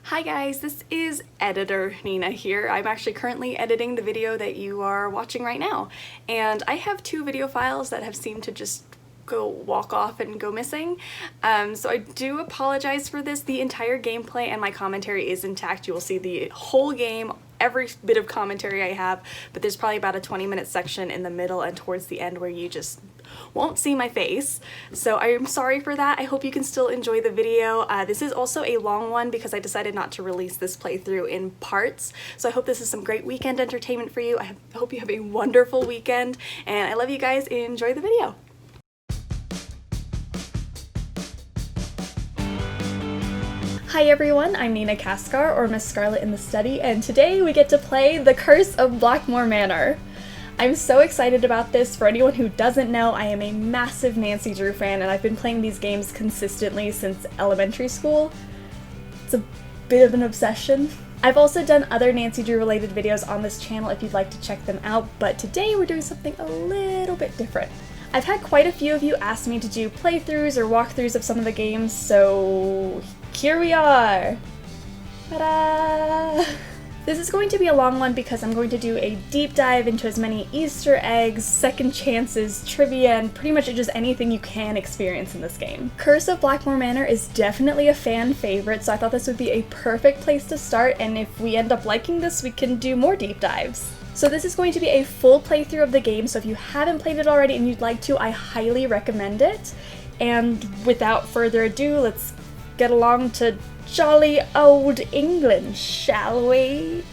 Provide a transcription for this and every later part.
Hi guys, this is editor Nina here. I'm actually currently editing the video that you are watching right now, and I have two video files that have seemed to just walk off and go missing. So I do apologize for this. The entire gameplay and my commentary is intact. You will see the whole game, every bit of commentary I have, but there's probably about a 20-minute section in the middle and towards the end where you just won't see my face. So I'm sorry for that. I hope you can still enjoy the video. This is also a long one because I decided not to release this playthrough in parts. So I hope this is some great weekend entertainment for you. I hope you have a wonderful weekend, and I love you guys. Enjoy the video. Hi everyone, I'm Nina Kaskar, or Miss Scarlet in the Study, and today we get to play The Curse of Blackmoor Manor. I'm so excited about this. For anyone who doesn't know, I am a massive Nancy Drew fan, and I've been playing these games consistently since elementary school. It's a bit of an obsession. I've also done other Nancy Drew related videos on this channel if you'd like to check them out, but today we're doing something a little bit different. I've had quite a few of you ask me to do playthroughs or walkthroughs of some of the games, so here we are! Ta-da! This is going to be a long one because I'm going to do a deep dive into as many Easter eggs, second chances, trivia, and pretty much just anything you can experience in this game. Curse of Blackmoor Manor is definitely a fan favorite, so I thought this would be a perfect place to start, and if we end up liking this, we can do more deep dives. So this is going to be a full playthrough of the game, so if you haven't played it already and you'd like to, I highly recommend it. And without further ado, let's get along to jolly old England, shall we?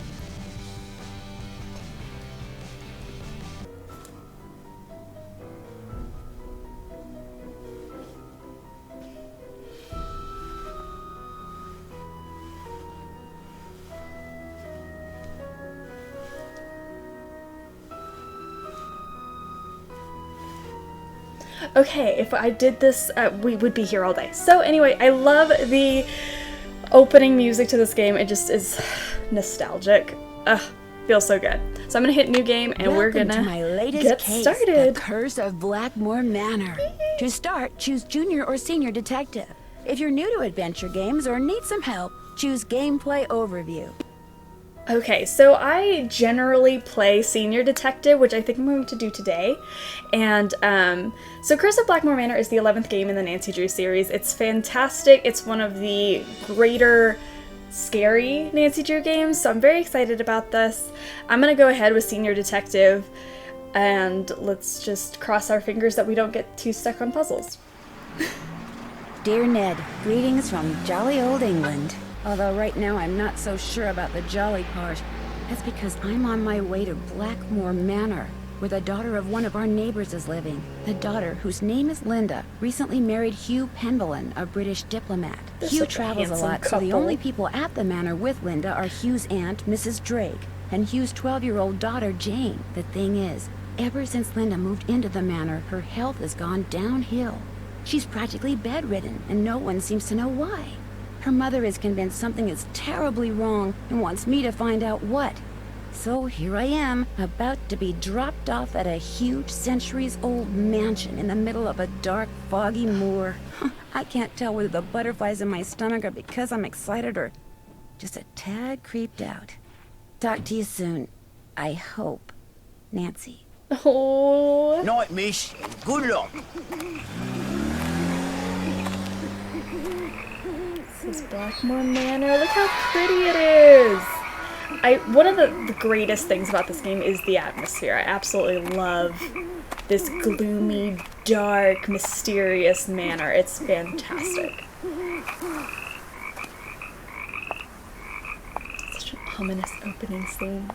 Okay, if I did this, we would be here all day. So anyway, I love the opening music to this game. It just is nostalgic. Ugh, feels so good. So I'm gonna hit new game and we're gonna to my latest get case, started. The Curse of Blackmoor Manor. To start, choose Junior or Senior Detective. If you're new to adventure games or need some help, choose Gameplay Overview. Okay, so I generally play Senior Detective, which I think I'm going to do today. And so Curse of Blackmoor Manor is the 11th game in the Nancy Drew series. It's fantastic. It's one of the greater scary Nancy Drew games, so I'm very excited about this. I'm going to go ahead with Senior Detective, and let's just cross our fingers that we don't get too stuck on puzzles. Dear Ned, greetings from jolly old England. Although right now I'm not so sure about the jolly part. That's because I'm on my way to Blackmoor Manor, where the daughter of one of our neighbors is living. The daughter, whose name is Linda, recently married Hugh Penvellyn, a British diplomat. Hugh travels a lot, so the only people at the manor with Linda are Hugh's aunt, Mrs. Drake, and Hugh's 12-year-old daughter, Jane. The thing is, ever since Linda moved into the manor, her health has gone downhill. She's practically bedridden, and no one seems to know why. Her mother is convinced something is terribly wrong and wants me to find out what. So here I am, about to be dropped off at a huge centuries-old mansion in the middle of a dark, foggy moor. I can't tell whether the butterflies in my stomach are because I'm excited or just a tad creeped out. Talk to you soon. I hope. Nancy. Oh. Night, miss. Good luck. This is Blackmoor Manor. Look how pretty it is! One of the greatest things about this game is the atmosphere. I absolutely love this gloomy, dark, mysterious manor. It's fantastic. Such an ominous opening scene.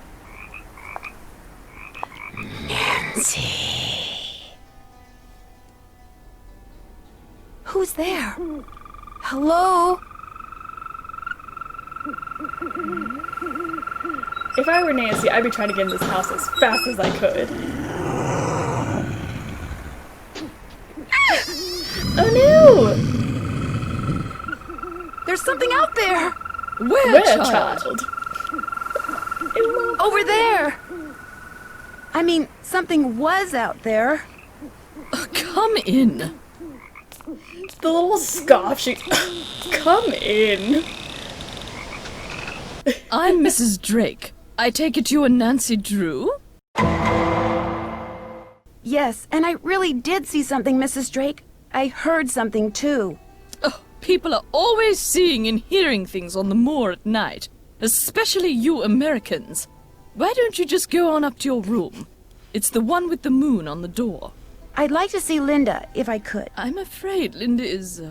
Nancy. Who's there? Hello? If I were Nancy, I'd be trying to get in this house as fast as I could. Oh no! There's something out there! Where, child? Over there! I mean, something was out there. Come in. The little scoff, she... Come in. I'm Mrs. Drake. I take it you are Nancy Drew? Yes, and I really did see something, Mrs. Drake. I heard something, too. Oh, people are always seeing and hearing things on the moor at night, especially you Americans. Why don't you just go on up to your room? It's the one with the moon on the door. I'd like to see Linda, if I could. I'm afraid Linda is,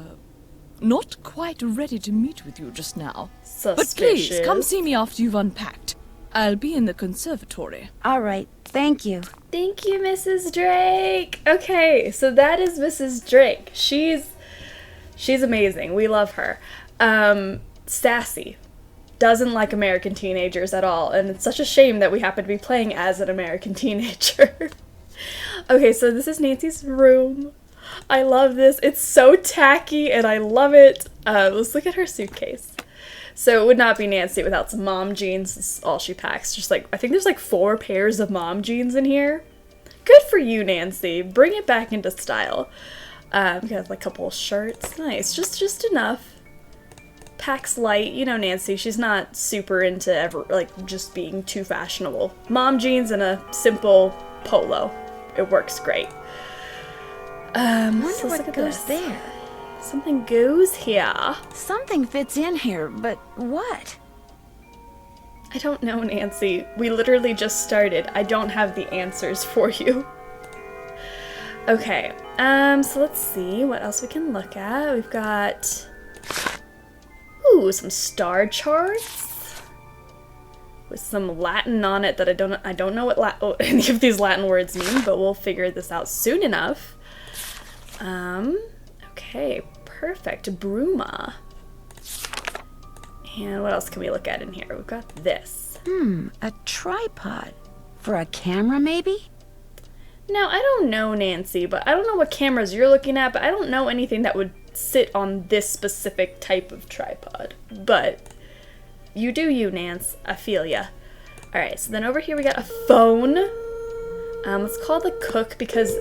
not quite ready to meet with you just now. Suspicious. But please, come see me after you've unpacked. I'll be in the conservatory. All right, thank you. Thank you, Mrs. Drake. Okay, so that is Mrs. Drake. She's amazing. We love her. Sassy. Doesn't like American teenagers at all, and it's such a shame that we happen to be playing as an American teenager. Okay, so this is Nancy's room. I love this. It's so tacky, and I love it. Let's look at her suitcase. So it would not be Nancy without some mom jeans. This is all she packs. Just like, I think there's like 4 pairs of mom jeans in here. Good for you, Nancy. Bring it back into style. We got like a couple of shirts. Nice. Just enough. Packs light. You know Nancy. She's not super into just being too fashionable. Mom jeans and a simple polo. It works great. I wonder So let's what look at goes this. there. Something goes here. Something fits in here, but what? I don't know, Nancy. We literally just started. I don't have the answers for you. Okay, so let's see what else we can look at. We've got, some star charts with some Latin on it that I don't know what any of these Latin words mean, but we'll figure this out soon enough. Okay, perfect. Bruma. And what else can we look at in here? We've got this. A tripod. For a camera, maybe? Now, I don't know, Nancy, but I don't know what cameras you're looking at, but I don't know anything that would sit on this specific type of tripod. But you do you, Nance. I feel ya. Alright, so then over here we got a phone. Let's call the cook because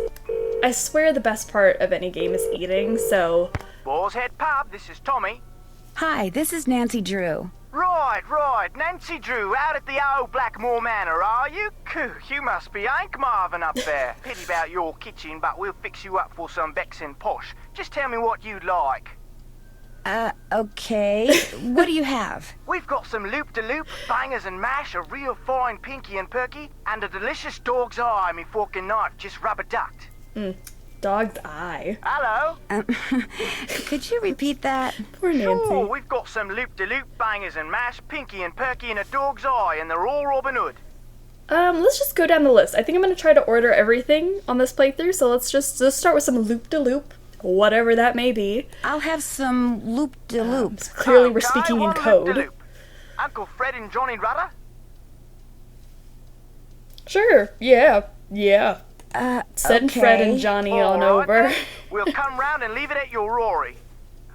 I swear the best part of any game is eating, so... Boar's Head Pub, this is Tommy. Hi, this is Nancy Drew. Right. Nancy Drew, out at the old Blackmoor Manor, are you? Coo, you must be Hank Marvin up there. Pity about your kitchen, but we'll fix you up for some vexing posh. Just tell me what you'd like. Okay. What do you have? We've got some loop-de-loop, bangers and mash, a real fine pinky and perky, and a delicious dog's eye, me fork and knife, just rubber-ducked. Dog's eye. Hello? Could you repeat that? Poor Nancy. Sure, we've got some loop-de-loop, bangers and mash, pinky and perky, and a dog's eye, and they're all Robin Hood. Let's just go down the list. I think I'm gonna try to order everything on this playthrough, so let's start with some loop-de-loop, whatever that may be. I'll have some loop-de-loop. Clearly we're Okay, speaking in one code. loop-de-loop. Uncle Fred and Johnny Rudder? Sure, yeah. Send okay. Fred and Johnny on All right, over. then. We'll come round and leave it at your Rory.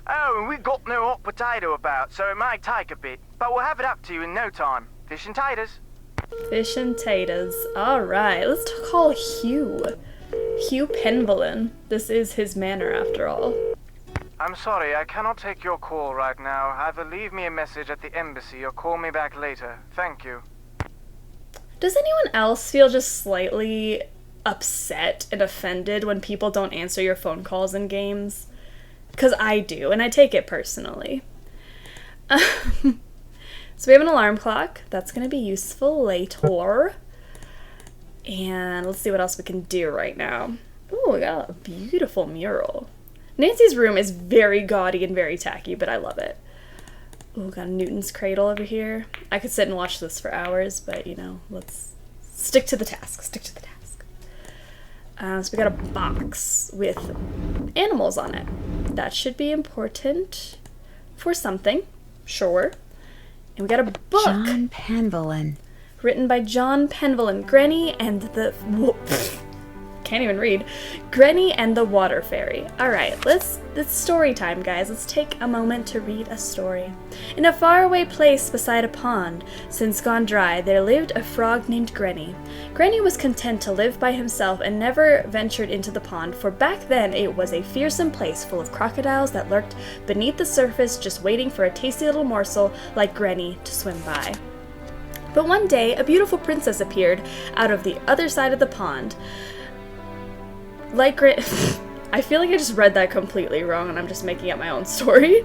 Oh, and we've got no hot potato about, so it may take a bit, but we'll have it up to you in no time. Fish and taters. Fish and taters. Alright, let's call Hugh. Hugh Penvillin. This is his manor after all. I'm sorry, I cannot take your call right now. Either leave me a message at the embassy or call me back later. Thank you. Does anyone else feel just slightly upset and offended when people don't answer your phone calls in games? Because I do, and I take it personally. So we have an alarm clock. That's going to be useful later. And let's see what else we can do right now. Ooh, we got a beautiful mural. Nancy's room is very gaudy and very tacky, but I love it. Ooh, got a Newton's cradle over here. I could sit and watch this for hours, but, let's stick to the task. So we got a box with animals on it. That should be important for something, sure. And we got a book. can't even read. Granny and the Water Fairy. Alright, it's story time, guys. Let's take a moment to read a story. In a faraway place beside a pond, since gone dry, there lived a frog named Granny. Granny was content to live by himself and never ventured into the pond, for back then it was a fearsome place full of crocodiles that lurked beneath the surface just waiting for a tasty little morsel like Granny to swim by. But one day, a beautiful princess appeared out of the other side of the pond. Like I feel like I just read that completely wrong and I'm just making up my own story.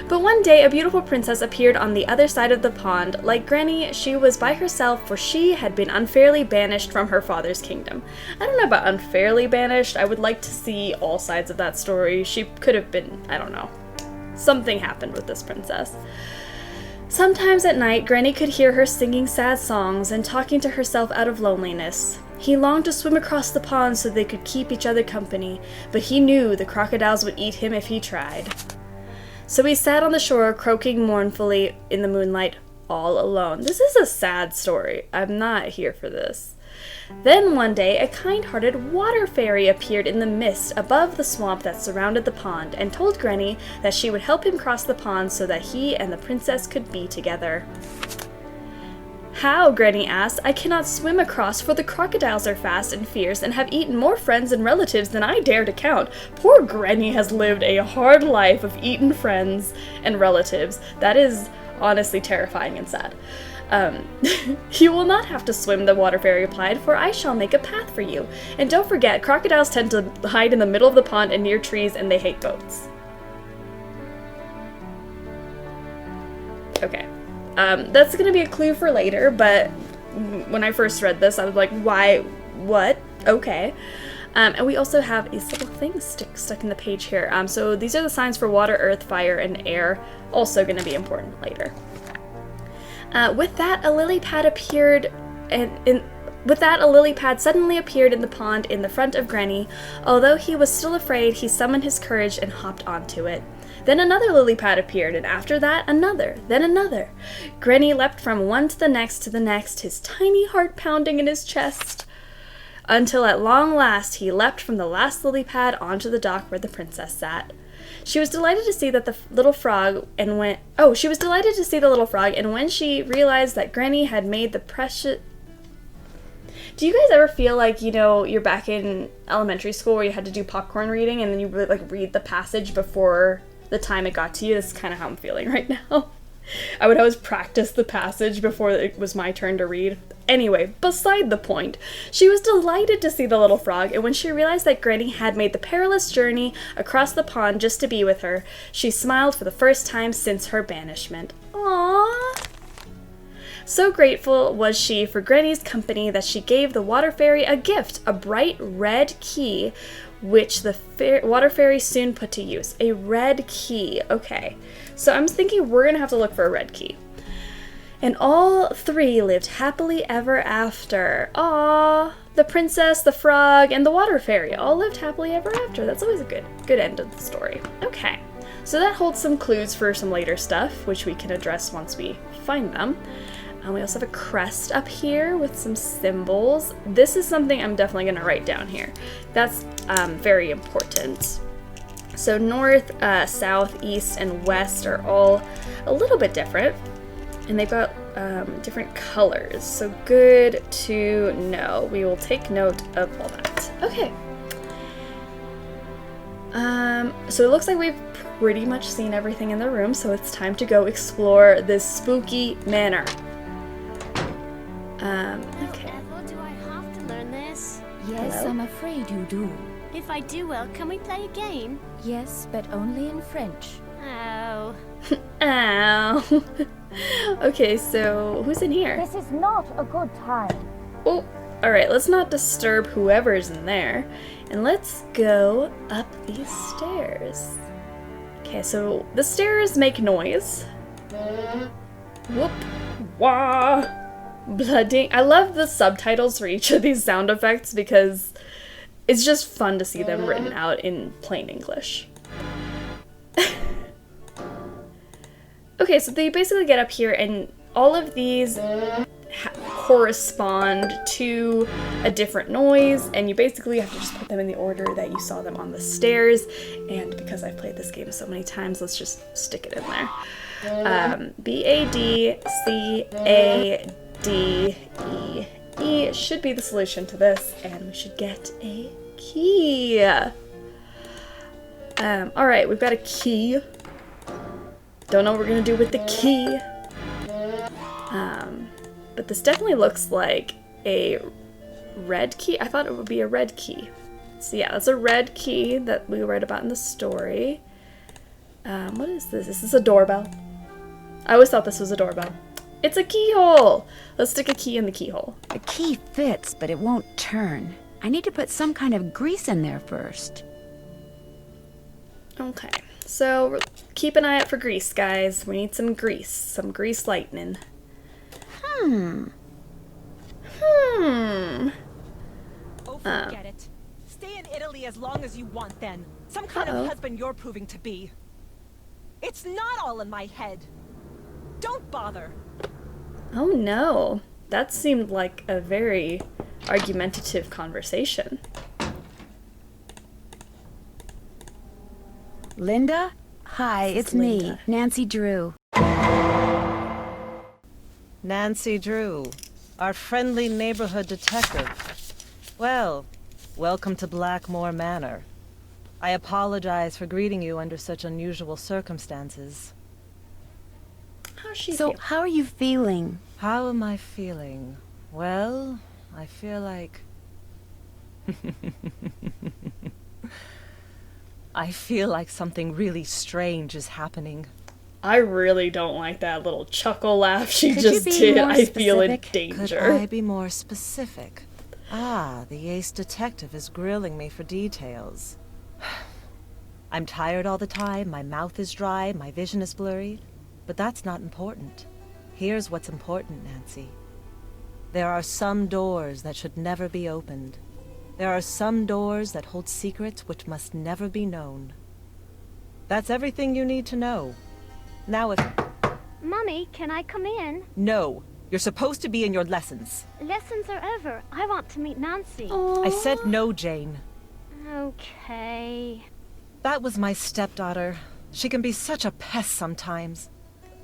But one day, a beautiful princess appeared on the other side of the pond. Like Granny, she was by herself, for she had been unfairly banished from her father's kingdom. I don't know about unfairly banished. I would like to see all sides of that story. She could have been, I don't know. Something happened with this princess. Sometimes at night, Granny could hear her singing sad songs and talking to herself out of loneliness. He longed to swim across the pond so they could keep each other company, but he knew the crocodiles would eat him if he tried. So he sat on the shore, croaking mournfully in the moonlight, all alone. This is a sad story. I'm not here for this. Then one day, a kind-hearted water fairy appeared in the mist above the swamp that surrounded the pond and told Granny that she would help him cross the pond so that he and the princess could be together. How? Granny asked. I cannot swim across, for the crocodiles are fast and fierce and have eaten more friends and relatives than I dare to count. Poor Granny has lived a hard life of eaten friends and relatives. That is honestly terrifying and sad. You will not have to swim, the water fairy replied, for I shall make a path for you. And don't forget, crocodiles tend to hide in the middle of the pond and near trees, and they hate boats. Okay. That's gonna be a clue for later, but when I first read this, I was like, why? What? Okay. And we also have these little things stuck in the page here. So these are the signs for water, earth, fire, and air. Also gonna be important later. With that, a lily pad appeared, a lily pad suddenly appeared in the pond in the front of Granny. Although he was still afraid, he summoned his courage and hopped onto it. Then another lily pad appeared, and after that, another, then another. Granny leapt from one to the next, his tiny heart pounding in his chest, until at long last he leapt from the last lily pad onto the dock where the princess sat. She was delighted to see that the little frog, and when she realized that Granny had made the precious... Do you guys ever feel like, you know, you're back in elementary school where you had to do popcorn reading and then you would, like, read the passage before the time it got to you? That's kind of how I'm feeling right now. I would always practice the passage before it was my turn to read. Anyway, beside the point, she was delighted to see the little frog, and when she realized that Granny had made the perilous journey across the pond just to be with her, she smiled for the first time since her banishment. Aww! So grateful was she for Granny's company that she gave the water fairy a gift, a bright red key, which the water fairy soon put to use. A red key. Okay, so I'm thinking we're gonna have to look for a red key. And all three lived happily ever after. Aww! The princess, the frog, and the water fairy all lived happily ever after. That's always a good end of the story. Okay, so that holds some clues for some later stuff, which we can address once we find them. We also have a crest up here with some symbols. This is something I'm definitely going to write down here. That's very important. So north, south, east, and west are all a little bit different. And they've got different colors. So good to know. We will take note of all that. Okay. So it looks like we've pretty much seen everything in the room. So it's time to go explore this spooky manor. Okay. Ethel, do I have to learn this? Yes, Hello? I'm afraid you do. If I do well, can we play a game? Yes, but only in French. Oh. Ow. Okay, so who's in here? This is not a good time. Oh, alright, let's not disturb whoever's in there. And let's go up these stairs. Okay, so the stairs make noise. Whoop. Wah. Blooding. I love the subtitles for each of these sound effects because it's just fun to see them written out in plain English. Okay, so they basically get up here and all of these correspond to a different noise, and you basically have to just put them in the order that you saw them on the stairs. And because I've played this game so many times, let's just stick it in there. B-A-D-C-A-D-E-E should be the solution to this, and we should get a key. Alright, we've got a key. Don't know what we're gonna do with the key. But this definitely looks like a red key. I thought it would be a red key. So yeah, that's a red key that we read about in the story. What is this? This is a doorbell. I always thought this was a doorbell. It's a keyhole! Let's stick a key in the keyhole. The key fits, but it won't turn. I need to put some kind of grease in there first. Okay, so keep an eye out for grease, guys. We need some grease lightning. Oh, forget it. Stay in Italy as long as you want, then. Some kind of husband you're proving to be. It's not all in my head. Don't bother. Oh no, that seemed like a very argumentative conversation. Linda? Hi, it's me, Linda. Nancy Drew. Nancy Drew, our friendly neighborhood detective. Well, welcome to Blackmoor Manor. I apologize for greeting you under such unusual circumstances. How's she So, feel? how are you feeling? How am I feeling? Well, I feel like... I feel like something really strange is happening. I really don't like that little chuckle laugh she Could just you be did. more I feel in specific? Could danger. I be more specific? Ah, the ace detective is grilling me for details. I'm tired all the time, my mouth is dry, my vision is blurry. But that's not important. Here's what's important, Nancy. There are some doors that should never be opened. There are some doors that hold secrets which must never be known. That's everything you need to know. Now if... Mummy, can I come in? No, you're supposed to be in your lessons. Lessons are over. I want to meet Nancy. I said no, Jane. Okay. That was my stepdaughter. She can be such a pest sometimes.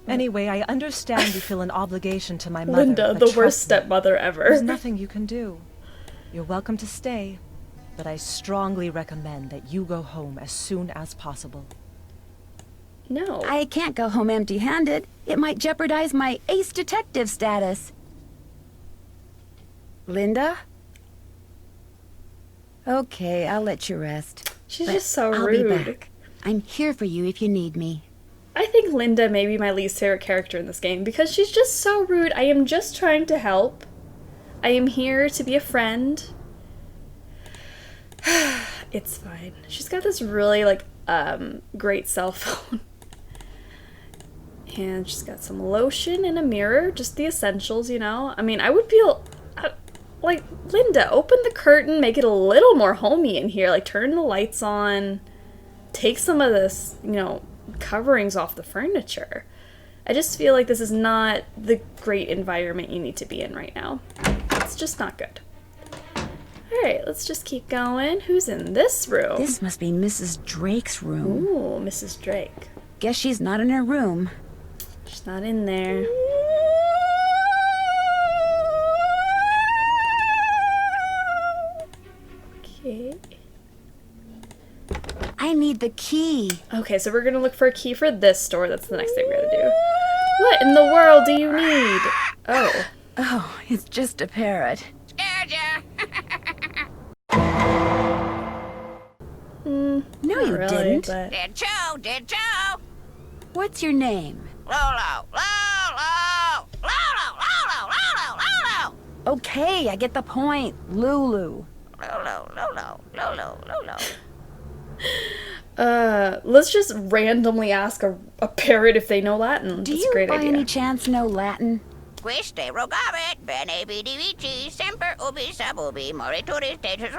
Anyway, I understand you feel an obligation to my mother. Linda, but the worst trust me, stepmother ever. There's nothing you can do. You're welcome to stay, but I strongly recommend that you go home as soon as possible. No. I can't go home empty-handed. It might jeopardize my ace detective status. Linda? Okay, I'll let you rest. She's But just so I'll rude. be back. I'm here for you if you need me. I think Linda may be my least favorite character in this game because she's just so rude. I am just trying to help. I am here to be a friend. It's fine. She's got this really, like, great cell phone. And she's got some lotion and a mirror. Just the essentials, you know? I mean, I would feel... like, Linda, open the curtain, make it a little more homey in here. Like, turn the lights on. Take some of this, you know, coverings off the furniture. I just feel like this is not the great environment you need to be in right now. It's just not good. Alright, let's just keep going. Who's in this room? This must be Mrs. Drake's room. Ooh, Mrs. Drake. Guess she's not in her room. She's not in there. Okay. I need the key. Okay, so we're gonna look for a key for this door. That's the next thing we're gonna do. What in the world do you need? Oh. Oh, it's just a parrot. No, Not you really, didn't. but... Did you? What's your name? Lulu, Lulu. Okay, I get the point. Lulu. Lulu. Let's just randomly ask a parrot if they know Latin. Do That's you a great by idea. any chance know Latin? Quiste rogavit, bene vidi vici, semper ubi sub ubi, morituris status.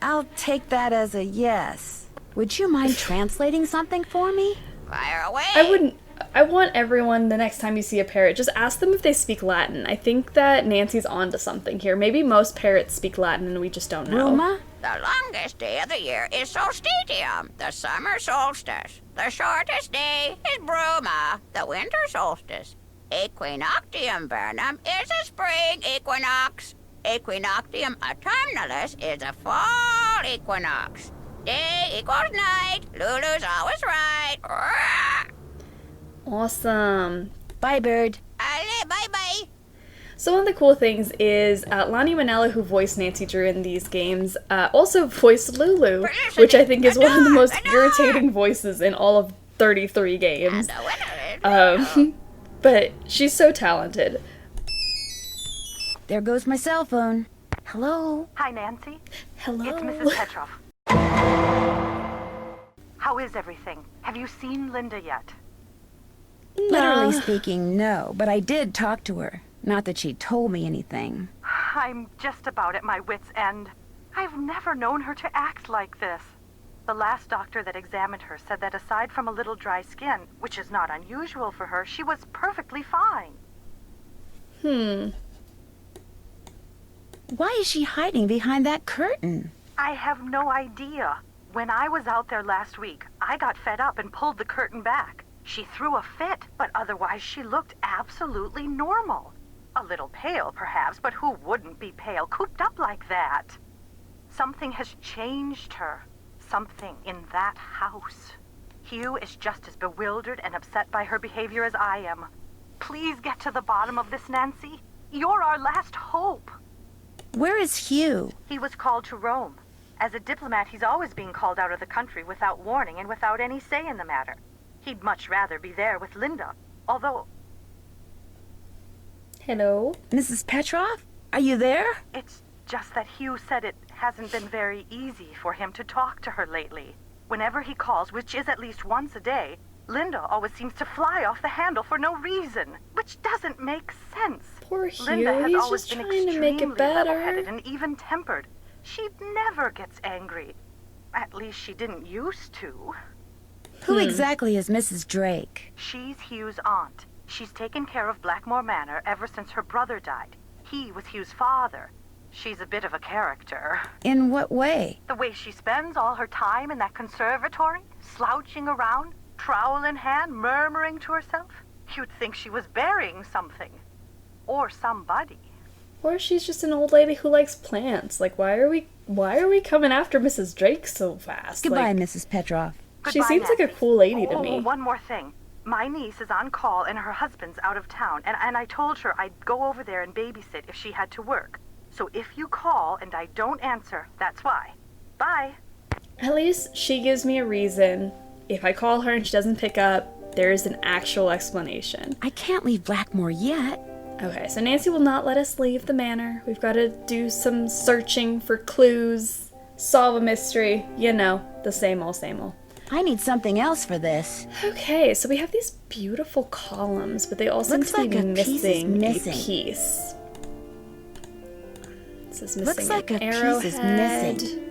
I'll take that as a yes. Would you mind translating something for me? Fire away. I want everyone, the next time you see a parrot, just ask them if they speak Latin. I think that Nancy's onto something here. Maybe most parrots speak Latin and we just don't know. Ruma? The longest day of the year is solstitium, the summer solstice. The shortest day is bruma, the winter solstice. Equinoctium vernum is a spring equinox. Equinoctium autumnalis is a fall equinox. Day equals night. Lulu's always right. Awesome. Bye, bird. Ale, bye-bye. So one of the cool things is Lonnie Manella, who voiced Nancy Drew in these games, also voiced Lulu, which I think is one of the most irritating voices in all of 33 games. But she's so talented. There goes my cell phone. Hello? Hi, Nancy. Hello. It's Mrs. Petrov. How is everything? Have you seen Linda yet? Literally speaking, no, but I did talk to her. Not that she told me anything. I'm just about at my wit's end. I've never known her to act like this. The last doctor that examined her said that aside from a little dry skin, which is not unusual for her, she was perfectly fine. Why is she hiding behind that curtain? I have no idea. When I was out there last week, I got fed up and pulled the curtain back. She threw a fit, but otherwise she looked absolutely normal. A little pale, perhaps, but who wouldn't be pale, cooped up like that? Something has changed her. Something in that house. Hugh is just as bewildered and upset by her behavior as I am. Please get to the bottom of this, Nancy. You're our last hope. Where is Hugh? He was called to Rome. As a diplomat, he's always being called out of the country without warning and without any say in the matter. He'd much rather be there with Linda, although... Hello? Mrs. Petrov? Are you there? It's just that Hugh said it hasn't been very easy for him to talk to her lately. Whenever he calls, which is at least once a day, Linda always seems to fly off the handle for no reason, which doesn't make sense. Poor Hugh, Linda has he's always just been trying to make it extremely better. level-headed and even-tempered. She never gets angry. At least she didn't used to. Who exactly is Mrs. Drake? She's Hugh's aunt. She's taken care of Blackmoor Manor ever since her brother died. He was Hugh's father. She's a bit of a character. In what way? The way she spends all her time in that conservatory, slouching around, trowel in hand, murmuring to herself. You'd think she was burying something. Or somebody. Or she's just an old lady who likes plants. Like, why are we coming after Mrs. Drake so fast? Goodbye, like, Mrs. Petrov. She Goodbye, seems like a Nancy. cool lady to me. One more thing. My niece is on call and her husband's out of town, and I told her I'd go over there and babysit if she had to work. So if you call and I don't answer, that's why. Bye. At least she gives me a reason. If I call her and she doesn't pick up, there is an actual explanation. I can't leave Blackmore yet. Okay, so Nancy will not let us leave the manor. We've got to do some searching for clues, solve a mystery, you know, the same old, same old. I need something else for this. Okay, so we have these beautiful columns, but they all seem to be missing a piece. This is missing Looks like an a piece arrowhead. is missing.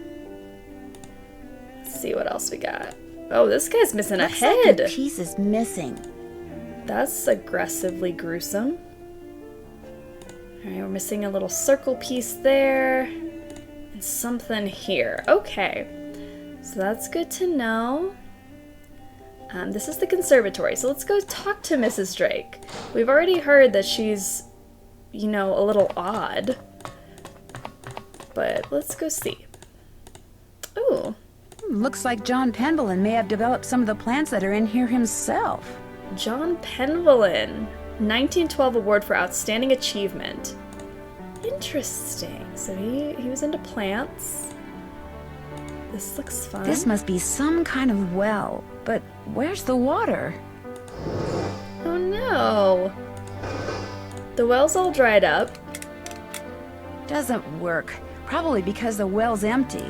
Let's see what else we got. Oh, this guy's missing Looks a head. like a piece is missing. That's aggressively gruesome. Alright, we're missing a little circle piece there. And something here. Okay. So that's good to know. This is the conservatory, so let's go talk to Mrs. Drake. We've already heard that she's, you know, a little odd. But let's go see. Ooh. Looks like John Penvellin may have developed some of the plants that are in here himself. John Penvellin. 1912 award for outstanding achievement. Interesting. So he was into plants. This looks fun. This must be some kind of well, but where's the water? Oh no. The well's all dried up. Doesn't work. Probably because the well's empty.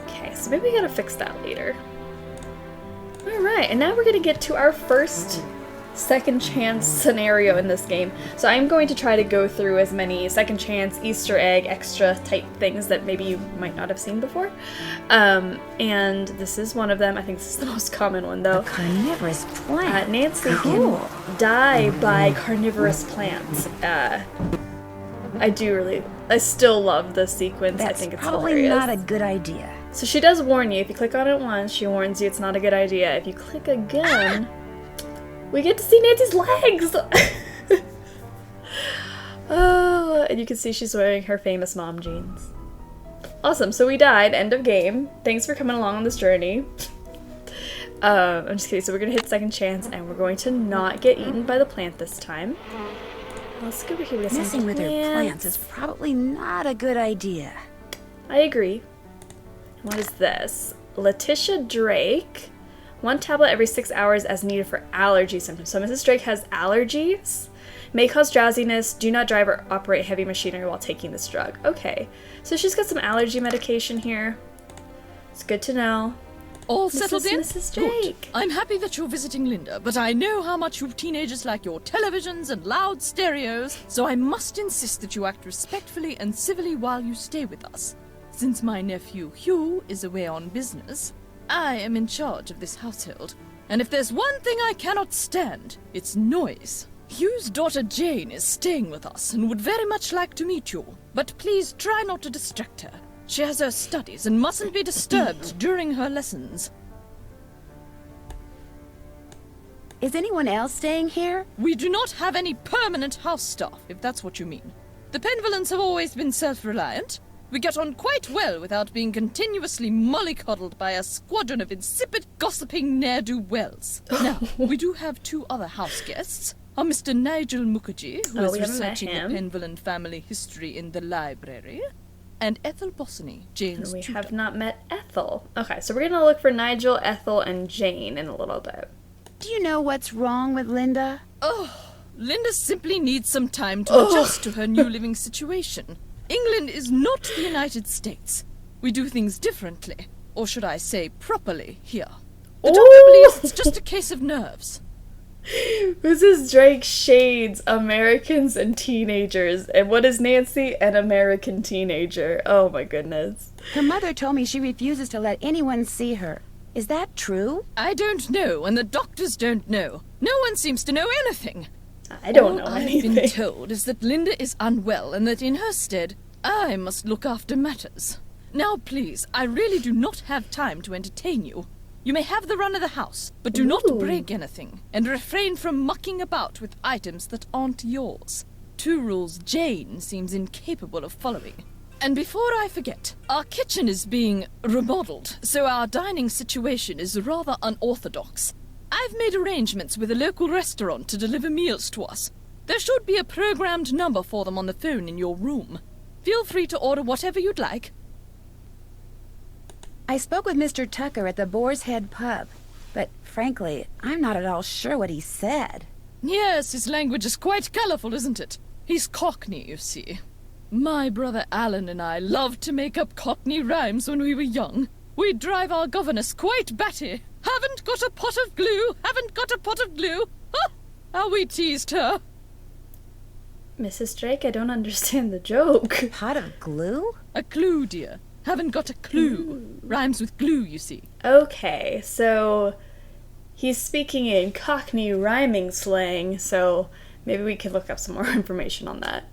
Okay, so maybe we gotta fix that later. Alright, and now we're gonna get to our first second chance scenario in this game. So I'm going to try to go through as many second chance, Easter egg, extra type things that maybe you might not have seen before. And this is one of them. I think this is the most common one though. A carnivorous plant. Nancy Cool. can die by carnivorous plants. I still love the sequence. That's I think it's probably hilarious. not a good idea. So she does warn you. If you click on it once, she warns you it's not a good idea. If you click again, we get to see Nancy's legs! Oh, and you can see she's wearing her famous mom jeans. Awesome, so we died. End of game. Thanks for coming along on this journey. I'm just kidding. So we're gonna hit second chance, and we're going to not get eaten by the plant this time. Let's go over here. We got some Messing with her plants is probably not a good idea. I agree. What is this? Letitia Drake. 1 tablet every 6 hours as needed for allergy symptoms. So Mrs. Drake has allergies. May cause drowsiness. Do not drive or operate heavy machinery while taking this drug. Okay. So she's got some allergy medication here. It's good to know. All settled in? Mrs. Drake. Good. I'm happy that you're visiting Linda, but I know how much you teenagers like your televisions and loud stereos, so I must insist that you act respectfully and civilly while you stay with us. Since my nephew Hugh is away on business, I am in charge of this household, and if there's one thing I cannot stand, it's noise. Hugh's daughter Jane is staying with us and would very much like to meet you, but please try not to distract her. She has her studies and mustn't be disturbed during her lessons. Is anyone else staying here? We do not have any permanent house staff, if that's what you mean. The Penvillans have always been self-reliant. We get on quite well without being continuously mollycoddled by a squadron of insipid, gossiping ne'er-do-wells. Now, we do have 2 other house guests. Our Mr. Nigel Mukherjee, who is researching the Penvillan family history in the library, and Ethel Bossany, Jane's tutor. We have not met Ethel. Okay, so we're gonna look for Nigel, Ethel, and Jane in a little bit. Do you know what's wrong with Linda? Oh, Linda simply needs some time to adjust to her new living situation. England is not the United States. We do things differently, or should I say properly, here. The doctor believes it's just a case of nerves. Mrs. Drake shades Americans and teenagers. And what is Nancy? An American teenager. Oh my goodness. Her mother told me she refuses to let anyone see her. Is that true? I don't know, and the doctors don't know. No one seems to know anything. I don't know anything. All I've been told is that Linda is unwell, and that in her stead, I must look after matters. Now please, I really do not have time to entertain you. You may have the run of the house, but do not break anything, and refrain from mucking about with items that aren't yours. 2 rules Jane seems incapable of following. And before I forget, our kitchen is being remodeled, so our dining situation is rather unorthodox. I've made arrangements with a local restaurant to deliver meals to us. There should be a programmed number for them on the phone in your room. Feel free to order whatever you'd like. I spoke with Mr. Tucker at the Boar's Head pub, but frankly, I'm not at all sure what he said. Yes, his language is quite colourful, isn't it? He's Cockney, you see. My brother Alan and I loved to make up Cockney rhymes when we were young. We'd drive our governess quite batty. Haven't got a pot of glue, haven't got a pot of glue. Ha! How we teased her. Mrs. Drake, I don't understand the joke. Pot of glue? A clue, dear. Haven't got a clue. Rhymes with glue, you see. Okay, so he's speaking in Cockney rhyming slang, so maybe we could look up some more information on that.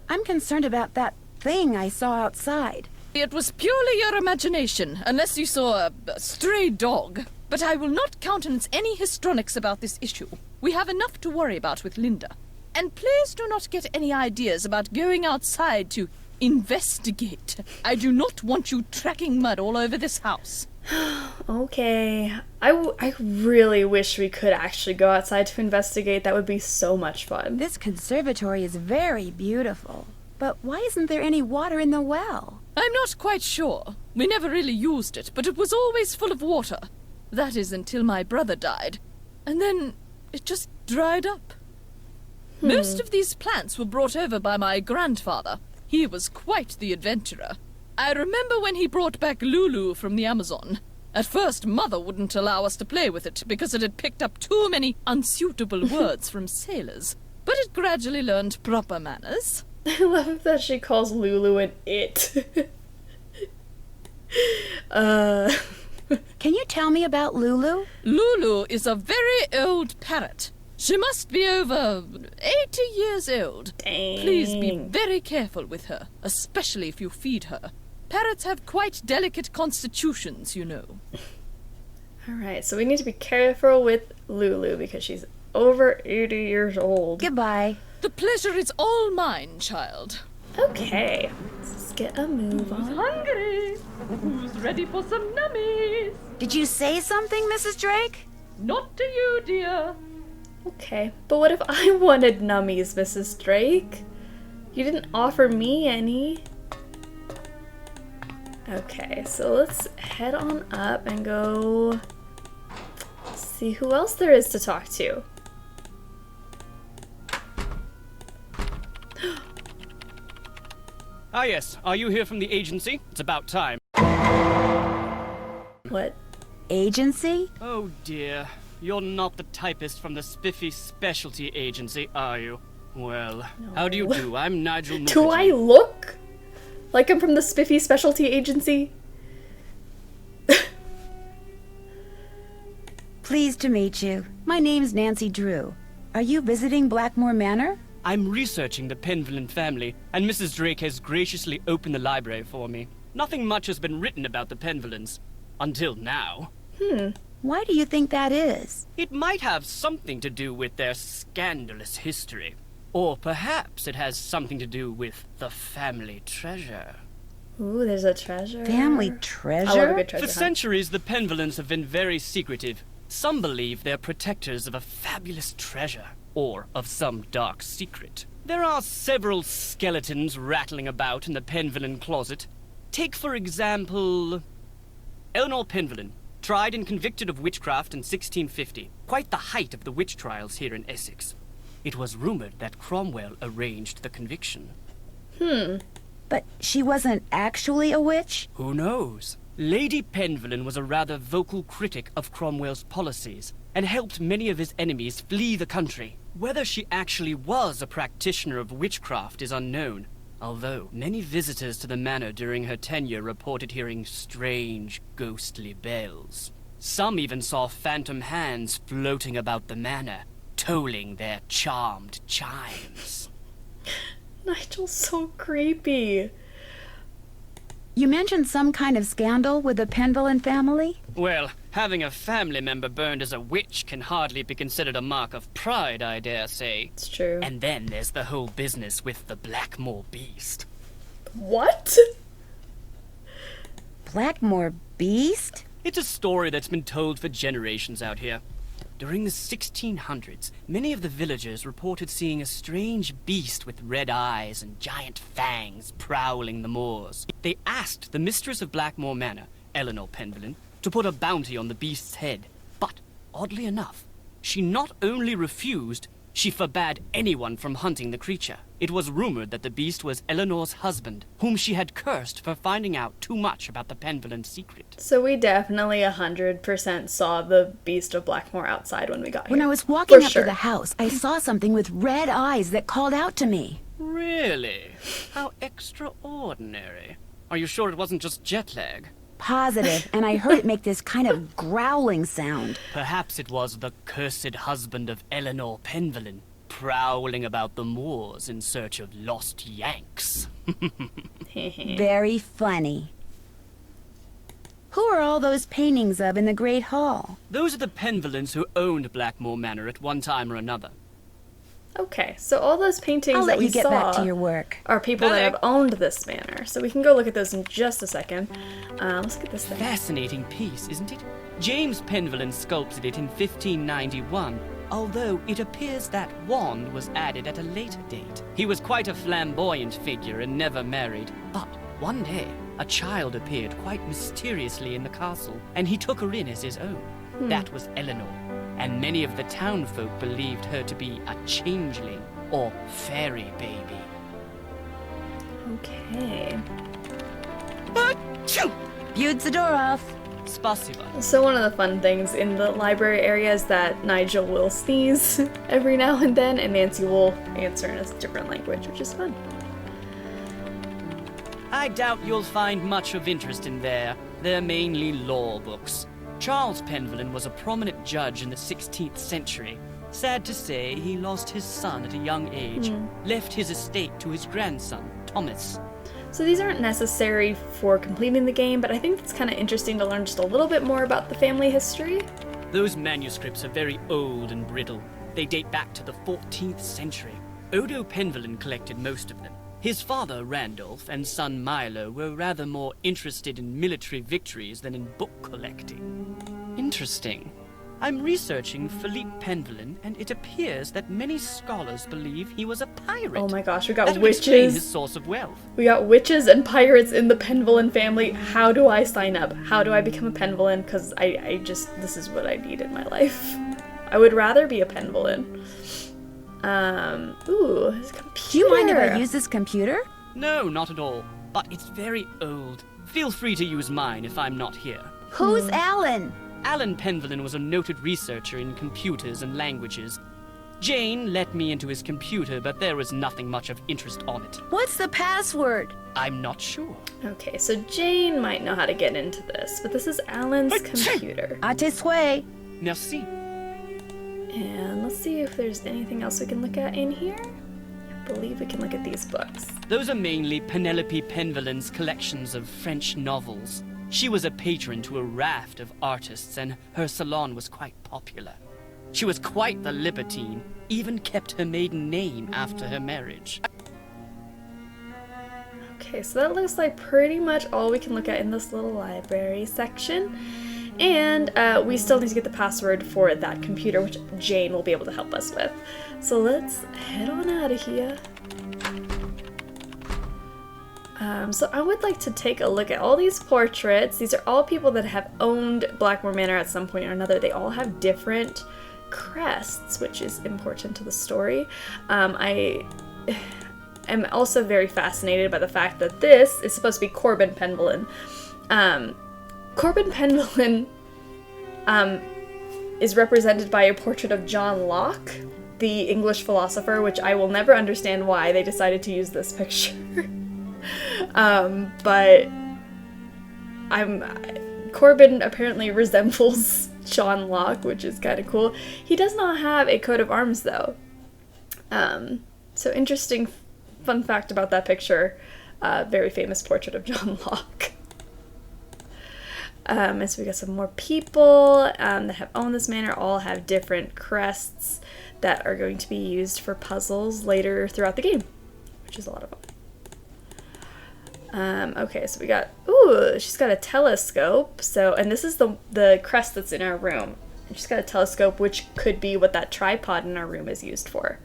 I'm concerned about that thing I saw outside. It was purely your imagination, unless you saw a stray dog. But I will not countenance any histrionics about this issue. We have enough to worry about with Linda. And please do not get any ideas about going outside to investigate. I do not want you tracking mud all over this house. Okay. I really wish we could actually go outside to investigate. That would be so much fun. This conservatory is very beautiful. But why isn't there any water in the well? I'm not quite sure. We never really used it, but it was always full of water. That is until my brother died. And then it just dried up. Most of these plants were brought over by my grandfather. He was quite the adventurer. I remember when he brought back Lulu from the Amazon. At first, Mother wouldn't allow us to play with it because it had picked up too many unsuitable words from sailors. But it gradually learned proper manners. I love that she calls Lulu an it. Can you tell me about Lulu? Lulu is a very old parrot. She must be over 80 years old. Dang. Please be very careful with her, especially if you feed her. Parrots have quite delicate constitutions, you know. Alright, so we need to be careful with Lulu because she's over 80 years old. Goodbye. The pleasure is all mine, child. Okay, let's get a move Who's on. hungry? Who's ready for some nummies? Did you say something, Mrs. Drake? Not to you, dear. Okay, but what if I wanted nummies, Mrs. Drake? You didn't offer me any. Okay, so let's head on up and go see who else there is to talk to. Ah yes, are you here from the agency? It's about time. What? Agency? Oh dear, you're not the typist from the Spiffy Specialty Agency, are you? Well, how do you do? I'm Nigel. Do I look like I'm from the Spiffy Specialty Agency? Pleased to meet you. My name's Nancy Drew. Are you visiting Blackmoor Manor? I'm researching the Penvillen family, and Mrs. Drake has graciously opened the library for me. Nothing much has been written about the Penvillens. Until now. Why do you think that is? It might have something to do with their scandalous history. Or perhaps it has something to do with the family treasure. Ooh, there's a treasure. Family I love a treasure? good treasure For hunt. centuries, the Penvillens have been very secretive. Some believe they're protectors of a fabulous treasure, or of some dark secret. There are several skeletons rattling about in the Penvillen closet. Take, for example, Eleanor Penvillen, tried and convicted of witchcraft in 1650. Quite the height of the witch trials here in Essex. It was rumored that Cromwell arranged the conviction. But she wasn't actually a witch? Who knows? Lady Penvillen was a rather vocal critic of Cromwell's policies, and helped many of his enemies flee the country. Whether she actually was a practitioner of witchcraft is unknown, although many visitors to the manor during her tenure reported hearing strange, ghostly bells. Some even saw phantom hands floating about the manor, tolling their charmed chimes. Nigel's so creepy. You mentioned some kind of scandal with the Penvillen family? Well, having a family member burned as a witch can hardly be considered a mark of pride, I dare say. It's true. And then there's the whole business with the Blackmore beast. What? Blackmore beast? It's a story that's been told for generations out here. During the 1600s, many of the villagers reported seeing a strange beast with red eyes and giant fangs prowling the moors. They asked the mistress of Blackmoor Manor, Eleanor Penvillen, to put a bounty on the beast's head. But, oddly enough, she not only refused, she forbade anyone from hunting the creature. It was rumored that the beast was Eleanor's husband, whom she had cursed for finding out too much about the Penvillen secret. So we definitely 100% saw the Beast of Blackmore outside when we got here. When I was walking For up sure. to the house, I saw something with red eyes that called out to me. Really? How extraordinary. Are you sure it wasn't just jet lag? Positive, and I heard it make this kind of growling sound. Perhaps it was the cursed husband of Eleanor Penvillen, prowling about the moors in search of lost Yanks. Very funny. Who are all those paintings of in the Great Hall? Those are the Penvillens who owned Blackmoor Manor at one time or another. Okay, so all those paintings I'll that let we you get saw back to your work. are people that have owned this manor. So we can go look at those in just a second. Let's get this thing. Fascinating piece, isn't it? James Penvillen sculpted it in 1591, although it appears that wand was added at a later date. He was quite a flamboyant figure and never married, but one day a child appeared quite mysteriously in the castle, and he took her in as his own. That was Eleanor, and many of the townfolk believed her to be a changeling or fairy baby. Okay. Achoo! Viewed the door off. Spasiba. So one of the fun things in the library area is that Nigel will sneeze every now and then, and Nancy will answer in a different language, which is fun. I doubt you'll find much of interest in there. They're mainly law books. Charles Penvellyn was a prominent judge in the 16th century. Sad to say, he lost his son at a young age, left his estate to his grandson, Thomas. So these aren't necessary for completing the game, but I think it's kind of interesting to learn just a little bit more about the family history. Those manuscripts are very old and brittle. They date back to the 14th century. Odo Penvellyn collected most of them. His father, Randolph, and son Milo were rather more interested in military victories than in book collecting. Interesting. I'm researching Philippe Penvellyn, and it appears that many scholars believe he was a pirate. Oh my gosh, we got that would explain witches. His source of wealth. We got witches and pirates in the Penvellyn family. How do I sign up? How do I become a Penvellyn? Because I just, this is what I need in my life. I would rather be a Penvellyn. Ooh, his computer. Do you mind if I use this computer? No, not at all. But it's very old. Feel free to use mine if I'm not here. Who's Alan? Alan Penvellyn was a noted researcher in computers and languages. Jane let me into his computer, but there was nothing much of interest on it. What's the password? I'm not sure. Okay, so Jane might know how to get into this, but this is Alan's computer. À tes souhaits. Merci. And let's see if there's anything else we can look at in here. I believe we can look at these books. Those are mainly Penelope Penvellyn's collections of French novels. She was a patron to a raft of artists, and her salon was quite popular. She was quite the libertine, even kept her maiden name after her marriage. Okay, so that looks like pretty much all we can look at in this little library section. And we still need to get the password for that computer, which Jane will be able to help us with. So let's head on out of here. So I would like to take a look at all these portraits. These are all people that have owned Blackmore Manor at some point or another. They all have different crests, which is important to the story. I am also very fascinated by the fact that this is supposed to be Corbin Penvellyn. Corbin Penvellyn is represented by a portrait of John Locke, the English philosopher, which I will never understand why they decided to use this picture. But Corbin apparently resembles John Locke, which is kind of cool. He does not have a coat of arms, though. So interesting fun fact about that picture. Very famous portrait of John Locke. And so we got some more people that have owned this manor, all have different crests that are going to be used for puzzles later throughout the game, which is a lot of fun. Okay, so we got, ooh, she's got a telescope. So, and this is the crest that's in our room. And she's got a telescope, which could be what that tripod in our room is used for.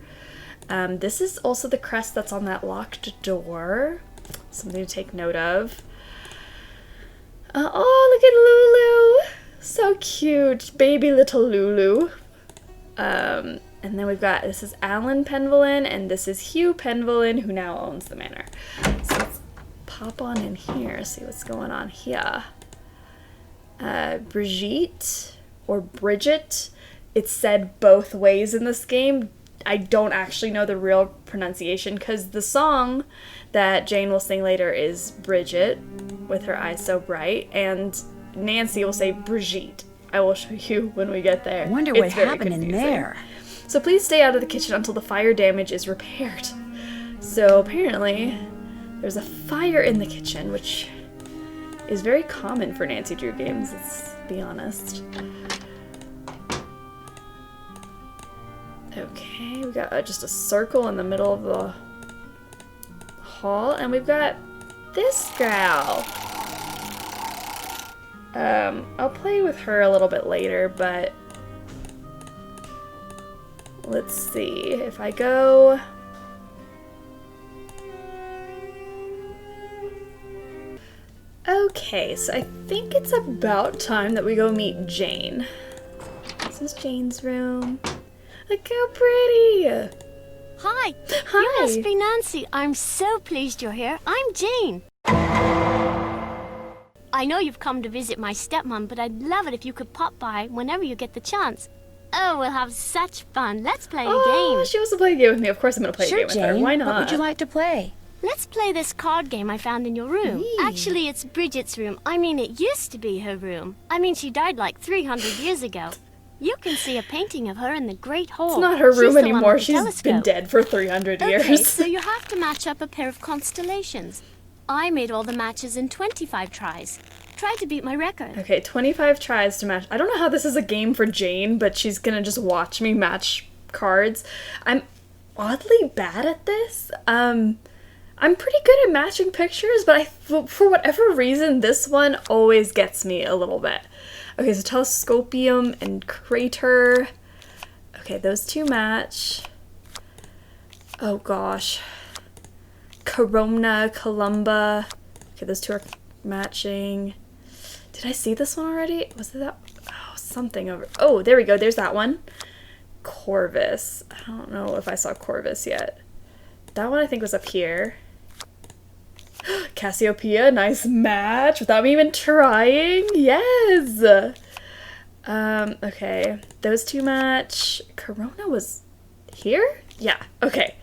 This is also the crest that's on that locked door. Something to take note of. Oh, look at Lulu! So cute, baby little Lulu. And then we've got, this is Alan Penvellyn, and this is Hugh Penvellyn, who now owns the manor. So let's pop on in here, see what's going on here. Brigitte, or Bridget, it's said both ways in this game. I don't actually know the real pronunciation, because the song that Jane will sing later is Bridget, with her eyes so bright, and Nancy will say Brigitte. I will show you when we get there. Wonder what happened in there. So please stay out of the kitchen until the fire damage is repaired. So apparently there's a fire in the kitchen, which is very common for Nancy Drew games, let's be honest. Okay, we got just a circle in the middle of the hall, and we've got this gal. I'll play with her a little bit later, but let's see if I go. Okay, so I think it's about time that we go meet Jane. This is Jane's room. Look how pretty! Hi! Hi! You must be Nancy. I'm so pleased you're here. I'm Jane. I know you've come to visit my stepmom, but I'd love it if you could pop by whenever you get the chance. Oh, we'll have such fun. Let's play a game. She wants to play a game with me. Of course I'm going to play a game with her. Why not? What would you like to play? Let's play this card game I found in your room. Actually, it's Bridget's room. I mean, it used to be her room. I mean, she died like 300 years ago. You can see a painting of her in the Great Hall. It's not her room anymore. She's telescope. been dead for 300 years. Okay, so you have to match up a pair of constellations. I made all the matches in 25 tries. Try to beat my record. Okay, 25 tries to match. I don't know how this is a game for Jane, but she's gonna just watch me match cards. I'm oddly bad at this. I'm pretty good at matching pictures, but for whatever reason, this one always gets me a little bit. Okay, so telescopium and crater. Okay, those two match. Oh gosh. Corona, Columba. Okay, those two are matching. Did I see this one already? Was it that? Oh, something over. Oh, there we go. There's that one. Corvus. I don't know if I saw Corvus yet. That one I think was up here. Cassiopeia, nice match without me even trying. Yes. Okay. Those two match. Corona was here? Yeah. Okay.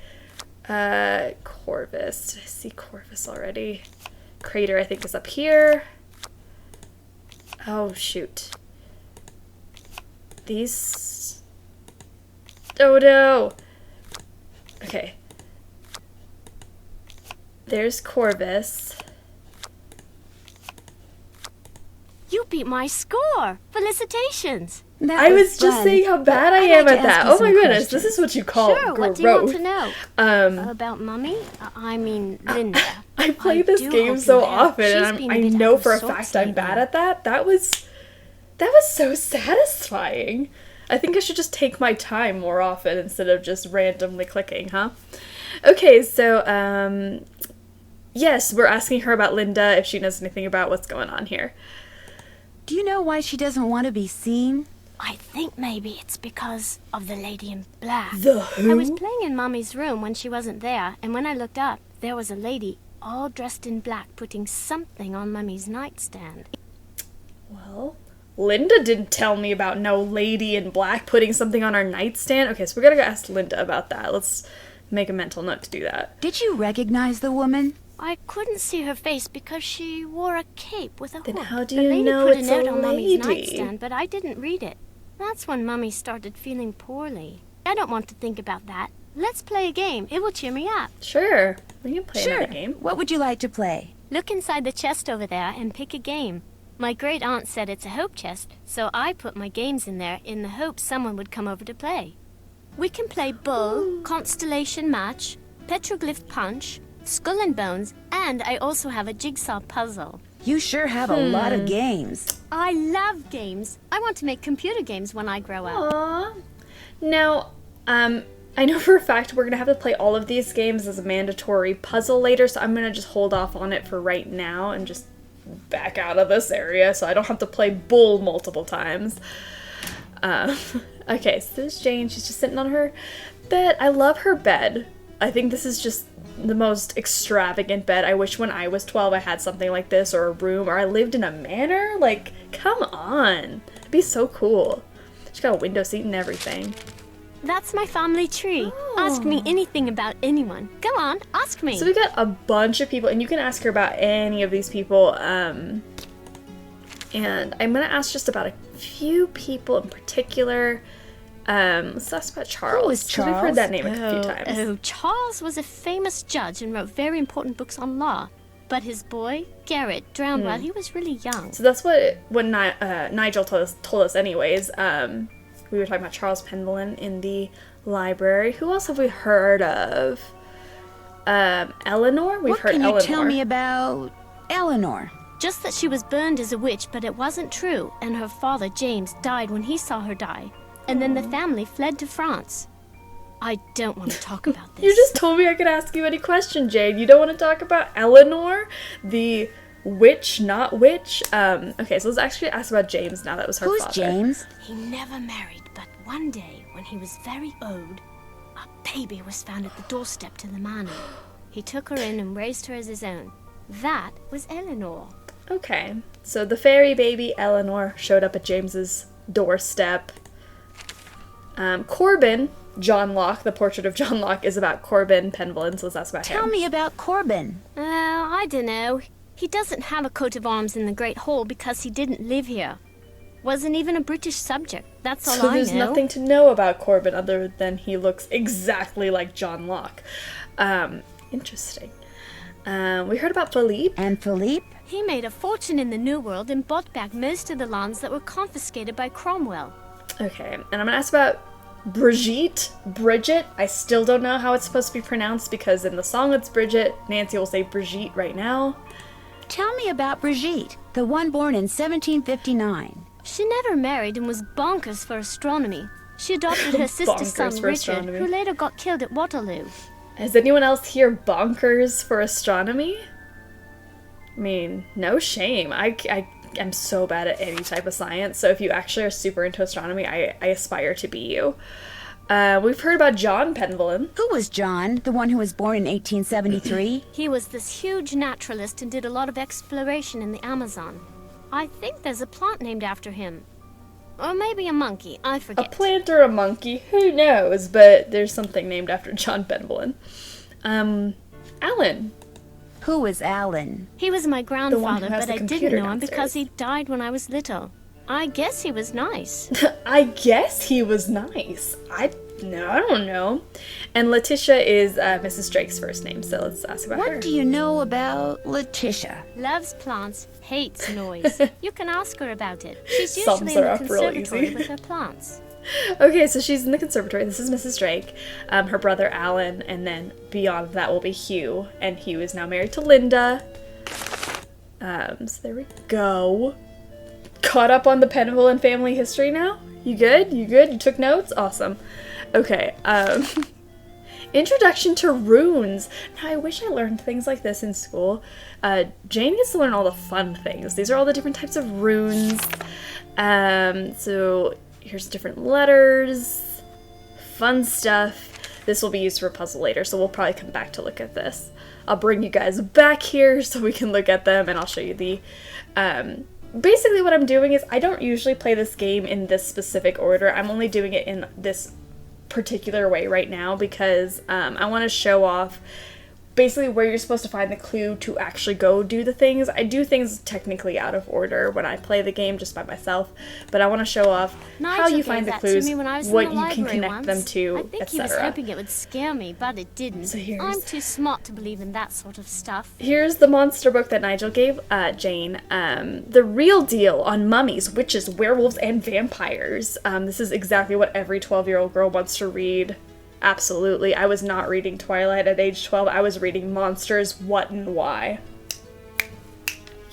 Corvus. Did I see Corvus already? Crater I think is up here. Oh shoot. These. Oh no. Okay. There's Corvus. You beat my score! Felicitations! I was just saying how bad I am at that. Oh my goodness, this is what you call Sure, growth. what do you want to know? About Mummy? I mean, Linda. I play this game so often, and I know for a fact I'm bad at that. That was so satisfying. I think I should just take my time more often instead of just randomly clicking, huh? Okay, so, yes, we're asking her about Linda, if she knows anything about what's going on here. Do you know why she doesn't want to be seen? I think maybe it's because of the lady in black. The who? I was playing in Mummy's room when she wasn't there, and when I looked up, there was a lady all dressed in black putting something on Mummy's nightstand. Well, Linda didn't tell me about no lady in black putting something on our nightstand. Okay, so we're gonna go ask Linda about that. Let's make a mental note to do that. Did you recognize the woman? I couldn't see her face because she wore a cape with a hook. Then how do the you lady know put it's a note a on Mummy's lady? nightstand, but I didn't read it. That's when Mummy started feeling poorly. I don't want to think about that. Let's play a game. It will cheer me up. Sure, we can play another game. What would you like to play? Look inside the chest over there and pick a game. My great aunt said it's a hope chest, so I put my games in there in the hope someone would come over to play. We can play Bull, Constellation Match, Petroglyph Punch, Skull and Bones, and I also have a jigsaw puzzle. You sure have a lot of games. I love games. I want to make computer games when I grow up. Aww. Now, I know for a fact we're going to have to play all of these games as a mandatory puzzle later, so I'm going to just hold off on it for right now and just back out of this area so I don't have to play Bull multiple times. Okay, so this is Jane. She's just sitting on her bed. I love her bed. I think this is just the most extravagant bed. I wish when I was 12 I had something like this, or a room, or I lived in a manor. Like, come on. It'd be so cool. She's got a window seat and everything. That's my family tree. Ask me anything about anyone. Go on, ask me. So we got a bunch of people, and you can ask her about any of these people. And I'm gonna ask just about a few people in particular. Let's ask about Charles. Who is Charles? We've heard that name a few times. Oh, Charles was a famous judge and wrote very important books on law. But his boy, Garrett, drowned while he was really young. So that's what Nigel told us anyways. We were talking about Charles Pendleton in the library. Who else have we heard of? Eleanor? We've heard Eleanor. What can you tell me about Eleanor? Just that she was burned as a witch, but it wasn't true. And her father, James, died when he saw her die. And then the family fled to France. I don't want to talk about this. You just told me I could ask you any question, Jade. You don't want to talk about Eleanor, the witch, not witch? Okay, so let's actually ask about James now. That was her father. Who's James? He never married, but one day, when he was very old, a baby was found at the doorstep to the manor. He took her in and raised her as his own. That was Eleanor. Okay, so the fairy baby Eleanor showed up at James's doorstep. Corbin, John Locke, the portrait of John Locke is about Corbin Penvillin, so that's about him. Tell me about Corbin. I don't know. He doesn't have a coat of arms in the Great Hall because he didn't live here. Wasn't even a British subject. That's all I know. So there's nothing to know about Corbin other than he looks exactly like John Locke. Interesting. We heard about Philippe. And Philippe? He made a fortune in the New World and bought back most of the lands that were confiscated by Cromwell. Okay, and I'm gonna ask about Bridget. I still don't know how it's supposed to be pronounced because in the song it's Bridget. Nancy will say Brigitte right now. Tell me about Brigitte, the one born in 1759. She never married and was bonkers for astronomy. She adopted her sister's son Richard, who later got killed at Waterloo. Is anyone else here bonkers for astronomy? I mean, no shame. I'm so bad at any type of science, so if you actually are super into astronomy, I aspire to be you. We've heard about John Penvillin. Who was John? The one who was born in 1873? He was this huge naturalist and did a lot of exploration in the Amazon. I think there's a plant named after him. Or maybe a monkey, I forget. A plant or a monkey, who knows, but there's something named after John Penvillin. Alan. Who was Alan? He was my grandfather, but I didn't know him because he died when I was little. I guess he was nice. I guess he was nice. I don't know. And Letitia is Mrs. Drake's first name, so let's ask about her. What do you know about Letitia? Loves plants, hates noise. You can ask her about it. She's usually in the conservatory with her plants. Okay, so she's in the conservatory. This is Mrs. Drake, her brother Alan, and then beyond that will be Hugh. And Hugh is now married to Linda. So there we go. Caught up on the Penvillin family history now? You good? You good? You took notes? Awesome. Okay, introduction to runes. Now, I wish I learned things like this in school. Jane gets to learn all the fun things. These are all the different types of runes. So here's different letters. Fun stuff. This will be used for a puzzle later, so we'll probably come back to look at this. I'll bring you guys back here so we can look at them, and I'll show you the, basically what I'm doing is I don't usually play this game in this specific order. I'm only doing it in this particular way right now because I want to show off basically where you're supposed to find the clue to actually go do the things. I do things technically out of order when I play the game just by myself, but I want to show off Nigel how you find the clues, what you can connect them to, I think he was hoping it would scare me, but it didn't. So I'm too smart to believe in that sort of stuff. Here's the monster book that Nigel gave Jane. The Real Deal on Mummies, Witches, Werewolves, and Vampires. This is exactly what every 12-year-old girl wants to read. Absolutely. I was not reading Twilight at age 12. I was reading Monsters, What and Why.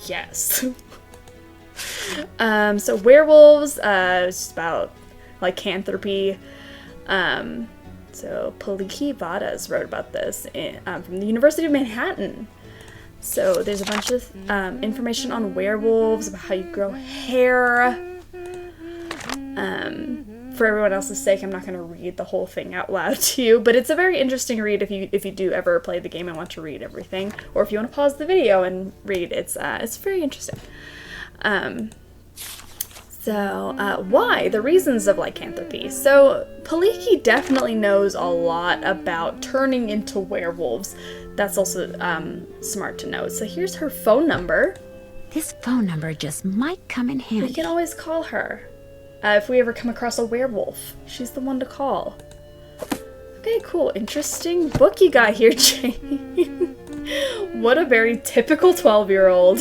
Yes. So werewolves, it's about lycanthropy. So Paliki Vadas wrote about this from the University of Manhattan. So there's a bunch of information on werewolves, about how you grow hair. For everyone else's sake, I'm not going to read the whole thing out loud to you, but it's a very interesting read if you do ever play the game and want to read everything, or if you want to pause the video and read. It's very interesting. Why? The reasons of lycanthropy. So Paliki definitely knows a lot about turning into werewolves. That's also smart to know. So here's her phone number. This phone number just might come in handy. We can always call her. If we ever come across a werewolf, she's the one to call. Okay, cool. Interesting book you got here, Jane. What a very typical 12-year-old.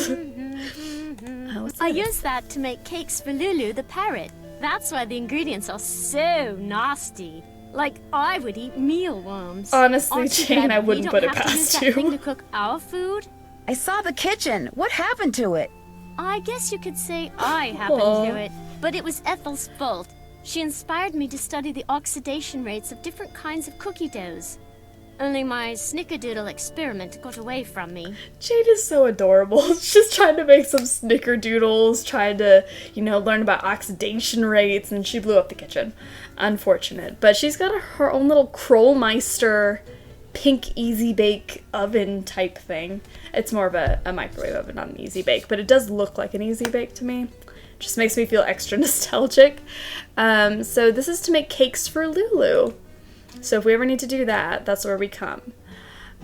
I used that to make cakes for Lulu the parrot. That's why the ingredients are so nasty. Like, I would eat mealworms. Honestly, Jane, I wouldn't put it past you. That thing to cook our food? I saw the kitchen. What happened to it? I guess you could say I happened to it. But it was Ethel's fault. She inspired me to study the oxidation rates of different kinds of cookie doughs. Only my snickerdoodle experiment got away from me. Jade is so adorable. She's just trying to make some snickerdoodles, trying to, learn about oxidation rates, and she blew up the kitchen. Unfortunate. But she's got her own little Krollmeister pink easy bake oven type thing. It's more of a microwave oven, not an easy bake, but it does look like an easy bake to me. Just makes me feel extra nostalgic. So this is to make cakes for Lulu. So if we ever need to do that, that's where we come.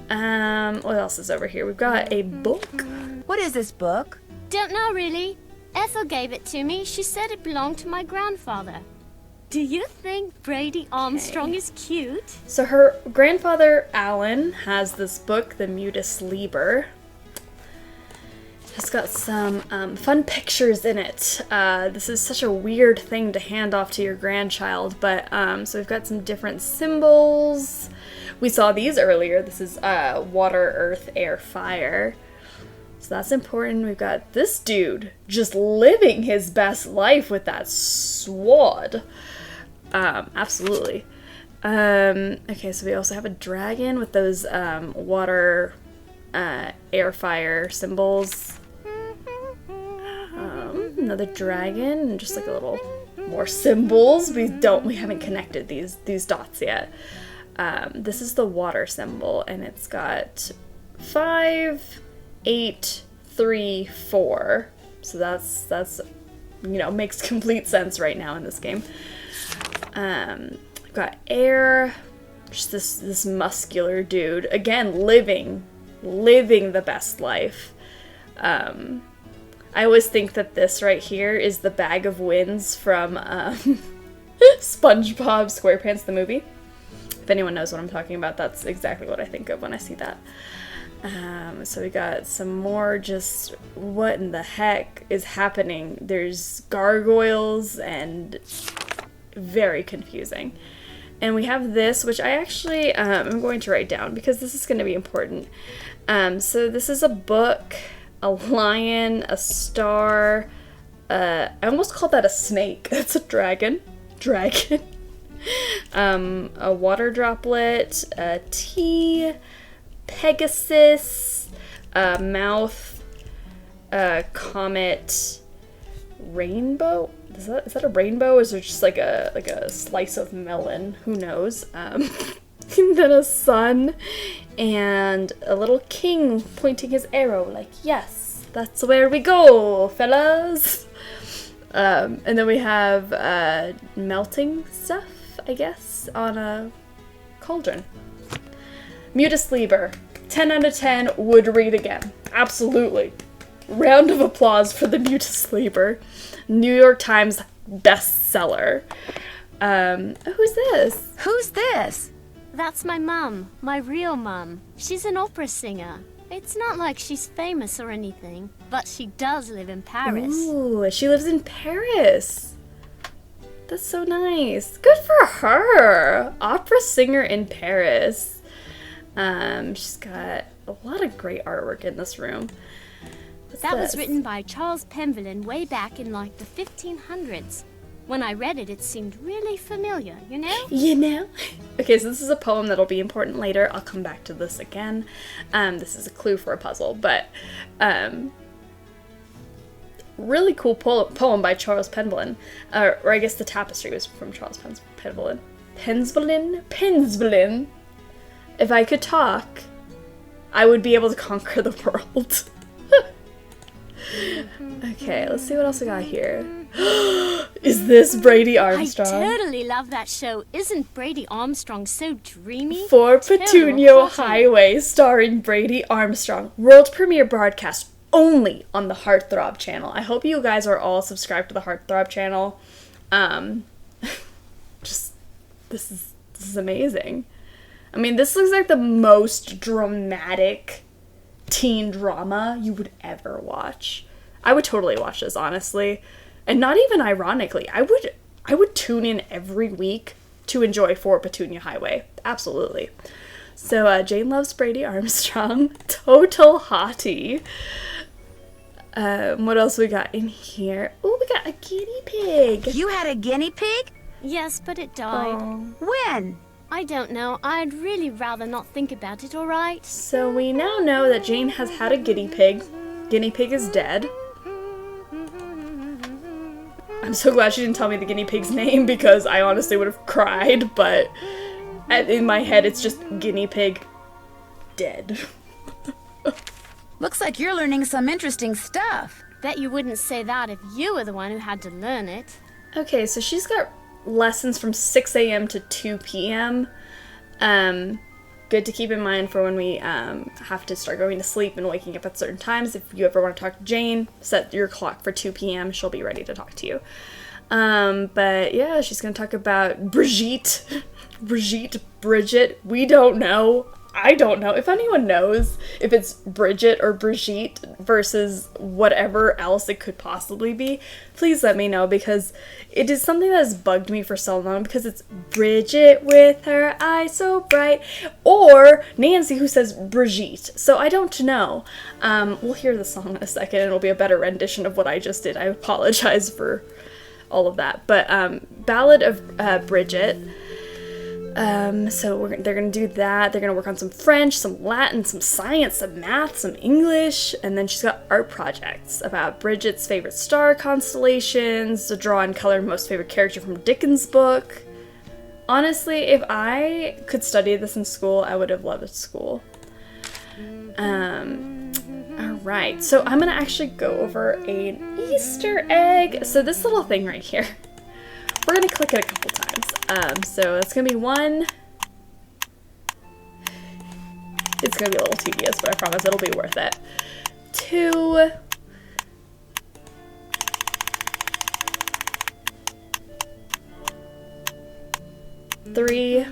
What else is over here? We've got a book. What is this book? Don't know, really. Ethel gave it to me. She said it belonged to my grandfather. Do you think Brady Armstrong is cute? So her grandfather, Alan, has this book, the Mutus Liber. It's got some fun pictures in it. This is such a weird thing to hand off to your grandchild, but so we've got some different symbols. We saw these earlier. This is water, earth, air, fire. So that's important. We've got this dude just living his best life with that sword. Absolutely. Okay, so we also have a dragon with those water, air, fire symbols. Another dragon, and just like a little more symbols. We haven't connected these dots yet. This is the water symbol, and it's got 5, 8, 3, 4. So that's makes complete sense right now in this game. We've got air, just this muscular dude, again living the best life. I always think that this right here is the bag of winds from SpongeBob SquarePants the movie. If anyone knows what I'm talking about, that's exactly what I think of when I see that. So we got some more just what in the heck is happening. There's gargoyles and very confusing. And we have this, which I actually am going to write down because this is going to be important. So this is a book, a lion, a star. I almost called that a snake. That's a dragon. A water droplet, a T, Pegasus, a mouth, a comet, rainbow. Is that a rainbow? Or is it just like a slice of melon? Who knows? And then a sun and a little king pointing his arrow like, yes, that's where we go, fellas. And then we have melting stuff, I guess, on a cauldron. Mutus Liber, 10 out of 10, would read again. Absolutely. Round of applause for the Mutus Liber. New York Times bestseller. Who's this? Who's this? That's my mum, my real mum. She's an opera singer. It's not like she's famous or anything, but she does live in Paris. Ooh, she lives in Paris. That's so nice. Good for her. Opera singer in Paris. She's got a lot of great artwork in this room. That was written by Charles Penvillin way back in like the 1500s. When I read it, it seemed really familiar, you know? You know? Okay, so this is a poem that'll be important later. I'll come back to this again. This is a clue for a puzzle, but really cool poem by Charles Penvillin. Or I guess the tapestry was from Charles Penvillin. Penvillin. If I could talk, I would be able to conquer the world. Okay, let's see what else we got here. Is this Brady Armstrong? I totally love that show. Isn't Brady Armstrong so dreamy? For Petunia Highway, starring Brady Armstrong. World premiere broadcast only on the Heartthrob channel. I hope you guys are all subscribed to the Heartthrob channel. This is amazing. I mean, this looks like the most dramatic teen drama you would ever watch. I would totally watch this, honestly. And not even ironically, I would tune in every week to enjoy For Petunia Highway. Absolutely. So, Jane loves Brady Armstrong. Total hottie. What else we got in here? Oh, we got a guinea pig. You had a guinea pig? Yes, but it died. Oh. When? I don't know. I'd really rather not think about it, alright? So we now know that Jane has had a guinea pig. Guinea pig is dead. I'm so glad she didn't tell me the guinea pig's name because I honestly would have cried, but in my head it's just guinea pig dead. Looks like you're learning some interesting stuff. Bet you wouldn't say that if you were the one who had to learn it. Okay, so she's got lessons from 6 a.m. to 2 p.m. Good to keep in mind for when we have to start going to sleep and waking up at certain times. If you ever want to talk to Jane, set your clock for 2 p.m. She'll be ready to talk to you. But yeah, she's going to talk about Bridget, we don't know. I don't know. If anyone knows if it's Bridget or Brigitte versus whatever else it could possibly be, please let me know, because it is something that has bugged me for so long, because it's Bridget with her eyes so bright, or Nancy who says Brigitte. So I don't know. We'll hear the song in a second and it'll be a better rendition of what I just did. I apologize for all of that. But Ballad of Bridget. So they're gonna do that. They're gonna work on some French, some Latin, some science, some math, some English, and then she's got art projects about Bridget's favorite star constellations, to draw and color most favorite character from Dickens' book. Honestly, if I could study this in school, I would have loved school. Alright, so I'm gonna actually go over an Easter egg. So this little thing right here, we're gonna click it a couple times. So it's gonna be 1. It's gonna be a little tedious, but I promise it'll be worth it. 2. 3.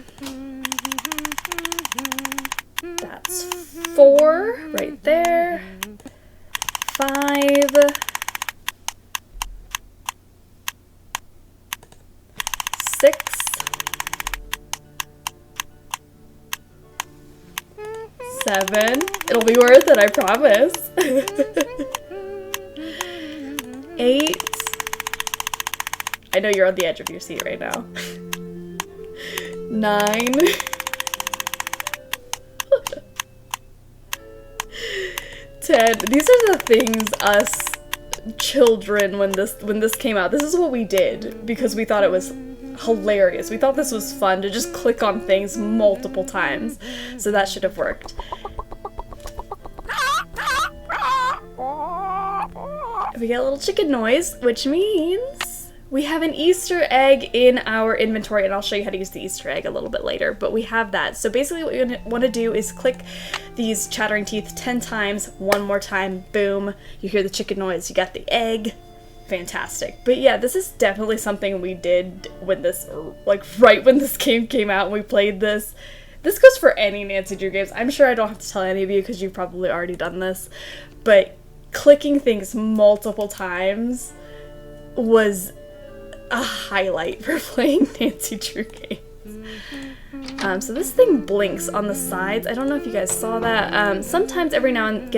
That's 4 right there. 5. 6. 7. It'll be worth it, I promise. 8. I know you're on the edge of your seat right now. 9. 10. These are the things us children, when this came out, this is what we did because we thought it was hilarious. We thought this was fun to just click on things multiple times. So that should have worked. We get a little chicken noise, which means we have an Easter egg in our inventory, and I'll show you how to use the Easter egg a little bit later, but we have that. So basically what you want to do is click these chattering teeth 10 times, one more time, boom, you hear the chicken noise, you got the egg. Fantastic. But yeah, this is definitely something we did when this, like right when this game came out and we played this. This goes for any Nancy Drew games. I'm sure I don't have to tell any of you because you've probably already done this, but clicking things multiple times was a highlight for playing Nancy Drew games. So this thing blinks on the sides. I don't know if you guys saw that. Sometimes every now and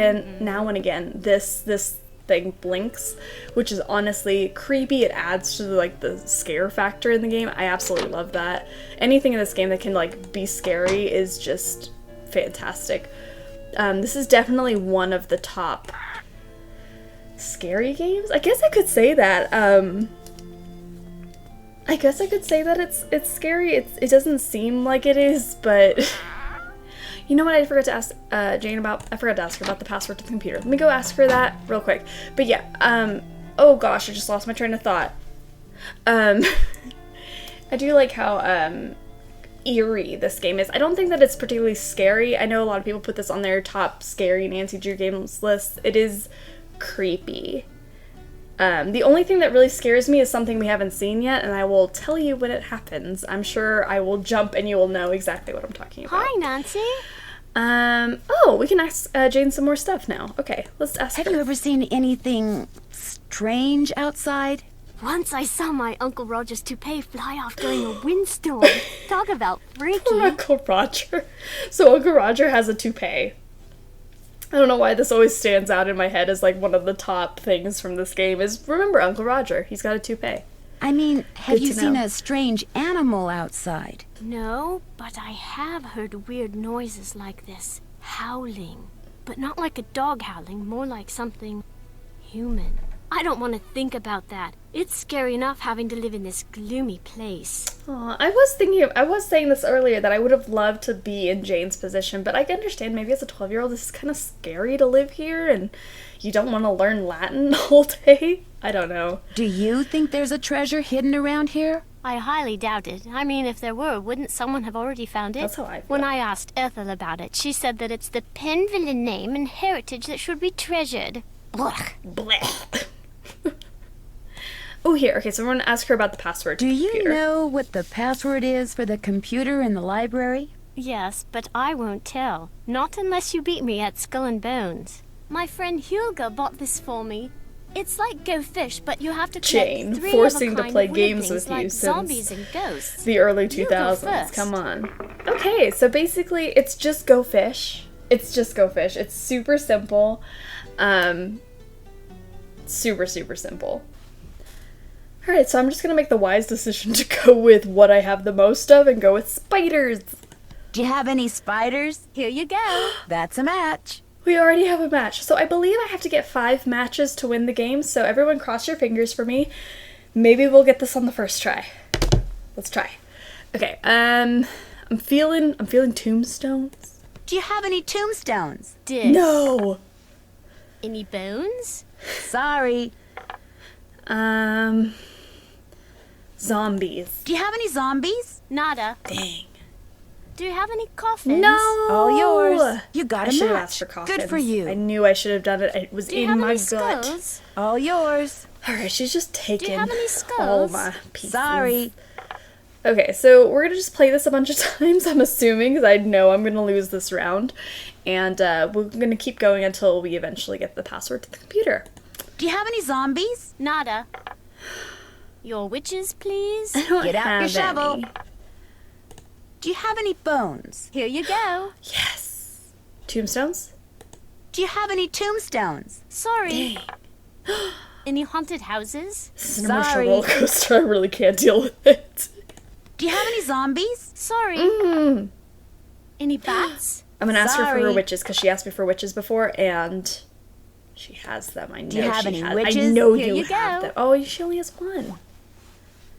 again, this thing blinks, which is honestly creepy. It adds to the scare factor in the game. I absolutely love that. Anything in this game that can be scary is just fantastic. This is definitely one of the top scary games. I guess I could say that. I guess I could say that it's scary. It doesn't seem like it is, but you know what I forgot to ask Jane about? I forgot to ask her about the password to the computer. Let me go ask her that real quick. But yeah, oh gosh, I just lost my train of thought. I do like how eerie this game is. I don't think that it's particularly scary. I know a lot of people put this on their top scary Nancy Drew games list. It is creepy. The only thing that really scares me is something we haven't seen yet, and I will tell you when it happens. I'm sure I will jump and you will know exactly what I'm talking about. Hi, Nancy. Oh, we can ask Jane some more stuff now. Okay, let's ask her. Have you ever seen anything strange outside? Once I saw my Uncle Roger's toupee fly off during a windstorm. Talk about freaky. Uncle Roger. So Uncle Roger has a toupee. I don't know why this always stands out in my head as one of the top things from this game is remember Uncle Roger. He's got a toupee. I mean, have you seen a strange animal outside? No, but I have heard weird noises like this. Howling. But not like a dog howling, more like something human. I don't want to think about that. It's scary enough having to live in this gloomy place. Aw, I was saying this earlier that I would have loved to be in Jane's position, but I can understand maybe as a 12-year-old this is kind of scary to live here and you don't want to learn Latin all day. I don't know. Do you think there's a treasure hidden around here? I highly doubt it. I mean, if there were, wouldn't someone have already found it? That's how I feel. When I asked Ethel about it, she said that it's the Penville name and heritage that should be treasured. Blech. Blech. Oh, here. Okay, so we're going to ask her about the password to Do the you computer. know what the password is for the computer in the library? Yes, but I won't tell. Not unless you beat me at Skull and Bones. My friend Hulga bought this for me. It's like Go Fish, but you have to Jane, collect three forcing of a to kind play weird games things with you like since zombies and ghosts. the early You go 2000s. first. Come on. Okay, so basically it's just Go Fish. It's just Go Fish. It's super simple. Super simple. Alright, so I'm just gonna make the wise decision to go with what I have the most of and go with spiders. Do you have any spiders? Here you go. That's a match. We already have a match. So I believe I have to get 5 matches to win the game, so everyone cross your fingers for me. Maybe we'll get this on the first try. Let's try. Okay, I'm feeling tombstones. Do you have any tombstones? No! Any bones? Sorry. Zombies. Do you have any zombies? Nada. Dang. Do you have any coffins? No! All yours. You got I a should have match. asked for coffins. Good for you. I knew I should have done it. It was Do you in have my any gut. skulls? All yours. Alright, she's just taking Do you have any all skulls? my pieces. Sorry. Okay, so we're gonna just play this a bunch of times, I'm assuming, because I know I'm gonna lose this round. And we're gonna keep going until we eventually get the password to the computer. Do you have any zombies? Nada. Your witches, please? I don't Get out your have shovel. any. Do you have any bones? Here you go. Yes. Tombstones? Do you have any tombstones? Sorry. Any haunted houses? This is an emotional Sorry. roller coaster. I really can't deal with it. Do you have any zombies? Sorry. Any bats? I'm gonna ask her for her Sorry. witches because she asked me for witches before, and she has them. I know. Do you have she any has. witches? I know Here you you have go. them. Oh, she only has one.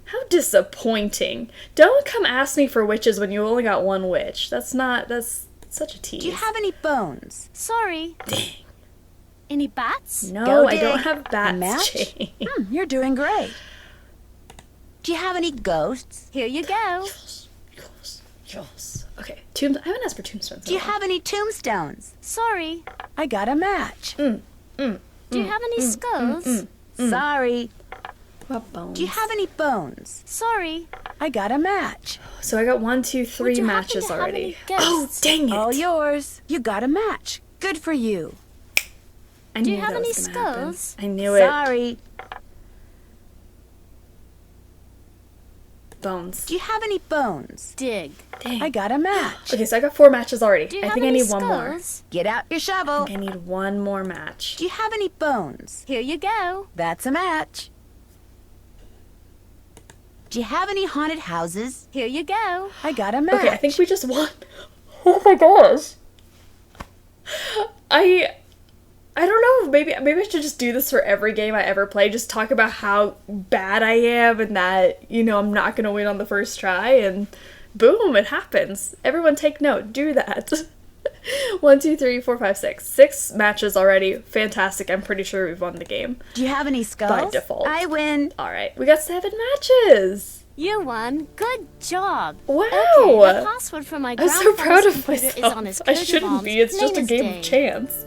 How disappointing! Don't come ask me for witches when you only got one witch. That's such a tease. Do you have any bones? Sorry. Dang. Any bats? No, Go I don't dig. have bats. A match? Jane. You're doing great. Do you have any ghosts? Here you go. Yes. Okay. I haven't asked for tombstones. Do you have any tombstones? Sorry. I got a match. Do you have any skulls? Sorry. What bones? Do you have any bones? Sorry. I got a match. So I got 1, 2, 3 Would you happen matches to have already. any Oh, ghosts? dang it! All yours. You got a match. Good for you. I Do knew you have that any was gonna happen. skulls? I knew it. Sorry. Bones. Do you have any bones? Dig. Dang. I got a match. Okay, so I got 4 matches already. Do you I have think I any need one more. skulls? Get out your shovel. I need one more match. Do you have any bones? Here you go. That's a match. Do you have any haunted houses? Here you go. I got a match. Okay, I think we just won. Oh my gosh. I don't know, maybe I should just do this for every game I ever play, just talk about how bad I am and that, you know, I'm not gonna win on the first try, and boom, it happens. Everyone take note, do that. 1, 2, 3, 4, 5, 6. 6 matches already, fantastic, I'm pretty sure we've won the game. Do you have any skulls? By default. I win. Alright, we got 7 matches! You won. Good job. Wow! Okay, the password for my I'm so grandfather's proud of computer myself. is on his I coat of shouldn't arms, be, it's just a plain as game day. of chance.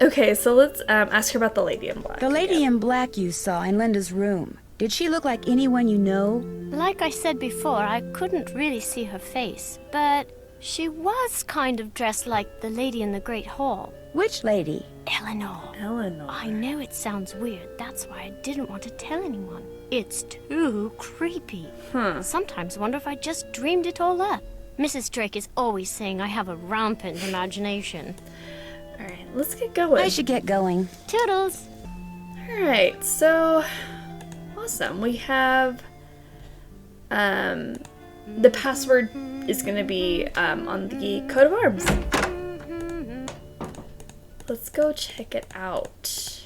Okay, so let's ask her about the lady in black. The lady in black you saw in Linda's room. Did she look like anyone you know? Like I said before, I couldn't really see her face, but she was kind of dressed like the lady in the Great Hall. Which lady? Eleanor. Eleanor. I know it sounds weird. That's why I didn't want to tell anyone. It's too creepy. Sometimes wonder if I just dreamed it all up. Mrs. Drake is always saying I have a rampant imagination. Alright, let's get going. I should get going. Toodles. Alright, so awesome. We have the password is gonna be on the coat of arms. Let's go check it out.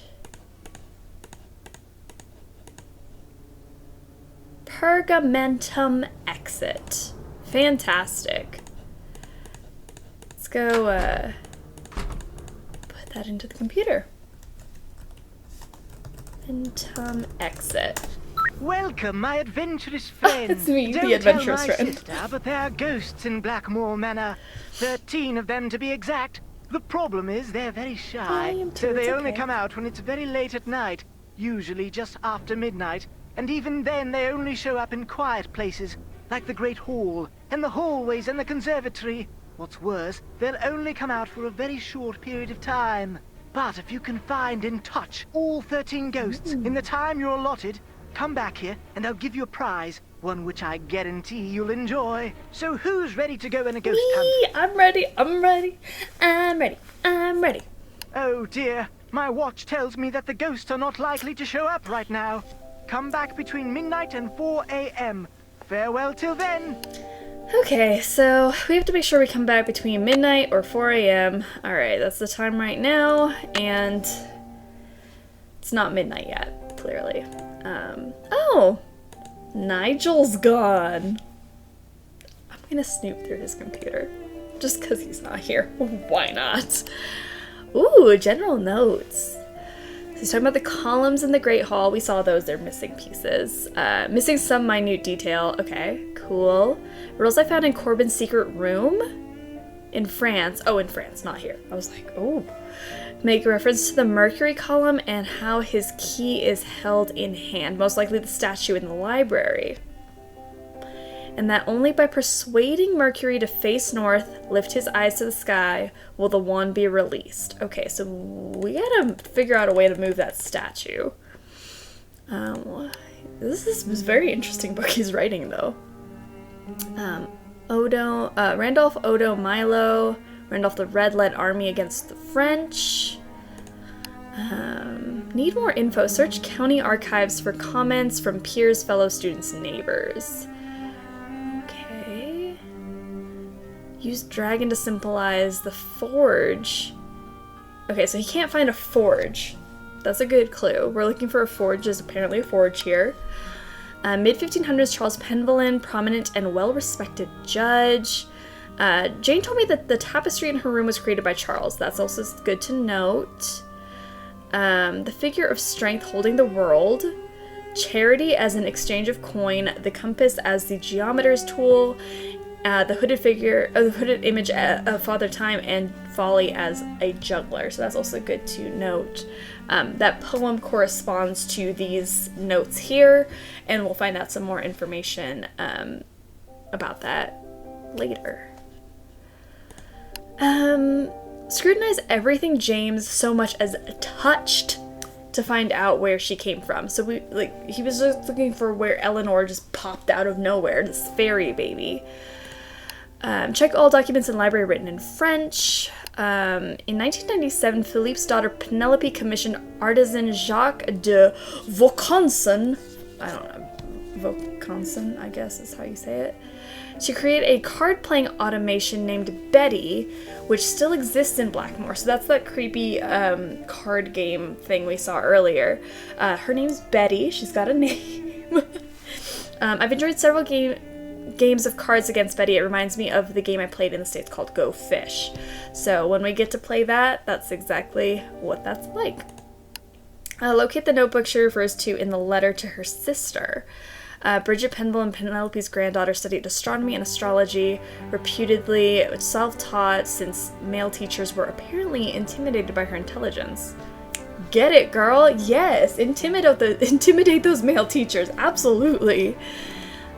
Pergamentum exit. Fantastic. Let's go put that into the computer. Pergamentum exit. Welcome, my adventurous friend. It's me, Don't the adventurous tell my friend. sister, but there are ghosts in Blackmoor Manor. 13 of them to be exact. The problem is they're very shy, so they only come out when it's very late at night, usually just after midnight, and even then they only show up in quiet places, like the Great Hall, and the hallways and the conservatory. What's worse, they'll only come out for a very short period of time. But if you can find and touch all 13 ghosts in the time you're allotted, come back here and I'll give you a prize, one which I guarantee you'll enjoy. So who's ready to go on a ghost hunt? I'm ready, I'm ready, I'm ready, I'm ready. Oh dear, my watch tells me that the ghosts are not likely to show up right now. Come back between midnight and 4 a.m. Farewell till then. Okay, so we have to make sure we come back between midnight or 4 a.m. Alright, that's the time right now, and it's not midnight yet, clearly. Oh! Nigel's gone. I'm gonna snoop through his computer. Just because he's not here. Why not? Ooh, general notes. So he's talking about the columns in the Great Hall. We saw those. They're missing pieces. Missing some minute detail. Okay, cool. Rules I found in Corbin's secret room? In France. Oh, in France, not here. I was like, oh. Make reference to the Mercury column and how his key is held in hand. Most likely the statue in the library. And that only by persuading Mercury to face north, lift his eyes to the sky, will the wand be released. Okay, so we gotta figure out a way to move that statue. This is a very interesting book he's writing, though. Randolph, Odo, Milo. Randolph the Red led army against the French. Need more info. Search county archives for comments from peers, fellow students, neighbors. Okay. Use dragon to symbolize the forge. Okay, so he can't find a forge. That's a good clue. We're looking for a forge. There's apparently a forge here. Mid-1500s, Charles Penvillin, prominent and well-respected judge. Jane told me that the tapestry in her room was created by Charles. That's also good to note. The figure of strength holding the world. Charity as an exchange of coin. The compass as the geometer's tool. The hooded image of Father Time, and Folly as a juggler. So that's also good to note. That poem corresponds to these notes here, and we'll find out some more information about that later. Scrutinize everything James so much as touched to find out where she came from. So he was just looking for where Eleanor just popped out of nowhere, this fairy baby. Check all documents in library written in French. In 1997, Philippe's daughter Penelope commissioned artisan Jacques de Vaucanson, I don't know, Vaucanson, I guess is how you say it, to create a card-playing automation named Betty, which still exists in Blackmore. So that's that creepy card game thing we saw earlier. Her name's Betty. She's got a name. I've enjoyed several games of Cards Against Betty. It reminds me of the game I played in the States called Go Fish. So when we get to play that, that's exactly what that's like. Locate the notebook she refers to in the letter to her sister. Bridget Penville, Penelope's granddaughter, studied astronomy and astrology, reputedly self-taught since male teachers were apparently intimidated by her intelligence. Get it, girl? Yes, intimidate those male teachers, absolutely.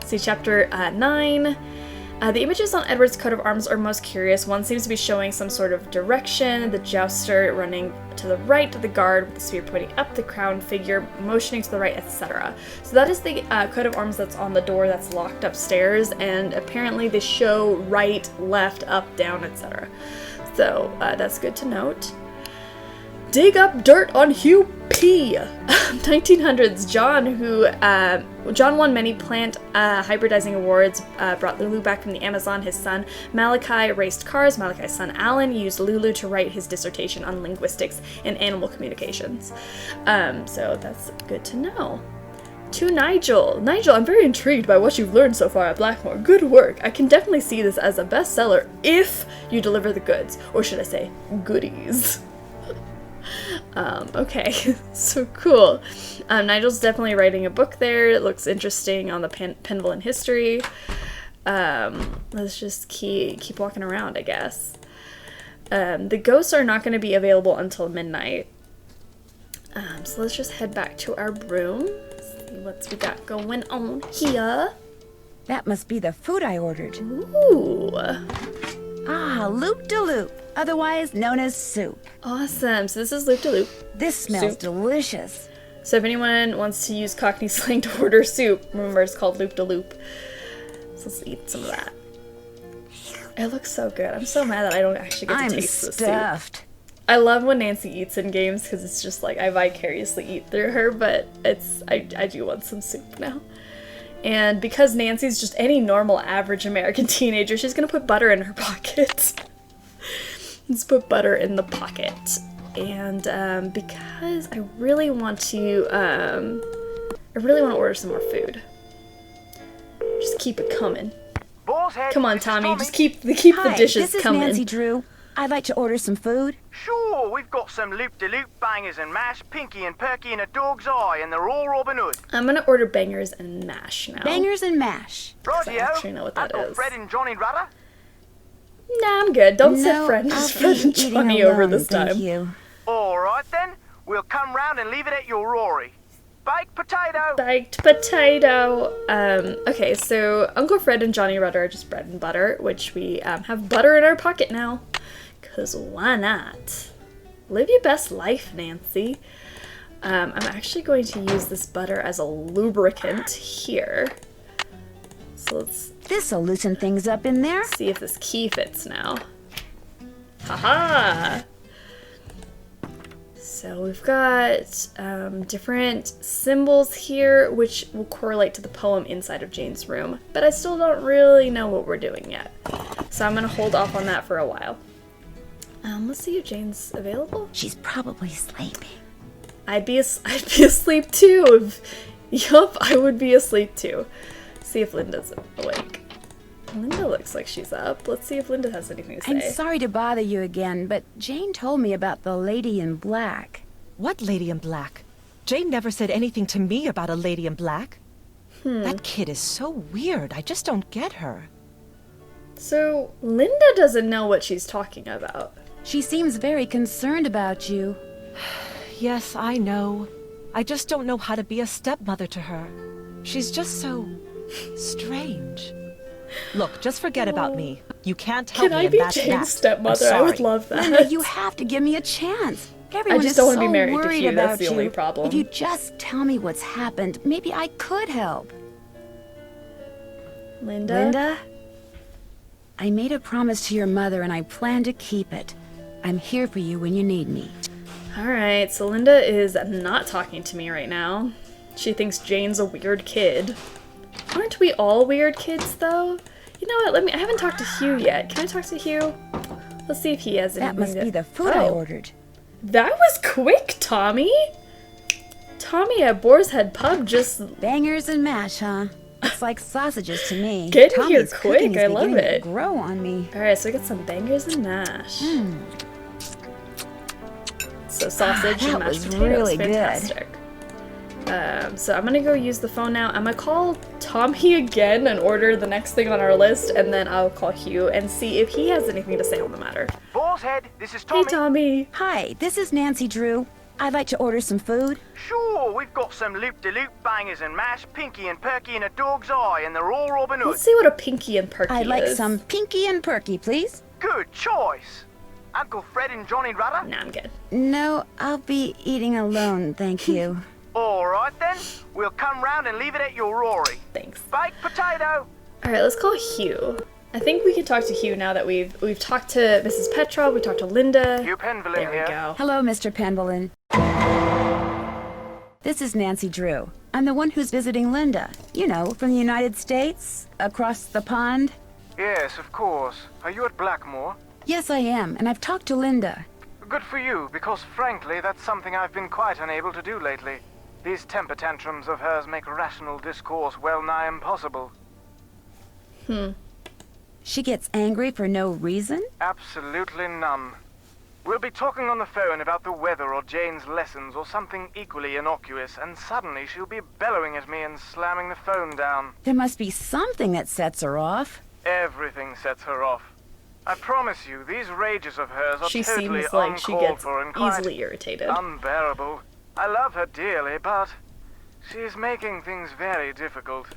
See chapter 9. The images on Edward's coat of arms are most curious. One seems to be showing some sort of direction, the jouster running to the right, the guard with the spear pointing up, the crowned figure motioning to the right, etc. So that is the coat of arms that's on the door that's locked upstairs, and apparently they show right, left, up, down, etc. So that's good to note. Dig up dirt on Hugh P. 1900s, John won many plant hybridizing awards, brought Lulu back from the Amazon. His son Malachi raced cars. Malachi's son Alan used Lulu to write his dissertation on linguistics and animal communications. So that's good to know. To Nigel. Nigel, I'm very intrigued by what you've learned so far at Blackmore. Good work. I can definitely see this as a bestseller if you deliver the goods. Or should I say, goodies. Okay, so cool. Nigel's definitely writing a book there. It looks interesting on the Penvillin history. Let's just keep walking around, I guess. The ghosts are not going to be available until midnight. So let's just head back to our room. See what we got going on here. That must be the food I ordered. Ooh. Ah, Loop de Loop, otherwise known as soup. Awesome. So this is Loop de Loop. This smells delicious. So if anyone wants to use Cockney slang to order soup, remember it's called Loop de Loop. So let's eat some of that. It looks so good. I'm so mad that I don't actually get to taste the soup. I love when Nancy eats in games because it's just like I vicariously eat through her, but I do want some soup now. And because Nancy's just any normal average American teenager, she's gonna put butter in her pocket. Let's put butter in the pocket. And because I really want to order some more food. Just keep it coming. Come on, Tommy, just keep the dishes coming. This is Nancy Drew. I'd like to order some food. Sure, we've got some loop-de-loop, bangers and mash, pinky and perky and a dog's eye, and they're all Robin Hood. I'm gonna order bangers and mash now. Bangers and mash. Rightio. I actually know what that Uncle is. Fred and Johnny Rudder. Nah, I'm good. Don't sit Fred I'll and be Johnny eating over alone, this thank time. you. All right then, we'll come round and leave it at your Rory. Baked potato. Baked potato. Okay, so Uncle Fred and Johnny Rudder are just bread and butter, which we have butter in our pocket now. Cause why not? Live your best life, Nancy. I'm actually going to use this butter as a lubricant here. So let's This'll loosen things up in there. see if this key fits now. Haha! So we've got different symbols here, which will correlate to the poem inside of Jane's room, but I still don't really know what we're doing yet. So I'm gonna hold off on that for a while. Let's see if Jane's available. She's probably sleeping. I'd be asleep too. Yup, I would be asleep too. See if Linda's awake. Linda looks like she's up. Let's see if Linda has anything to say. I'm sorry to bother you again, but Jane told me about the lady in black. What lady in black? Jane never said anything to me about a lady in black. That kid is so weird. I just don't get her. So, Linda doesn't know what she's talking about. She seems very concerned about you. Yes, I know. I just don't know how to be a stepmother to her. She's just so strange. Look, just forget about me. You can't help Can me, I be and that's Jane's that. stepmother? I'm I would sorry. love that. Linda, you have to give me a chance. Everyone I just is don't want so to be married to worried Hugh. about That's the you. only problem. If you just tell me what's happened, maybe I could help. Linda? I made a promise to your mother and I plan to keep it. I'm here for you when you need me. Alright, so Linda is not talking to me right now. She thinks Jane's a weird kid. Aren't we all weird kids, though? You know what, I haven't talked to Hugh yet. Can I talk to Hugh? Let's see if he has anything. That must be the food I ordered. That was quick, Tommy! Tommy at Boar's Head Pub just... Bangers and mash, huh? It's like sausages to me. Getting here Tommy's quick, cooking is I love beginning to it. grow on me. Alright, so we got some bangers and mash. So sausage and that mashed was potatoes, really fantastic. So I'm gonna go use the phone now. I'm gonna call Tommy again and order the next thing on our list, and then I'll call Hugh and see if he has anything to say on the matter. Boar's Head, this is Tommy. Hey, Tommy. Hi, this is Nancy Drew. I'd like to order some food. Sure, we've got some loop-de-loop, bangers and mash, pinky and perky and a dog's eye, and they're all Robin Hood. Let's see what a pinky and perky I'd like is. some pinky and perky, please. Good choice. Uncle Fred and Johnny Rudder? Nah, I'm good. No, I'll be eating alone, thank you. All right then, we'll come round and leave it at your Rory. Thanks. Baked potato. Alright, let's call Hugh. I think we can talk to Hugh now that we've talked to Mrs. Petrov, we talked to Linda. Hugh Penvillin There we here. go. Hello, Mr. Penvillin. This is Nancy Drew. I'm the one who's visiting Linda. You know, from the United States, across the pond. Yes, of course. Are you at Blackmore? Yes, I am, and I've talked to Linda. Good for you, because frankly, that's something I've been quite unable to do lately. These temper tantrums of hers make rational discourse well nigh impossible. She gets angry for no reason? Absolutely none. We'll be talking on the phone about the weather or Jane's lessons or something equally innocuous, and suddenly she'll be bellowing at me and slamming the phone down. There must be something that sets her off. Everything sets her off. I promise you, these rages of hers are She totally seems like she uncalled gets for and quite easily irritated. unbearable. I love her dearly, but she's making things very difficult.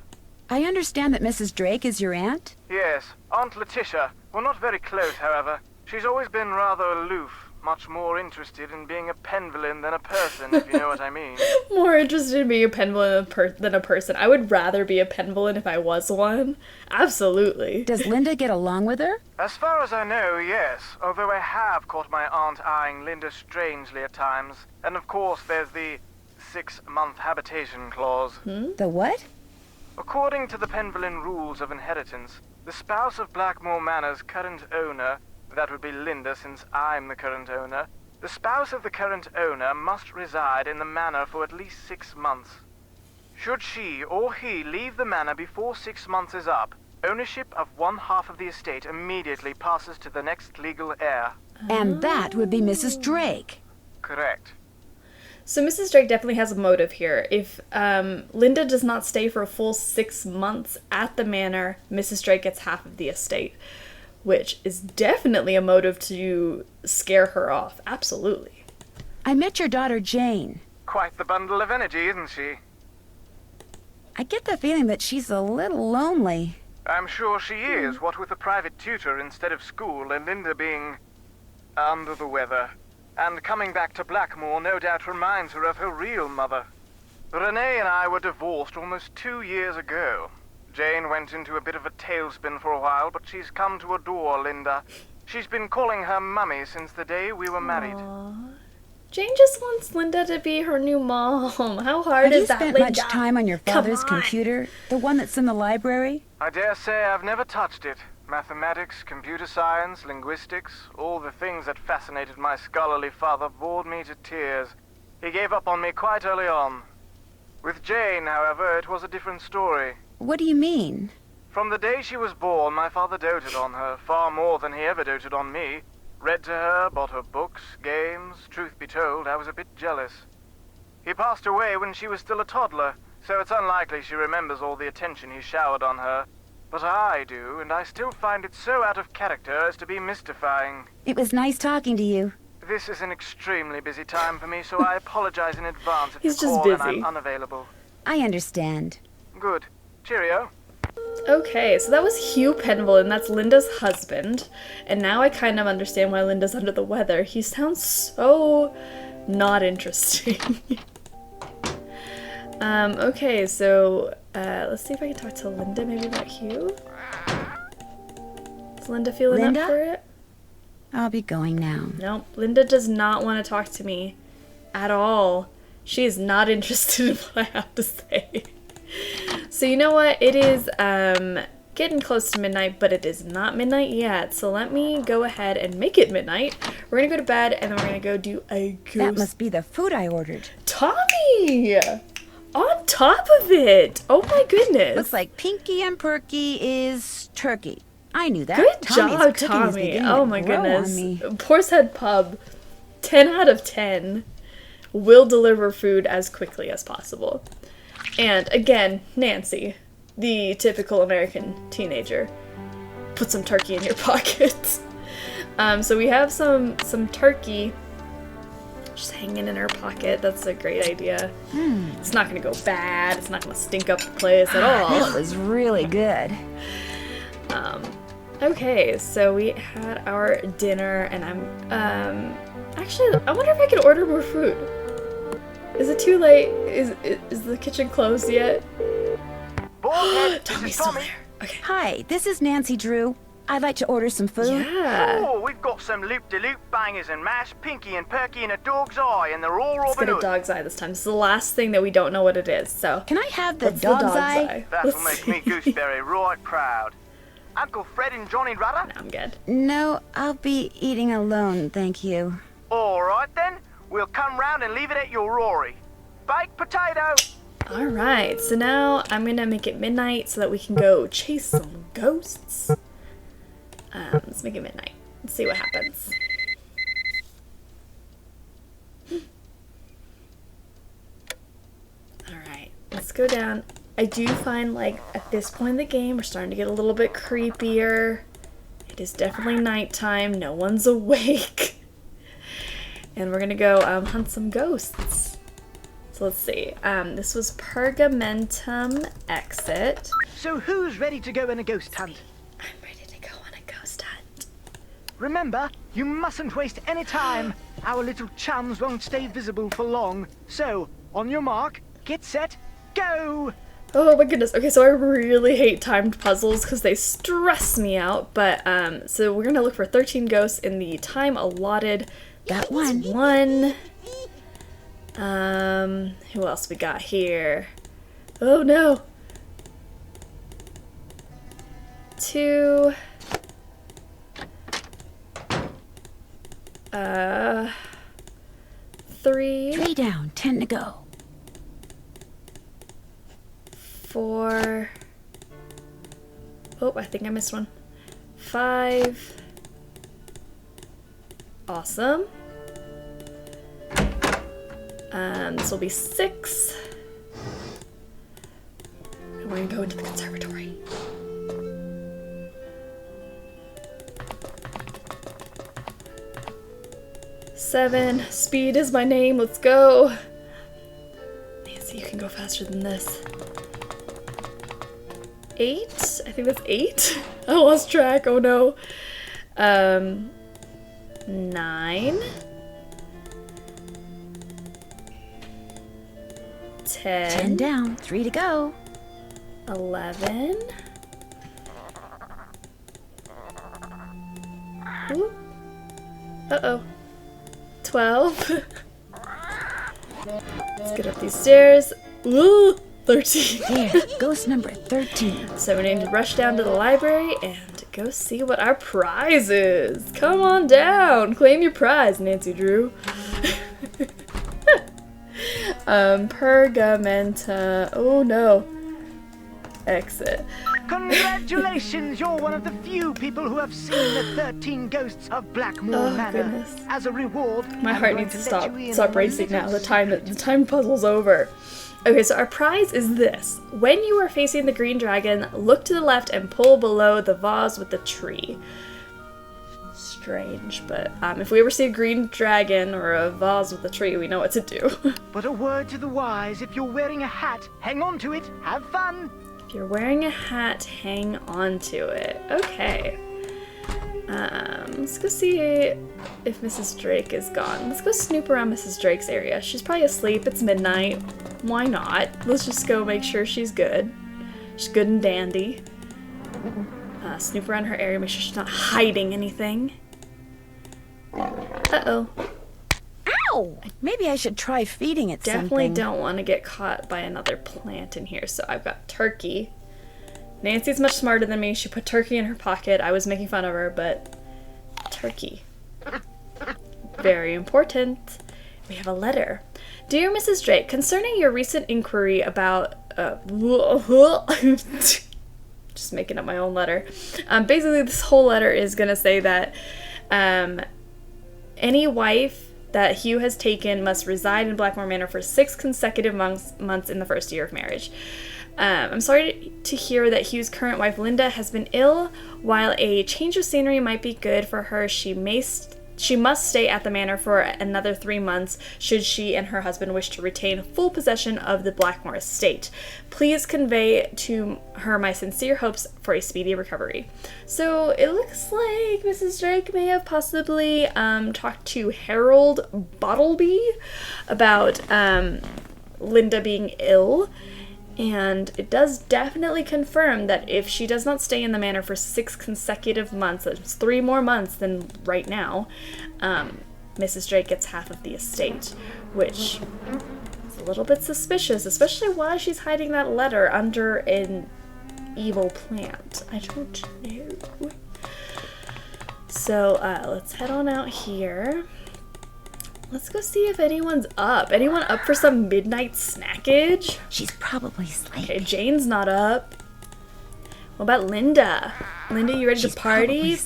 I understand that Mrs. Drake is your aunt? Yes, Aunt Letitia. We're not very close, however. She's always been rather aloof, much more interested in being a penvillain than a person, if you know what I mean. More interested in being a penvillain than a person. I would rather be a penvillain if I was one. Absolutely. Does Linda get along with her? As far as I know, yes, although I have caught my aunt eyeing Linda strangely at times. And of course there's the 6-month habitation clause. The what? According to the penvillain rules of inheritance, the spouse of Blackmoor Manor's current owner, that would be Linda since I'm the current owner, the spouse of the current owner must reside in the manor for at least 6 months. Should she or he leave the manor before 6 months is up, ownership of 1/2 of the estate immediately passes to the next legal heir. And that would be Mrs. Drake. Correct. So Mrs. Drake definitely has a motive here. If Linda does not stay for a full 6 months at the manor, Mrs. Drake gets half of the estate, which is definitely a motive to scare her off. Absolutely. I met your daughter Jane. Quite the bundle of energy, isn't she? I get the feeling that she's a little lonely. I'm sure she is, what with a private tutor instead of school and Linda being under the weather. And coming back to Blackmore no doubt reminds her of her real mother. Renee and I were divorced almost 2 years ago. Jane went into a bit of a tailspin for a while, but she's come to adore Linda. She's been calling her Mummy since the day we were married. Aww. Jane just wants Linda to be her new mom. How hard Have is you that, spent Linda? much time on your father's computer? The one that's in the library? I dare say I've never touched it. Mathematics, computer science, linguistics, all the things that fascinated my scholarly father bored me to tears. He gave up on me quite early on. With Jane, however, it was a different story. What do you mean? From the day she was born, my father doted on her, far more than he ever doted on me. Read to her, bought her books, games. Truth be told, I was a bit jealous. He passed away when she was still a toddler, so it's unlikely she remembers all the attention he showered on her. But I do, and I still find it so out of character as to be mystifying. It was nice talking to you. This is an extremely busy time for me, so I apologize in advance if He's you just call and busy. I'm unavailable. I understand. Good. Cheerio. Okay, so that was Hugh Penvillain, that's Linda's husband. And now I kind of understand why Linda's under the weather. He sounds so not interesting. Okay, so let's see if I can talk to Linda maybe about Hugh. Is Linda feeling Linda? up for it? I'll be going now. Nope, Linda does not want to talk to me at all. She is not interested in what I have to say. So you know what? It is getting close to midnight, but it is not midnight yet. So let me go ahead and make it midnight. We're gonna go to bed and then we're gonna go do a ghost. That must be the food I ordered. Tommy! On top of it! Oh my goodness! Looks like Pinky and Perky is turkey. I knew that. Good Tommy's job, cooking is Tommy. beginning Oh to my grow on goodness. me. Horsehead Pub, 10 out of 10, will deliver food as quickly as possible. And again, Nancy, the typical American teenager, put some turkey in your pocket. So we have some turkey just hanging in her pocket. That's a great idea. It's not gonna go bad. It's not gonna stink up the place at all. That was really good. Okay, so we had our dinner, and I'm actually, I wonder if I could order more food. Is it too late? Is the kitchen closed yet? Tommy's still there. Okay. Hi, this is Nancy Drew. I'd like to order some food. Yeah. Oh, we've got some loop-de-loop bangers and mash, Pinky and Perky and a dog's eye, and they're all Let's Robin get a Hood. dog's eye this time. This is the last thing that we don't know what it is, so. Can I have the What's dog's eye? That'll Let's make see. me Gooseberry right proud. Uncle Fred and Johnny Rudder? No, I'm good. No, I'll be eating alone, thank you. All right then, we'll come round and leave it at your Rory. Baked potato! Alright, so now I'm gonna make it midnight so that we can go chase some ghosts. Let's make it midnight. Let's see what happens. Alright, let's go down. I do find, like, at this point in the game, we're starting to get a little bit creepier. It is definitely nighttime. No one's awake. And we're gonna go hunt some ghosts. So let's see. This was Pergamentum exit. So who's ready to go on a ghost hunt? I'm ready to go on a ghost hunt. Remember, you mustn't waste any time. Our little chums won't stay visible for long. So, on your mark, get set, go! Oh my goodness. Okay, so I really hate timed puzzles because they stress me out. But, so we're gonna look for 13 ghosts in the time allotted. Got one. Who else we got here? Oh no! 2. 3. 3 down, 10 to go. 4. Oh, I think I missed one. 5. Awesome. This will be 6. And we're gonna go into the conservatory. Seven. Speed is my name. Let's go. Nancy, you can go faster than this. 8? I think that's 8. I lost track. Oh no. 9. 10 down, 3 to go. 11. Ooh. Uh-oh. 12. Let's get up these stairs. Ooh, 13. There, ghost number 13. So we need to rush down to the library and go see what our prize is. Come on down. Claim your prize, Nancy Drew. Pergamenta. Oh no. Exit. Congratulations, you're one of the few people who have seen the 13 ghosts of Blackmoor Manor. Goodness. As a reward, My I'm heart going needs to let you in stop on a racing little now. The time puzzle's over. Okay, so our prize is this. When you are facing the green dragon, look to the left and pull below the vase with the tree. Strange, but if we ever see a green dragon or a vase with a tree, we know what to do. But a word to the wise, if you're wearing a hat, hang on to it, have fun. If you're wearing a hat, hang on to it. Okay. Let's go see if Mrs. Drake is gone. Let's go snoop around Mrs. Drake's area. She's probably asleep. It's midnight. Why not? Let's just go make sure she's good. She's good and dandy. Snoop around her area, make sure she's not hiding anything. Uh-oh. Ow! Maybe I should try feeding it Definitely something. don't want to get caught by another plant in here. So I've got turkey. Nancy's much smarter than me. She put turkey in her pocket. I was making fun of her, but turkey. Very important. We have a letter. Dear Mrs. Drake, concerning your recent inquiry about just making up my own letter. Basically, this whole letter is gonna say that any wife that Hugh has taken must reside in Blackmore Manor for 6 consecutive months in the first year of marriage. I'm sorry to hear that Hugh's current wife, Linda, has been ill. While a change of scenery might be good for her, she must stay at the manor for another 3 months should she and her husband wish to retain full possession of the Blackmore estate. Please convey to her my sincere hopes for a speedy recovery. So it looks like Mrs. Drake may have possibly talked to Harold Bottleby about Linda being ill. And it does definitely confirm that if she does not stay in the manor for 6 consecutive months, that's 3 more months than right now, Mrs. Drake gets half of the estate, which is a little bit suspicious, especially why she's hiding that letter under an evil plant. I don't know. So let's head on out here. Let's go see if anyone's up. Anyone up for some midnight snackage? She's probably sleeping. Okay, Jane's not up. What about Linda? Linda, you ready to party?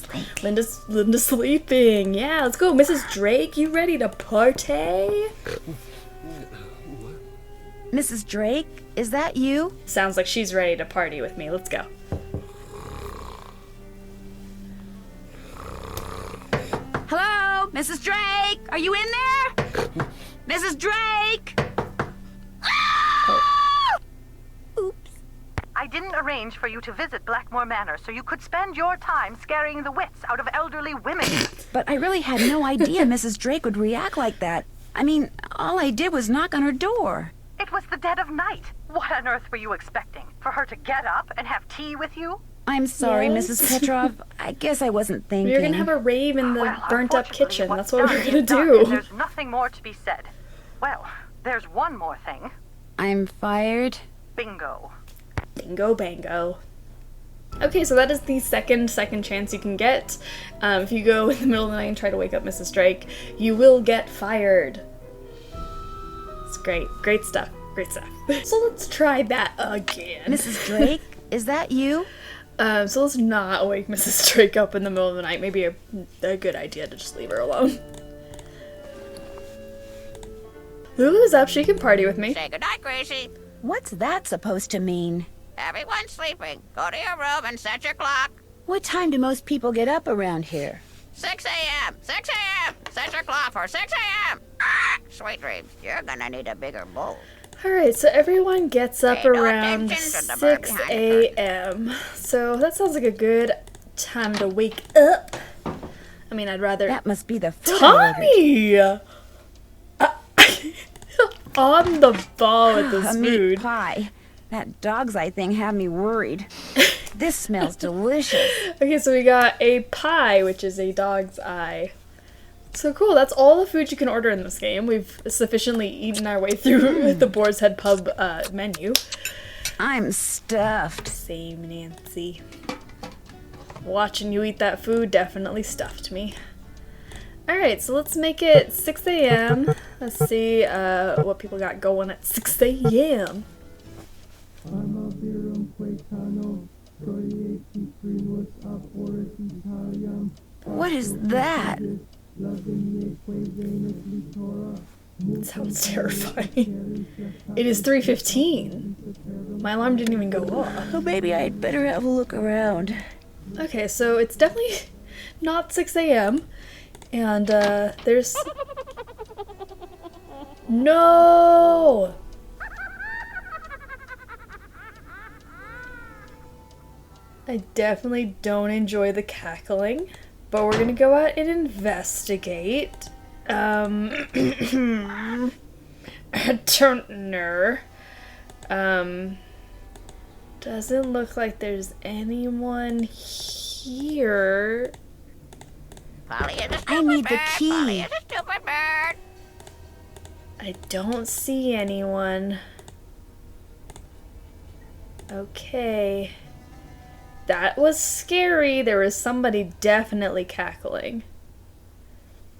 Linda's sleeping. Yeah, let's go. Mrs. Drake, you ready to party? Mrs. Drake, is that you? Sounds like she's ready to party with me. Let's go. Hello, Mrs. Drake, are you in there? Mrs. Drake! Oops. I didn't arrange for you to visit Blackmoor Manor so you could spend your time scaring the wits out of elderly women. But I really had no idea Mrs. Drake would react like that. I mean, all I did was knock on her door. It was the dead of night. What on earth were you expecting? For her to get up and have tea with you? I'm sorry, Yes. Mrs. Petrov. I guess I wasn't thinking. We're gonna have a rave in the Well, burnt-up unfortunately, kitchen. what's That's what we're done gonna is done, do. and there's nothing more to be said. Well, there's one more thing. I'm fired. Bingo. Bingo bango. Okay, so that is the second chance you can get. If you go in the middle of the night and try to wake up Mrs. Drake, you will get fired. It's great. Great stuff. Great stuff. So let's try that again. Mrs. Drake, is that you? So let's not wake Mrs. Drake up in the middle of the night. Maybe a good idea to just leave her alone. Lulu's up. She can party with me. Say goodnight, Gracie. What's that supposed to mean? Everyone's sleeping. Go to your room and set your clock. What time do most people get up around here? 6 a.m. 6 a.m. Set your clock for 6 a.m. Ah, sweet dreams. You're gonna need a bigger bowl. Alright, so everyone gets up Pay no around attention to the bird 6 behind the curtain. a.m. So that sounds like a good time to wake up. I mean, I'd rather... That must be the food I ordered. Tommy! On the ball with this A food. meat pie. That dog's eye thing had me worried. This smells delicious. Okay, so we got a pie, which is a dog's eye. So cool, that's all the food you can order in this game. We've sufficiently eaten our way through the Boar's Head Pub menu. I'm stuffed. Same, Nancy. Watching you eat that food definitely stuffed me. Alright, so let's make it 6 a.m. Let's see what people got going at 6 a.m. What is that? It sounds terrifying. It is 3:15. My alarm didn't even go off. Oh, maybe I'd better have a look around. Okay, so it's definitely not 6 a.m. And there's... No! I definitely don't enjoy the cackling, but we're gonna go out and investigate. I don't know. Doesn't look like there's anyone here. Polly is a stupid I need the bird. key. Polly is a stupid bird. I don't see anyone. Okay. That was scary. There was somebody definitely cackling.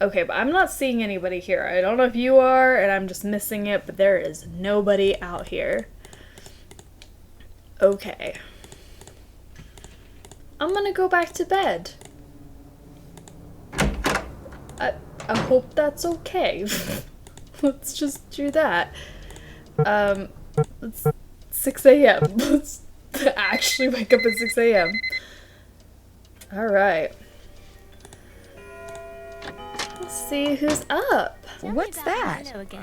Okay, but I'm not seeing anybody here. I don't know if you are, and I'm just missing it, but there is nobody out here. Okay. I'm gonna go back to bed. I hope that's okay. Let's just do that. It's 6 a.m. Let's actually wake up at 6 a.m. Alright. Let's see who's up. What's that? Hello again.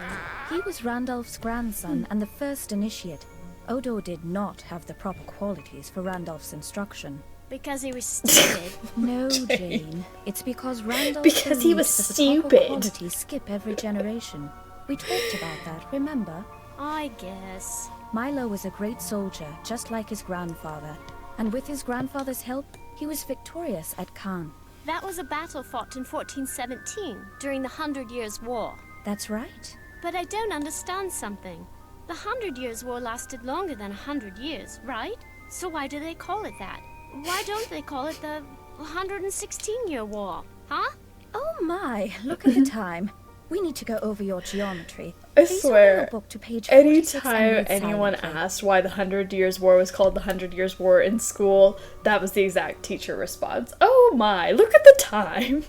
He was Randolph's grandson and the first initiate. Odo did not have the proper qualities for Randolph's instruction. Because he was stupid. No, Jane. It's because Randolph Because he was believed that the proper stupid. qualities skip every generation. We talked about that, remember? I guess. Milo was a great soldier, just like his grandfather. And with his grandfather's help, he was victorious at Caen. That was a battle fought in 1417 during the 100 Years' War. That's right. But I don't understand something. The 100 Years' War lasted longer than 100 years, right? So why do they call it that? Why don't they call it the 116-year war? Huh? Oh my, look at the time. We need to go over your geometry. I Please swear, open your book to page 46 and anytime read anyone silently. asked why the 100 Years' War was called the 100 Years' War in school, that was the exact teacher response. Oh my, look at the time.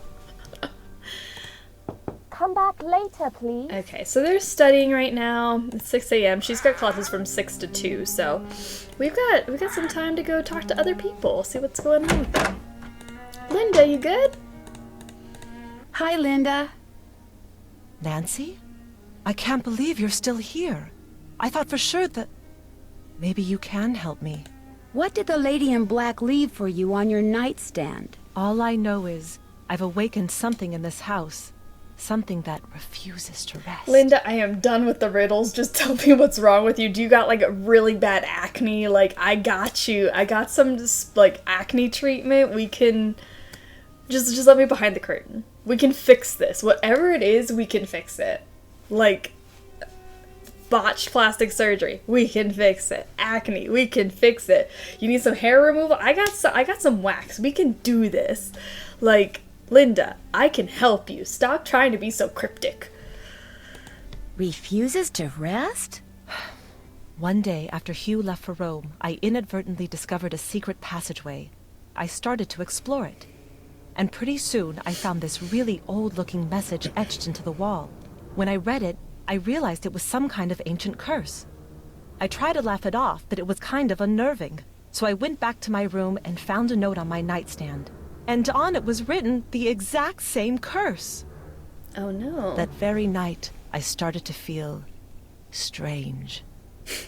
Come back later, please. Okay, so they're studying right now. It's 6 a.m. She's got classes from 6 to 2, so we've got some time to go talk to other people, see what's going on with them. Linda, you good? Hi, Linda. Nancy? I can't believe you're still here. I thought for sure that... Maybe you can help me. What did the lady in black leave for you on your nightstand? All I know is I've awakened something in this house. Something that refuses to rest. Linda, I am done with the riddles. Just tell me what's wrong with you. Do you got like a really bad acne? Like, I got you. I got some like acne treatment. We can just let me behind the curtain. We can fix this. Whatever it is, we can fix it. Like botched plastic surgery, we can fix it. Acne, we can fix it. You need some hair removal? I got some wax. We can do this. Like, Linda, I can help you. Stop trying to be so cryptic. Refuses to rest? One day after Hugh left for Rome, I inadvertently discovered a secret passageway. I started to explore it. And pretty soon, I found this really old-looking message etched into the wall. When I read it, I realized it was some kind of ancient curse. I tried to laugh it off, but it was kind of unnerving. So I went back to my room and found a note on my nightstand. And on it was written the exact same curse. Oh no. That very night, I started to feel strange.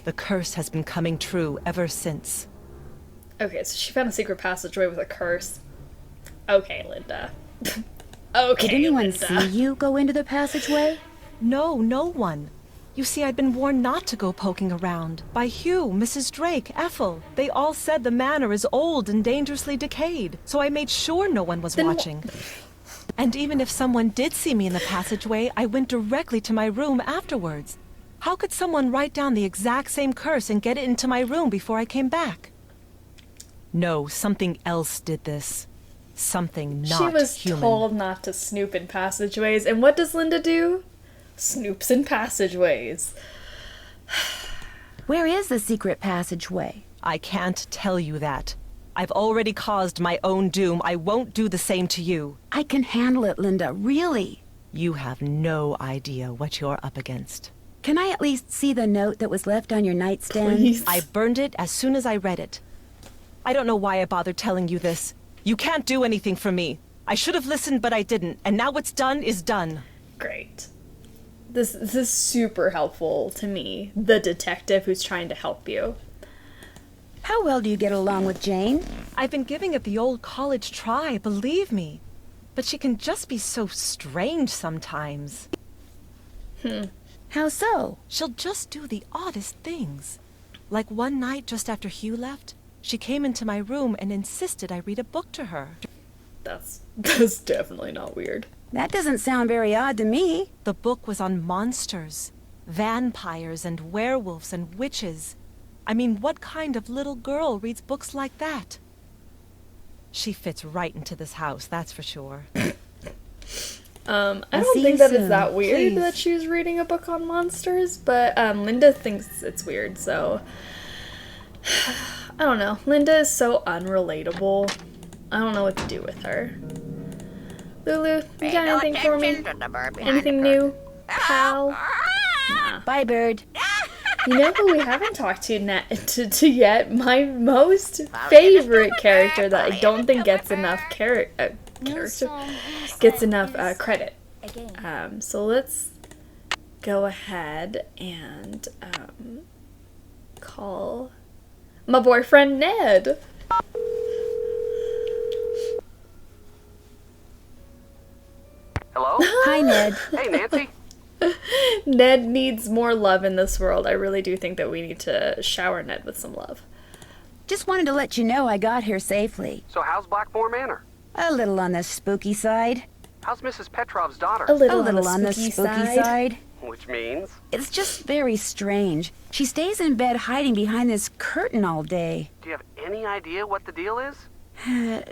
The curse has been coming true ever since. Okay, so she found a secret passageway with a curse. Okay, Linda. Okay, Did anyone Linda. see you go into the passageway? No, no one. You see, I'd been warned not to go poking around. By Hugh, Mrs. Drake, Ethel. They all said the manor is old and dangerously decayed, so I made sure no one was watching. And even if someone did see me in the passageway, I went directly to my room afterwards. How could someone write down the exact same curse and get it into my room before I came back? No, something else did this. Something not human. She was told not to snoop in passageways, and what does Linda do? Snoops in passageways. Where is the secret passageway? I can't tell you that. I've already caused my own doom. I won't do the same to you. I can handle it, Linda, really. You have no idea what you're up against. Can I at least see the note that was left on your nightstand? Please. I burned it as soon as I read it. I don't know why I bothered telling you this. You can't do anything for me. I should have listened, but I didn't. And now what's done is done. Great. This is super helpful to me, the detective who's trying to help you. How well do you get along with Jane? I've been giving it the old college try, believe me. But she can just be so strange sometimes. How so? She'll just do the oddest things. Like one night just after Hugh left, she came into my room and insisted I read a book to her. That's definitely not weird. That doesn't sound very odd to me. The book was on monsters, vampires and werewolves and witches. I mean, what kind of little girl reads books like that? She fits right into this house, that's for sure. I don't think that it's that weird that she's reading a book on monsters, but Linda thinks it's weird, so I don't know. Linda is so unrelatable. I don't know what to do with her. Lulu, you got anything for me? Anything new? Pal? Nah. Bye, bird. You know who we haven't talked to yet? My most favorite character that I don't think gets enough gets enough credit. So let's go ahead and call my boyfriend Ned. Hello? Hi, Ned. Hey, Nancy. Ned needs more love in this world. I really do think that we need to shower Ned with some love. Just wanted to let you know I got here safely. So how's Blackmoor Manor? A little on the spooky side. How's Mrs. Petrov's daughter? A little on the spooky side. Which means? It's just very strange. She stays in bed hiding behind this curtain all day. Do you have any idea what the deal is?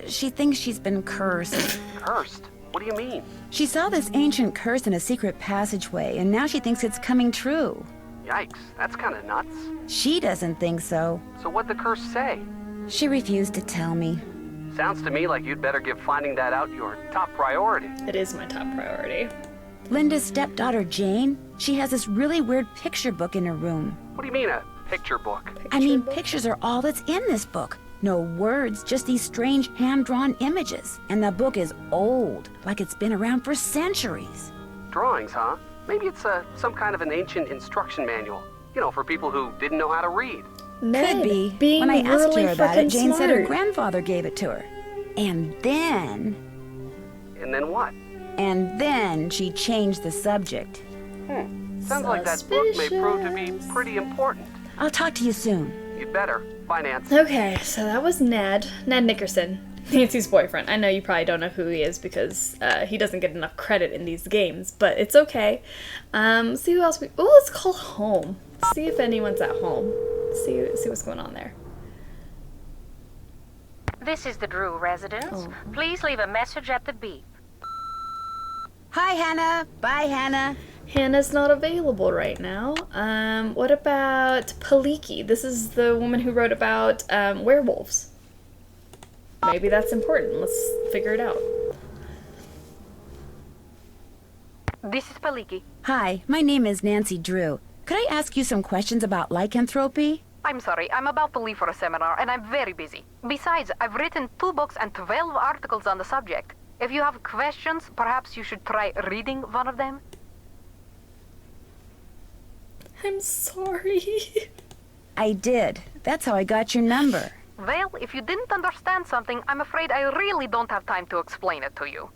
She thinks she's been cursed. Cursed? What do you mean? She saw this ancient curse in a secret passageway, and now she thinks it's coming true. Yikes, that's kind of nuts. She doesn't think so. So what'd the curse say? She refused to tell me. Sounds to me like you'd better give finding that out your top priority. It is my top priority. Linda's stepdaughter, Jane, she has this really weird picture book in her room. What do you mean, a picture book? Pictures are all that's in this book. No words, just these strange hand-drawn images. And the book is old, like it's been around for centuries. Drawings, huh? Maybe it's some kind of an ancient instruction manual. You know, for people who didn't know how to read. Could be. When I asked her about it, Jane said her grandfather gave it to her. And then... And then what? And then she changed the subject. Sounds like that book may prove to be pretty important. I'll talk to you soon. You'd better. Bye, Nance. Okay, so that was Ned Nickerson, Nancy's boyfriend. I know you probably don't know who he is because he doesn't get enough credit in these games, but it's okay. See who else let's call home. See if anyone's at home. See what's going on there. This is the Drew residence. Please leave a message at the beep. Hi, Hannah. Bye, Hannah. Hannah's not available right now. What about Paliki? This is the woman who wrote about werewolves. Maybe that's important. Let's figure it out. This is Paliki. Hi, my name is Nancy Drew. Could I ask you some questions about lycanthropy? I'm sorry, I'm about to leave for a seminar and I'm very busy. Besides, I've written 2 books and 12 articles on the subject. If you have questions, perhaps you should try reading one of them. I'm sorry. I did. That's how I got your number. Well, if you didn't understand something, I'm afraid I really don't have time to explain it to you.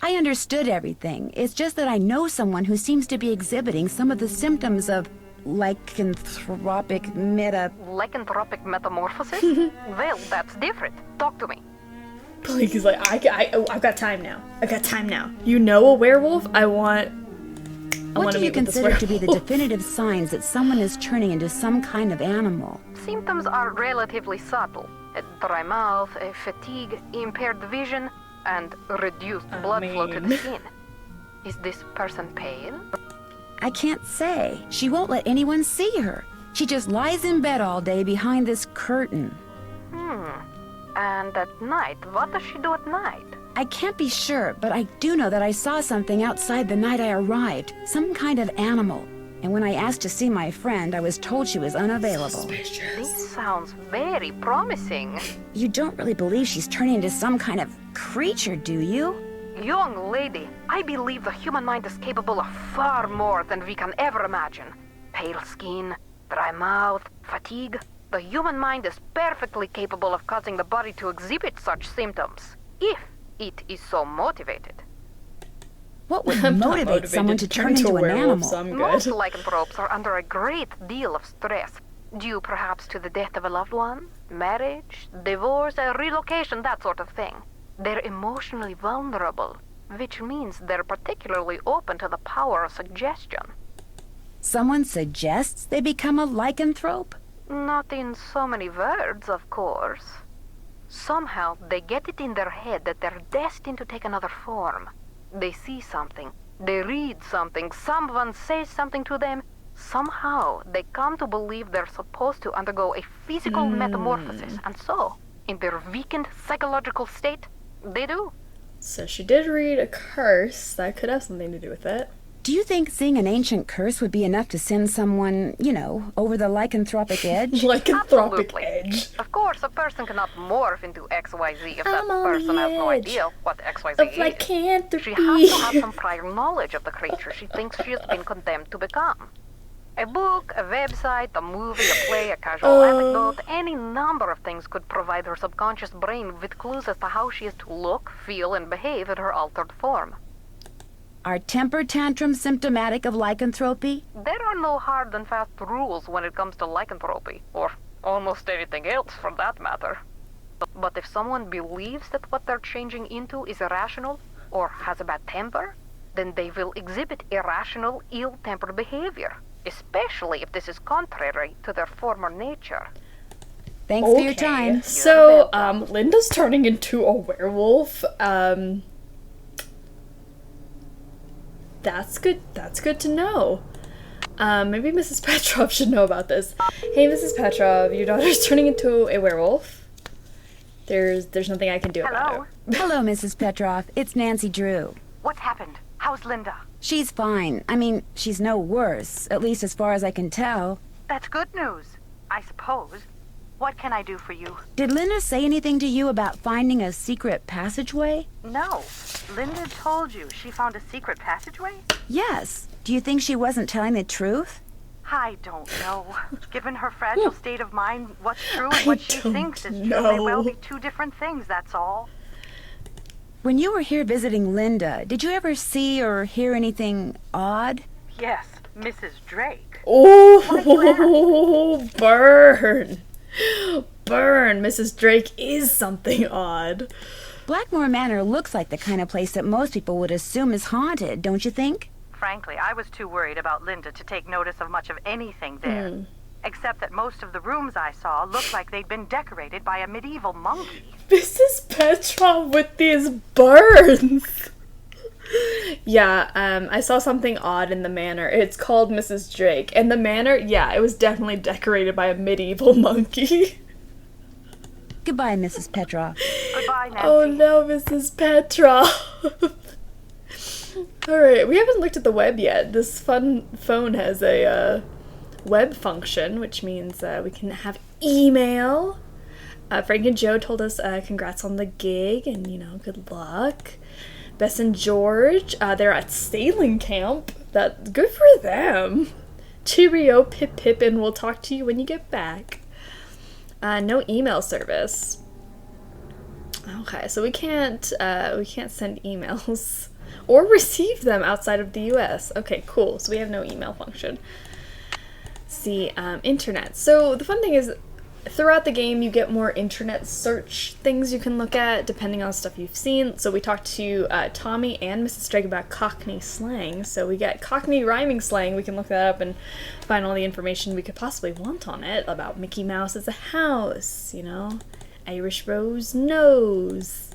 I understood everything. It's just that I know someone who seems to be exhibiting some of the symptoms of lycanthropic Lycanthropic metamorphosis? Well, that's different. Talk to me. Paliki's like, I've got time now. I've got time now. You know a werewolf? I want What to do you meet with this consider to be the werewolf. definitive signs that someone is turning into some kind of animal? Symptoms are relatively subtle. A dry mouth, a fatigue, impaired vision, and reduced blood flow to the skin. Is this person pale? I can't say. She won't let anyone see her. She just lies in bed all day behind this curtain. And at night, what does she do at night? I can't be sure, but I do know that I saw something outside the night I arrived. Some kind of animal. And when I asked to see my friend, I was told she was unavailable. This sounds very promising. You don't really believe she's turning into some kind of creature, do you? Young lady, I believe the human mind is capable of far more than we can ever imagine. Pale skin, dry mouth, fatigue. The human mind is perfectly capable of causing the body to exhibit such symptoms, if it is so motivated. What would motivate someone to turn into an animal? Most lycanthropes are under a great deal of stress, due perhaps to the death of a loved one, marriage, divorce, a relocation, that sort of thing. They're emotionally vulnerable, which means they're particularly open to the power of suggestion. Someone suggests they become a lycanthrope? Not in so many words, of course. Somehow they get it in their head that they're destined to take another form. They see something, they read something, someone says something to them. Somehow they come to believe they're supposed to undergo a physical metamorphosis, and so, in their weakened psychological state, they do. So she did read a curse. That could have something to do with it. Do you think seeing an ancient curse would be enough to send someone, you know, over the lycanthropic edge? Lycanthropic edge. Of course, a person cannot morph into XYZ if that person has no idea what XYZ of is. lycanthropy. She has to have some prior knowledge of the creature she thinks she has been condemned to become. A book, a website, a movie, a play, a casual anecdote, any number of things could provide her subconscious brain with clues as to how she is to look, feel, and behave in her altered form. Are temper tantrums symptomatic of lycanthropy? There are no hard and fast rules when it comes to lycanthropy, or almost anything else for that matter. But if someone believes that what they're changing into is irrational, or has a bad temper, then they will exhibit irrational, ill-tempered behavior, especially if this is contrary to their former nature. Thanks for your time. So, Linda's turning into a werewolf. That's good. That's good to know. Maybe Mrs. Petrov should know about this. Hey, Mrs. Petrov, your daughter's turning into a werewolf. There's nothing I can do about it. Hello, Mrs. Petrov. It's Nancy Drew. What's happened? How's Linda? She's fine. I mean, she's no worse, at least as far as I can tell. That's good news, I suppose. What can I do for you? Did Linda say anything to you about finding a secret passageway? No. Linda told you she found a secret passageway? Yes. Do you think she wasn't telling the truth? I don't know. Given her fragile state of mind, what's true and what she thinks is true may well be two different things, that's all. When you were here visiting Linda, did you ever see or hear anything odd? Yes, Mrs. Drake. Oh, burn. Burn. Mrs. Drake is something odd. Blackmoor Manor looks like the kind of place that most people would assume is haunted, don't you think? Frankly, I was too worried about Linda to take notice of much of anything there. Except that most of the rooms I saw looked like they'd been decorated by a medieval monkey. Mrs. Petrov with these burns. Yeah, I saw something odd in the manor. It's called Mrs. Drake. And the manor, yeah, it was definitely decorated by a medieval monkey. Goodbye, Mrs. Petrov. Goodbye, Nancy. Oh no, Mrs. Petrov. Alright, we haven't looked at the web yet. This fun phone has a web function, which means we can have email. Frank and Joe told us congrats on the gig and, you know, good luck. Bess and George, they're at sailing camp. That's good for them. Cheerio, Pip Pip, and we'll talk to you when you get back. No email service. Okay, so we can't send emails or receive them outside of the US. Okay, cool. So we have no email function. See, internet. So the fun thing is, throughout the game, you get more internet search things you can look at, depending on stuff you've seen. So we talked to Tommy and Mrs. Drake about Cockney slang. So we get Cockney rhyming slang. We can look that up and find all the information we could possibly want on it, about Mickey Mouse as a house, you know, Irish Rose nose,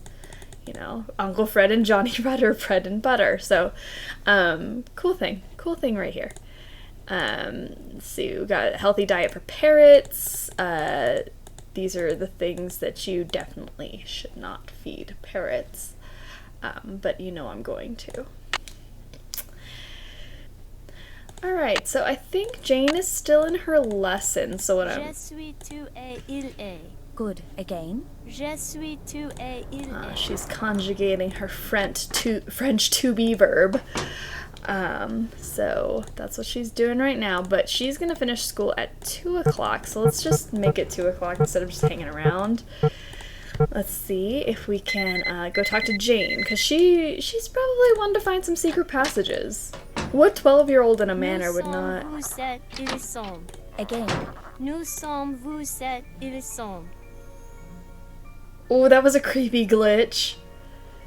you know, Uncle Fred and Johnny Rudder, bread and butter. So, cool thing right here. Let's see, we got a healthy diet for parrots. These are the things that you definitely should not feed parrots. But you know I'm going to. Alright, so I think Jane is still in her lesson, so what Je suis tu et il est. Good. Again? Je suis tu et il est. She's conjugating her French to be verb. So that's what she's doing right now, but she's gonna finish school at 2 o'clock, so let's just make it 2 o'clock instead of just hanging around. Let's see if we can go talk to Jane, because she's probably one to find some secret passages. What 12-year-old in a manor would not... Nous sommes, vous êtes, ils sont. Again. Nous sommes, vous êtes, ils sont. Oh, that was a creepy glitch.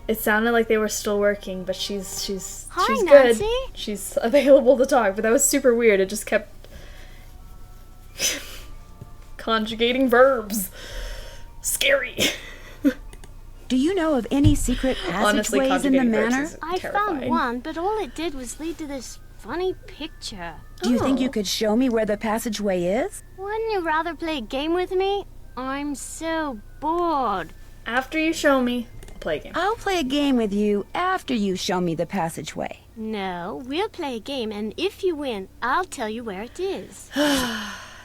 It sounded like they were still working, but she's Hi, good. Nancy. She's available to talk, but that was super weird. It just kept conjugating verbs. Scary. Do you know of any secret passageways in the manor? I found one, but all it did was lead to this funny picture. Do you think you could show me where the passageway is? Wouldn't you rather play a game with me? I'm so bored. After you show me, I'll play a game. I'll play a game with you after you show me the passageway. No, we'll play a game, and if you win, I'll tell you where it is.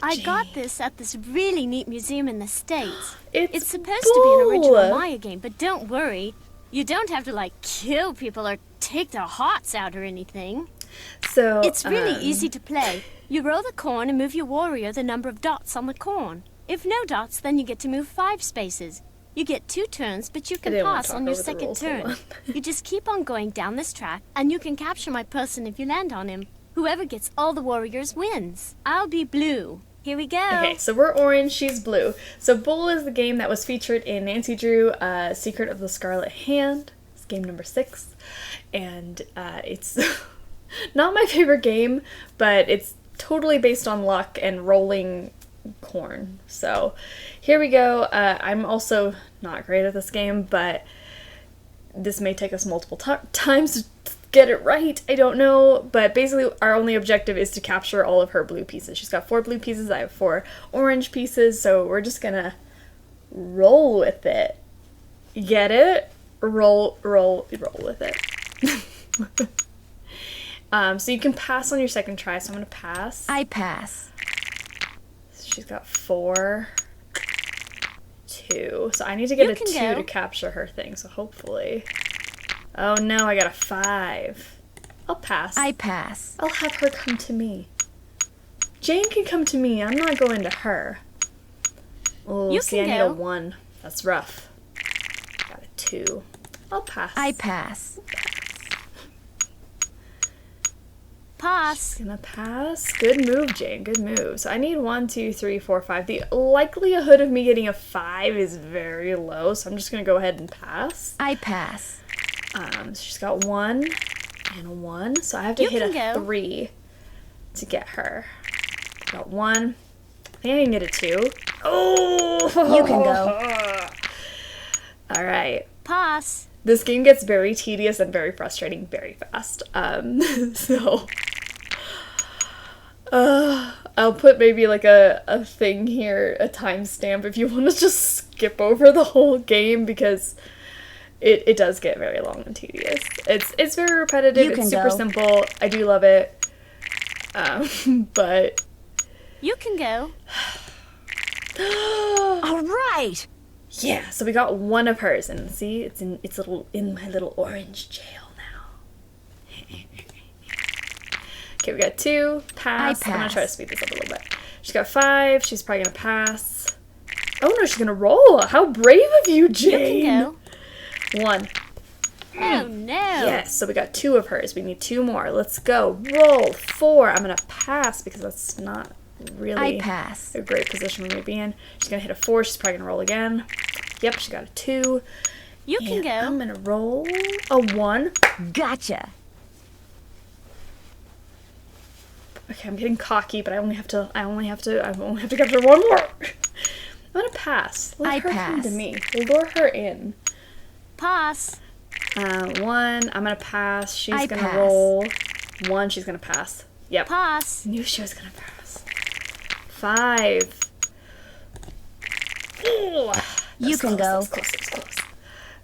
I got this at this really neat museum in the States. It's supposed to be an original Maya game, but don't worry. You don't have to, like, kill people or take their hearts out or anything. So it's really easy to play. You roll the corn and move your warrior the number of dots on the corn. If no dots, then you get to move 5 spaces. You get 2 turns, but you can pass on your second turn. You just keep on going down this track, and you can capture my person if you land on him. Whoever gets all the warriors wins. I'll be blue. Here we go. Okay, so we're orange, she's blue. So Bull is the game that was featured in Nancy Drew, Secret of the Scarlet Hand. It's game number 6. And it's not my favorite game, but it's totally based on luck and rolling corn. So here we go. I'm also not great at this game, but this may take us multiple times to get it right. I don't know, but basically our only objective is to capture all of her blue pieces. She's got 4 blue pieces, I have 4 orange pieces, so we're just gonna roll with it. Get it? Roll with it. So you can pass on your second try, so I'm gonna pass. I pass. She's got 4, 2. So I need to get a 2 to capture her thing, so hopefully. Oh no, I got a 5. I'll pass. I pass. I'll have her come to me. Jane can come to me, I'm not going to her. Oh, see, I need a 1. That's rough. Got a 2. I'll pass. I pass. Pass. She's gonna pass. Good move, Jane. Good move. So I need 1, 2, 3, 4, 5. The likelihood of me getting a 5 is very low, so I'm just gonna go ahead and pass. I pass. So she's got 1 and a 1, so I have to hit a 3 to get her. Got 1. I think I can get a 2. Oh! You can go. All right. Pass. This game gets very tedious and very frustrating very fast. So I'll put maybe like a thing here, a timestamp, if you want to just skip over the whole game, because it does get very long and tedious. It's very repetitive. It's super simple. I do love it. But you can go. All right. Yeah, so we got 1 of hers, and see, it's in my little orange jail now. Okay, we got 2, pass. I'm gonna try to speed this up a little bit. She's got 5, she's probably gonna pass. Oh no, she's gonna roll. How brave of you, Jane. You can go. 1. Oh no. Yes, so we got 2 of hers. We need 2 more. Let's go. Roll. 4. I'm gonna pass because that's not really a great position for me to be in. She's gonna hit a 4. She's probably gonna roll again. Yep, she got a 2. You can go. I'm gonna roll a 1. Gotcha. Okay, I'm getting cocky, but I only have to capture 1 more. I'm gonna pass. Let her come to me. Lure her in. Pass. 1. I'm gonna pass. She's gonna roll 1. She's gonna pass. Yep. Pass. Knew she was gonna pass. 5. Ooh. You can go. That's close.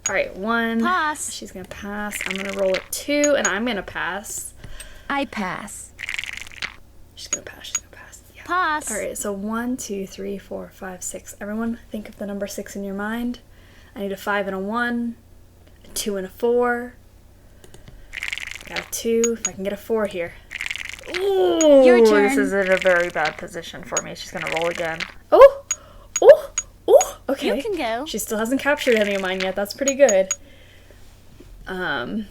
All right, 1. Pass. She's gonna pass. I'm gonna roll a 2, and I'm gonna pass. I pass. She's gonna pass. Yeah. Pass. All right, so 1, 2, 3, 4, 5, 6. Everyone, think of the number 6 in your mind. I need a 5 and a 1, a 2 and a 4. Got a 2. If I can get a 4 here. Ooh, your turn. This is in a very bad position for me. She's gonna roll again. Okay. You can go. She still hasn't captured any of mine yet. That's pretty good. I'll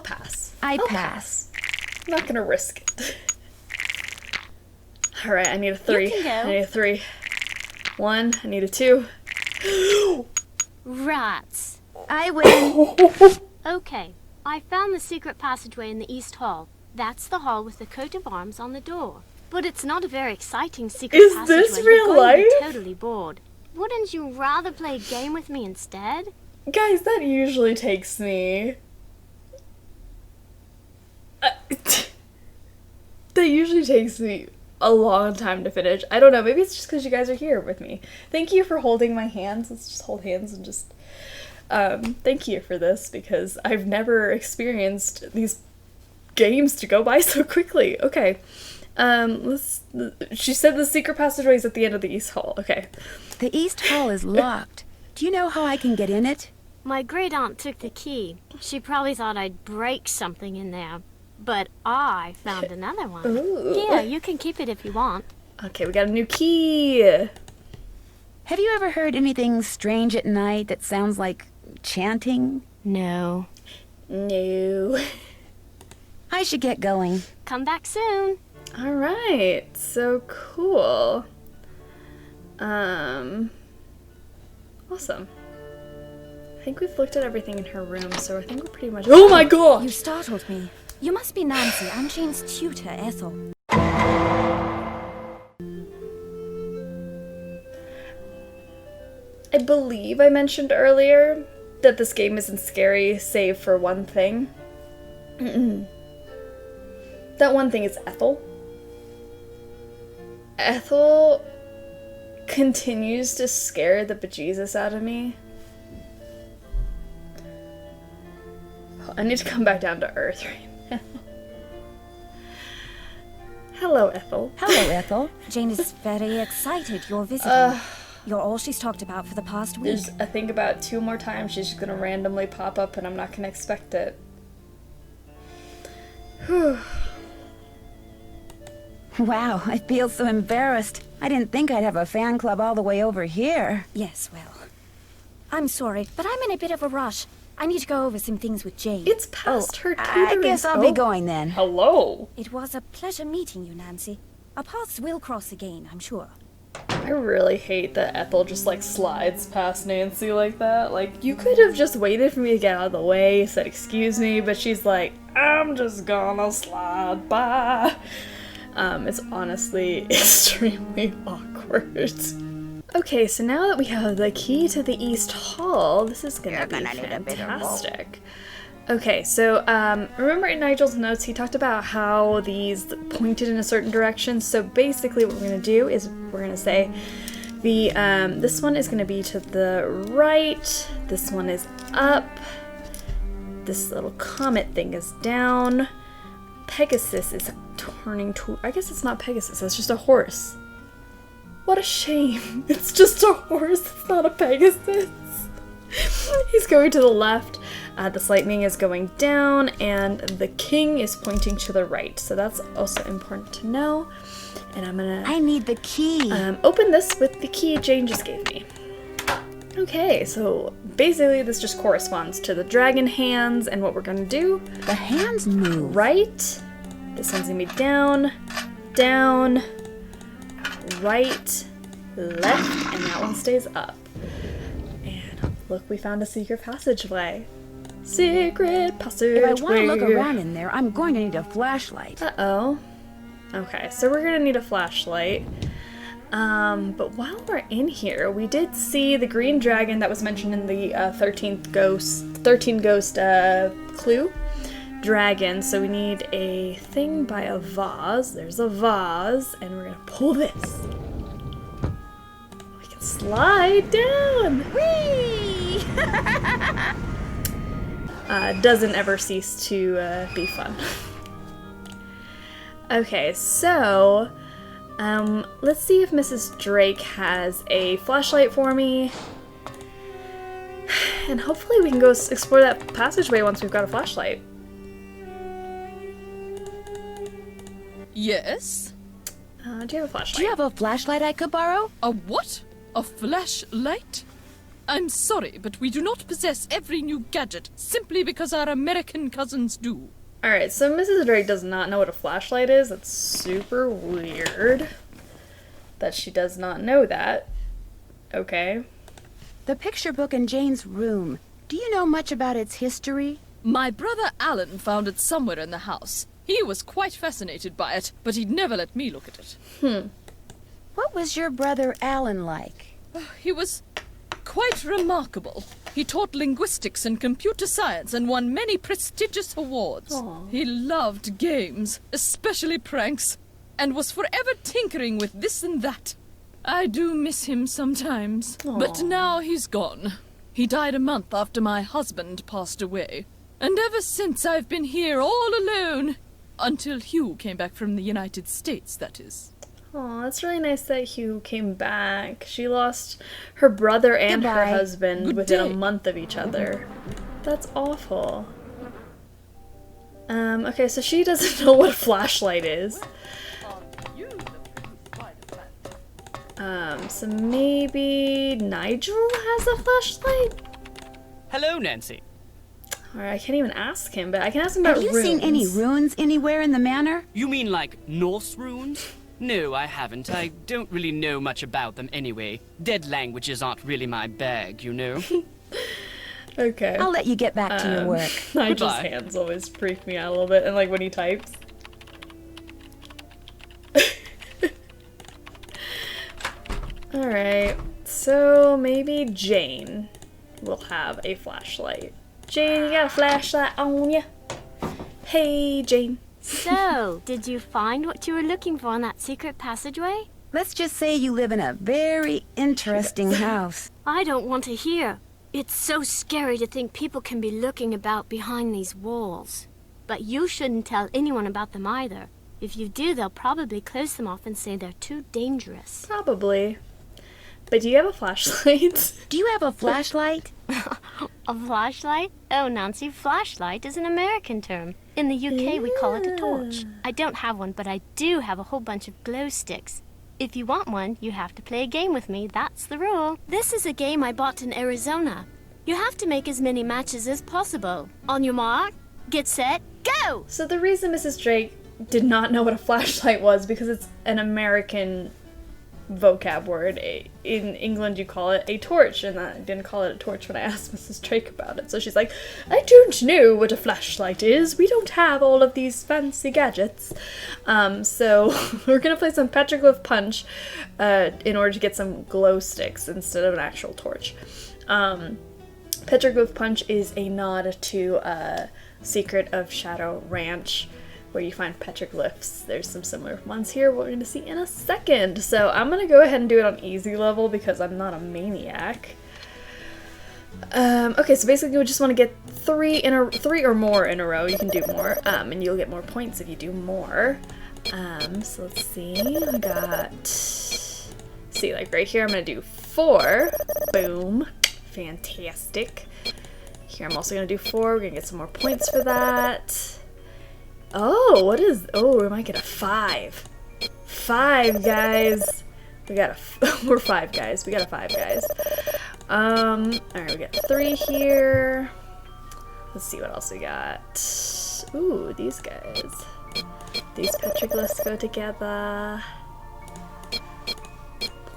pass. I'll pass. I'm not gonna risk it. All right, I need a 3. You can go. I need a 3. 1. I need a 2. Rats. I win. Okay, I found the secret passageway in the East Hall. That's the hall with the coat of arms on the door. But it's not a very exciting secret passageway. Is this real life? You're going to be totally bored. Wouldn't you rather play a game with me instead? Guys, that usually takes me... that usually takes me a long time to finish. I don't know, maybe it's just because you guys are here with me. Thank you for holding my hands. Let's just hold hands and just... thank you for this, because I've never experienced these games to go by so quickly. Okay. She said the secret passageway is at the end of the East Hall. Okay. The East Hall is locked. Do you know how I can get in it? My great aunt took the key. She probably thought I'd break something in there. But I found another one. Ooh. Yeah, you can keep it if you want. Okay, we got a new key. Have you ever heard anything strange at night that sounds like chanting? No. No. I should get going. Come back soon. All right, so cool. Awesome. I think we've looked at everything in her room, so I think we're pretty much... Oh my god! You startled me. You must be Nancy. I'm Jane's tutor, Ethel. I believe I mentioned earlier that this game isn't scary, save for one thing. That one thing is Ethel. Ethel continues to scare the bejesus out of me. I need to come back down to earth right now. Hello, Ethel. Hello, Ethel. Jane is very excited you're visiting. You're all she's talked about for the past week. I think about 2 more times she's just gonna randomly pop up and I'm not gonna expect it. Whew. Wow, I feel so embarrassed. I didn't think I'd have a fan club all the way over here. Yes, well, I'm sorry, but I'm in a bit of a rush. I need to go over some things with Jane. It's past her I tutoring. guess I'll be going then. Hello. It was a pleasure meeting you, Nancy. Our paths will cross again, I'm sure. I really hate that Ethel just like slides past Nancy like that. Like, you could have just waited for me to get out of the way, said excuse me, but she's like, I'm just gonna slide by. It's honestly extremely awkward. Okay, so now that we have the key to the East Hall, this is gonna be fantastic. Okay, so remember in Nigel's notes he talked about how these pointed in a certain direction. So basically what we're gonna do is we're gonna say the this one is gonna be to the right, this one is up, this little comet thing is down, Pegasus is turning to, I guess it's not Pegasus, it's just a horse. What a shame. It's just a horse, it's not a Pegasus. He's going to the left, this lightning is going down, and the king is pointing to the right. So that's also important to know. And I'm gonna... I need the key. Open this with the key Jane just gave me. Okay, so basically this just corresponds to the dragon hands and what we're gonna do. The hands move. Right. This one's gonna be down, down, right, left, and that one stays up. And look, we found a secret passageway. Secret passageway. If I want to look around in there, I'm going to need a flashlight. Uh-oh. Okay, so we're gonna need a flashlight. But while we're in here, we did see the green dragon that was mentioned in the 13 ghost clue dragon. So we need a thing by a vase. There's a vase, and we're gonna pull this. We can slide down. Whee! Doesn't ever cease to be fun. Okay, so let's see if Mrs. Drake has a flashlight for me. And hopefully we can go explore that passageway once we've got a flashlight. Yes? Do you have a flashlight? Do you have a flashlight I could borrow? A what? A flashlight? I'm sorry, but we do not possess every new gadget simply because our American cousins do. Alright, so Mrs. Drake does not know what a flashlight is. That's super weird that she does not know that. Okay. The picture book in Jane's room. Do you know much about its history? My brother Alan found it somewhere in the house. He was quite fascinated by it, but he'd never let me look at it. What was your brother Alan like? He was quite remarkable. He taught linguistics and computer science and won many prestigious awards. Aww. He loved games, especially pranks, and was forever tinkering with this and that. I do miss him sometimes, but now he's gone. He died a month after my husband passed away, and ever since I've been here all alone. Until Hugh came back from the United States, that is. Oh, that's really nice that Hugh came back. She lost her brother and her husband within a month of each other. That's awful. Okay, so she doesn't know what a flashlight is. So maybe Nigel has a flashlight? Hello, Nancy. Alright, I can't even ask him, but I can ask him about runes. Have you seen any runes anywhere in the manor? You mean like Norse runes? No, I haven't. I don't really know much about them anyway. Dead languages aren't really my bag, you know? Okay. I'll let you get back to your work. Nigel's hands always freak me out a little bit, and like when he types. Alright, so maybe Jane. will have a flashlight. Jane, you got a flashlight on ya? Hey, Jane. So, did you find what you were looking for in that secret passageway? Let's just say you live in a very interesting house. I don't want to hear. It's so scary to think people can be looking about behind these walls. But you shouldn't tell anyone about them either. If you do, they'll probably close them off and say they're too dangerous. Probably. But do you have a flashlight? Do you have a flashlight? A flashlight? Oh, Nancy, flashlight is an American term. In the UK, we call it a torch. I don't have one, but I do have a whole bunch of glow sticks. If you want one, you have to play a game with me. That's the rule. This is a game I bought in Arizona. You have to make as many matches as possible. On your mark, get set, go! So the reason Mrs. Drake did not know what a flashlight was because it's an American vocab word. In England you call it a torch, and I didn't call it a torch when I asked Mrs. Drake about it. So she's like, I don't know what a flashlight is. We don't have all of these fancy gadgets. So we're gonna play some petroglyph punch in order to get some glow sticks instead of an actual torch. Petroglyph punch is a nod to Secret of Shadow Ranch, where you find petroglyphs. There's some similar ones here we're going to see in a second. So I'm going to go ahead and do it on easy level because I'm not a maniac. Okay, so basically we just want to get three or more in a row. You can do more, and you'll get more points if you do more. So let's see. I got... See, like right here I'm going to do 4. Boom. Fantastic. Here I'm also going to do 4. We're going to get some more points for that. Oh, what is... Oh, we might get a 5. 5, guys. We got a... We're 5 guys. We got a 5, guys. Alright, we got 3 here. Let's see what else we got. Ooh, these guys. These petroglyphs go together.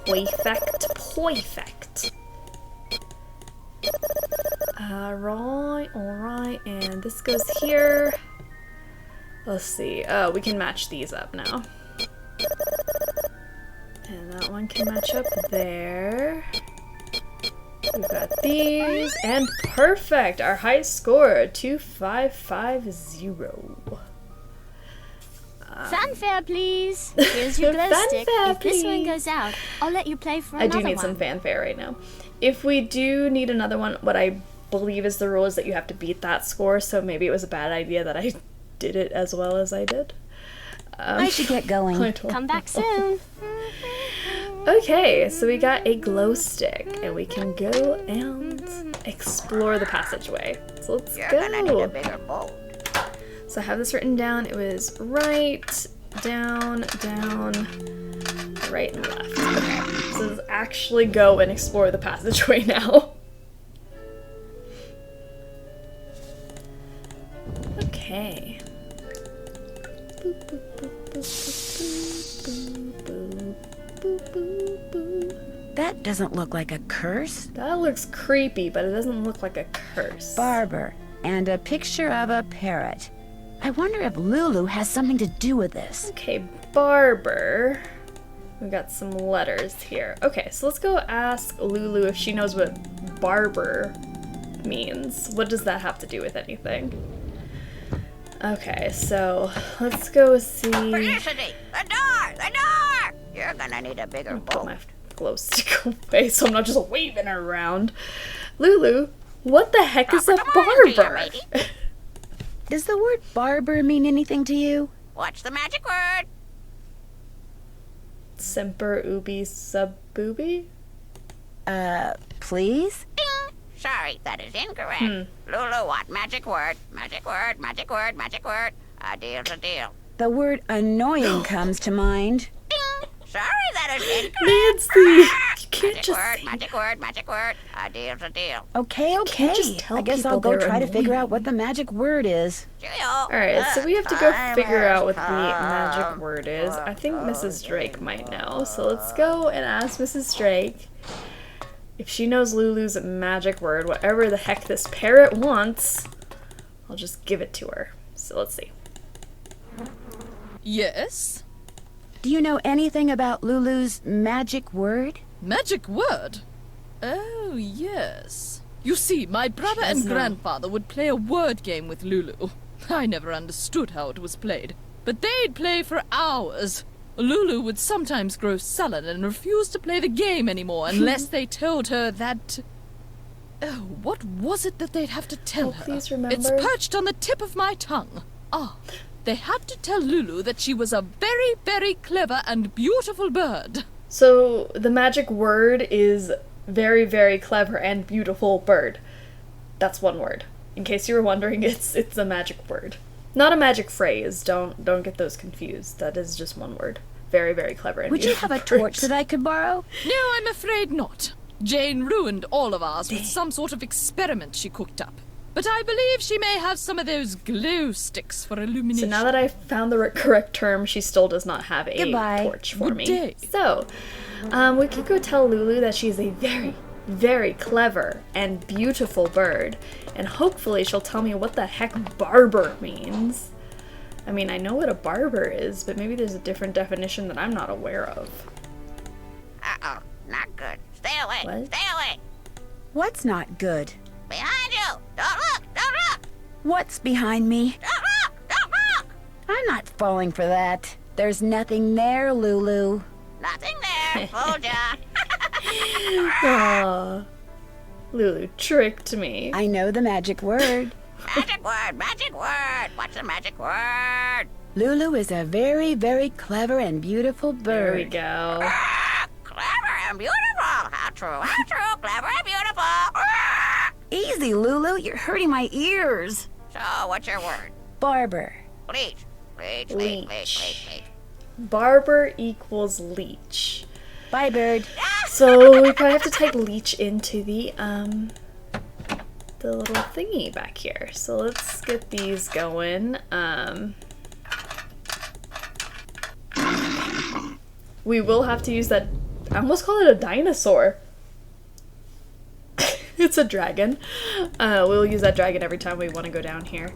Perfect. Perfect. Alright, and this goes here. Let's see. Oh, we can match these up now. And that one can match up there. We've got these, and perfect! Our high score, 2550. Fanfare, please! Here's your glow stick. If this one goes out, I'll let you play for another one. I do need some fanfare right now. If we do need another one, what I believe is the rule is that you have to beat that score, so maybe it was a bad idea that I did it as well as I did. I should get going. Come back soon. Okay, so we got a glow stick, and we can go and explore the passageway. So let's You're go. gonna need a bigger boat. So I have this written down. It was right, down, down, right, and left. Okay, so let's actually go and explore the passageway now. Okay. That doesn't look like a curse. That looks creepy, but it doesn't look like a curse. Barber, and a picture of a parrot. I wonder if Lulu has something to do with this. Okay, barber. We've got some letters here. Okay, so let's go ask Lulu if she knows what barber means. What does that have to do with anything? Okay, so let's go see. Felicity! The door! The door! You're gonna need a bigger Put boat. my glow stick away so I'm not just waving her around. Lulu, what the heck is a barber? Does the word barber mean anything to you? What's the magic word? Semper ubi sub booby? Please? Ding! Sorry, that is incorrect. Lulu, what magic word? Magic word, magic word, magic word. A deal's a deal. The word annoying comes to mind. Ding! Sorry, that is incorrect. Nancy, you can't Magic just word, magic word, magic word. A deal's a deal. Okay. just tell I guess people I'll go they're try to figure annoying. out what the magic word is. Alright, so we have to go figure out what the magic word is. I think Mrs. Drake might know, so let's go and ask Mrs. Drake if she knows Lulu's magic word, whatever the heck this parrot wants. I'll just give it to her. So let's see. Yes? Do you know anything about Lulu's magic word? Magic word? Oh, yes. You see, my brother and grandfather would play a word game with Lulu. I never understood how it was played, but they'd play for hours. Lulu would sometimes grow sullen and refuse to play the game anymore unless they told her that... Oh, what was it that they'd have to tell her? Please remember. It's perched on the tip of my tongue. Ah, they had to tell Lulu that she was a very, very clever and beautiful bird. So the magic word is very, very clever and beautiful bird. That's one word. In case you were wondering, it's a magic word. Not a magic phrase. Don't get those confused. That is just one word. Very, very clever and Would you beautiful have a bird. torch that I could borrow? No, I'm afraid not. Jane ruined all of ours with some sort of experiment she cooked up. But I believe she may have some of those glow sticks for illumination. So now that I found the correct term, she still does not have a torch for me. Day. So, we could go tell Lulu that she's a very, very clever and beautiful bird, and hopefully she'll tell me what the heck barber means. I mean, I know what a barber is, but maybe there's a different definition that I'm not aware of. Uh-oh, not good. Stay away. What? Stay away. What's not good? Behind you. Don't look. Don't look. What's behind me? Don't look. Don't look. I'm not falling for that. There's nothing there, Lulu. Nothing there. Fooled ya. Aww. Lulu tricked me. I know the magic word. Magic word. Magic word. What's the magic word? Lulu is a very, very clever and beautiful bird. There we go. Clever and beautiful. How true. How true. Clever and beautiful. Easy, Lulu. You're hurting my ears. So, what's your word? Barber. Leech. Leech. Leech. Leech. Leech. Leech. Barber equals leech. Bye, bird. So we probably have to type leech into the little thingy back here. So let's get these going. We will have to use that. I almost call it a dinosaur. It's a dragon. We'll use that dragon every time we want to go down here.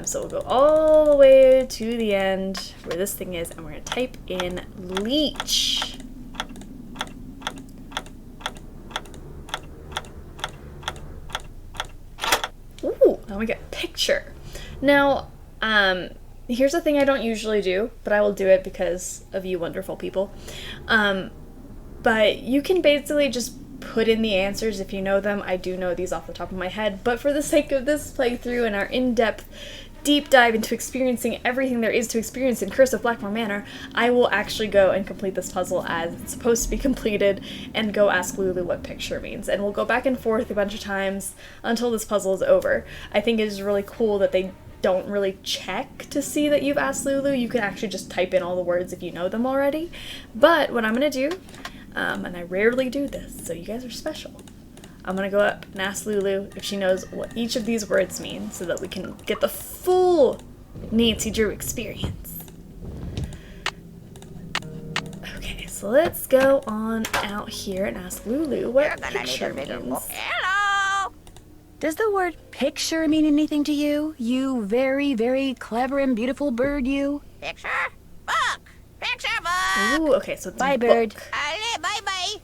So we'll go all the way to the end where this thing is, and we're going to type in leech. Ooh, now we get picture. Now, here's a thing I don't usually do, but I will do it because of you wonderful people. But you can basically just put in the answers if you know them. I do know these off the top of my head, but for the sake of this playthrough and our in-depth deep dive into experiencing everything there is to experience in Curse of Blackmoor Manor, I will actually go and complete this puzzle as it's supposed to be completed and go ask Lulu what picture means. And we'll go back and forth a bunch of times until this puzzle is over. I think it is really cool that they don't really check to see that you've asked Lulu. You can actually just type in all the words if you know them already. But what I'm going to do, and I rarely do this, so you guys are special, I'm going to go up and ask Lulu if she knows what each of these words mean so that we can get the full Nancy Drew experience. Okay, so let's go on out here and ask Lulu what picture means. Hello. Does the word picture mean anything to you? You very, very clever and beautiful bird, you? Picture? Book. Picture book. Ooh, okay, so it's Bye, book. bird. Bye-bye.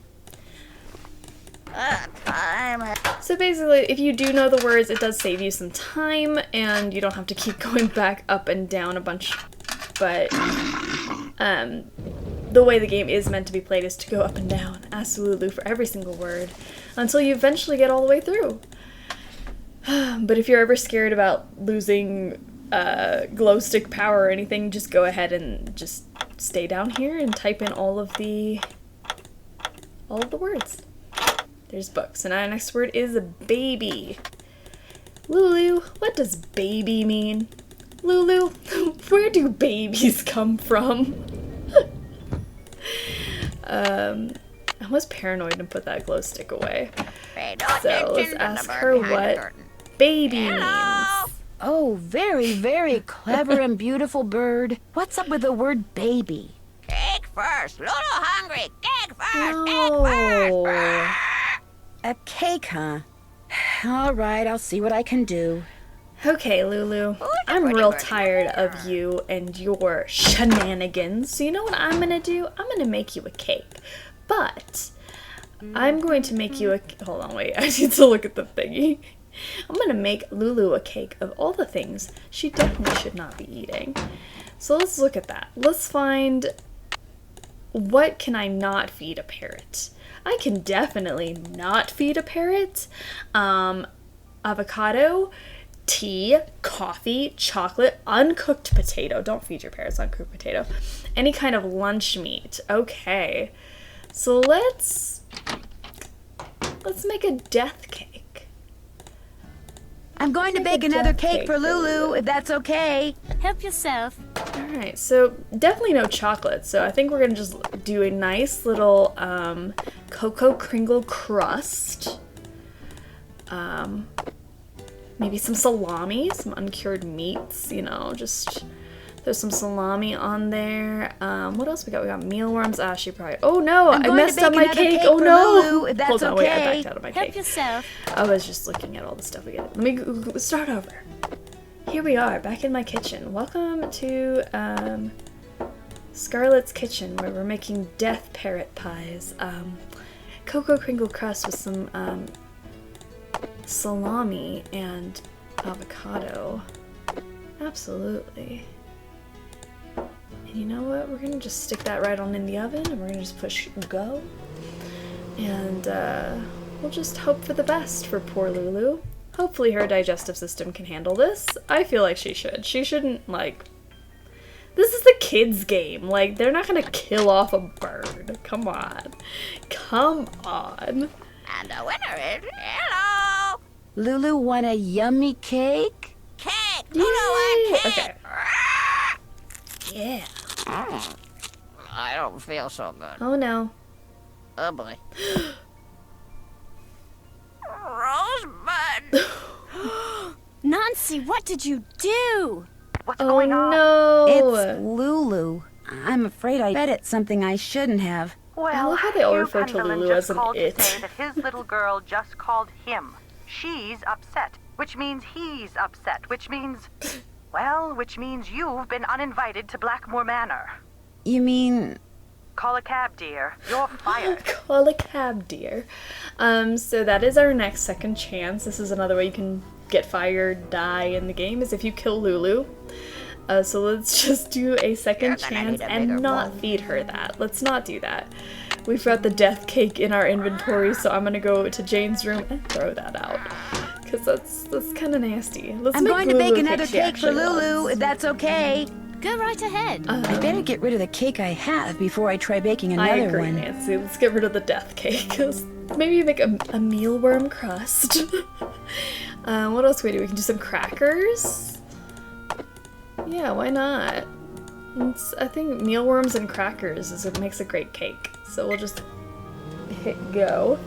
So basically, if you do know the words, it does save you some time, and you don't have to keep going back up and down a bunch. But the way the game is meant to be played is to go up and down, ask Lulu for every single word, until you eventually get all the way through. But if you're ever scared about losing glow stick power or anything, just go ahead and just stay down here and type in all of the words. There's books, and our next word is baby. Lulu, what does baby mean? Lulu, where do babies come from? I was paranoid and put that glow stick away. So let's ask her what baby means. Oh, very, very clever and beautiful bird. What's up with the word baby? Cake first. Lulu hungry. Cake first. Cake first. A cake, huh? All right, I'll see what I can do. Okay, Lulu, I'm real tired of you and your shenanigans. So you know what I'm gonna do? I'm gonna make you a cake. But I'm going to make you a... Hold on, wait. I need to look at the thingy. I'm going to make Lulu a cake of all the things she definitely should not be eating. So let's look at that. Let's find... What can I not feed a parrot? I can definitely not feed a parrot. Avocado, tea, coffee, chocolate, uncooked potato. Don't feed your parrots uncooked potato. Any kind of lunch meat. Okay. So let's make a death cake. I'm going to bake another cake for Lulu, if that's okay. Help yourself. Alright, so definitely no chocolate. So I think we're going to just do a nice little cocoa kringle crust. Maybe some salami, some uncured meats, you know, just there's some salami on there. What else we got? We got mealworms. Ah, she probably... Oh no, I messed up my cake. Oh no. Lulu, if that's Hold on, okay. wait, I backed out of my cake. Help yourself. I was just looking at all the stuff we get. Let me start over. Here we are, back in my kitchen. Welcome to Scarlet's kitchen, where we're making death parrot pies. Cocoa kringle crust with some salami and avocado. Absolutely. And you know what? We're gonna just stick that right on in the oven, and we're gonna just push go. And we'll just hope for the best for poor Lulu. Hopefully her digestive system can handle this. I feel like she should. She shouldn't, like... This is a kid's game. Like, they're not gonna kill off a bird. Come on. Come on. And the winner is... Hello! Lulu want a yummy cake? Cake! Yay! Lulu want cake! Okay. Yeah. I don't feel so good. Oh no. Oh boy. Rosebud! Nancy, what did you do? What's Oh going on? no. It's Lulu. I'm afraid I fed it something I shouldn't have. Well, I love how they all Hugh refer to Pendleton Lulu just as an called it. to say that his little girl just called him. She's upset, which means he's upset, which means... Well, which means you've been uninvited to Blackmoor Manor. You mean... Call a cab, dear. You're fired. Call a cab, dear. So that is our next second chance. This is another way you can get fired, die in the game, is if you kill Lulu. So let's just do a second chance and not feed her that. Let's not do that. We've got the death cake in our inventory, so I'm gonna go to Jane's room and throw that out. Because that's kind of nasty. I'm going to bake another cake for Lulu, if that's okay. Go right ahead. I better get rid of the cake I have before I try baking another I agree, one. Nancy. Let's get rid of the death cake. 'Cause maybe make a mealworm crust. What else can we do? We can do some crackers. Yeah, why not? I think mealworms and crackers makes a great cake. So we'll just hit go.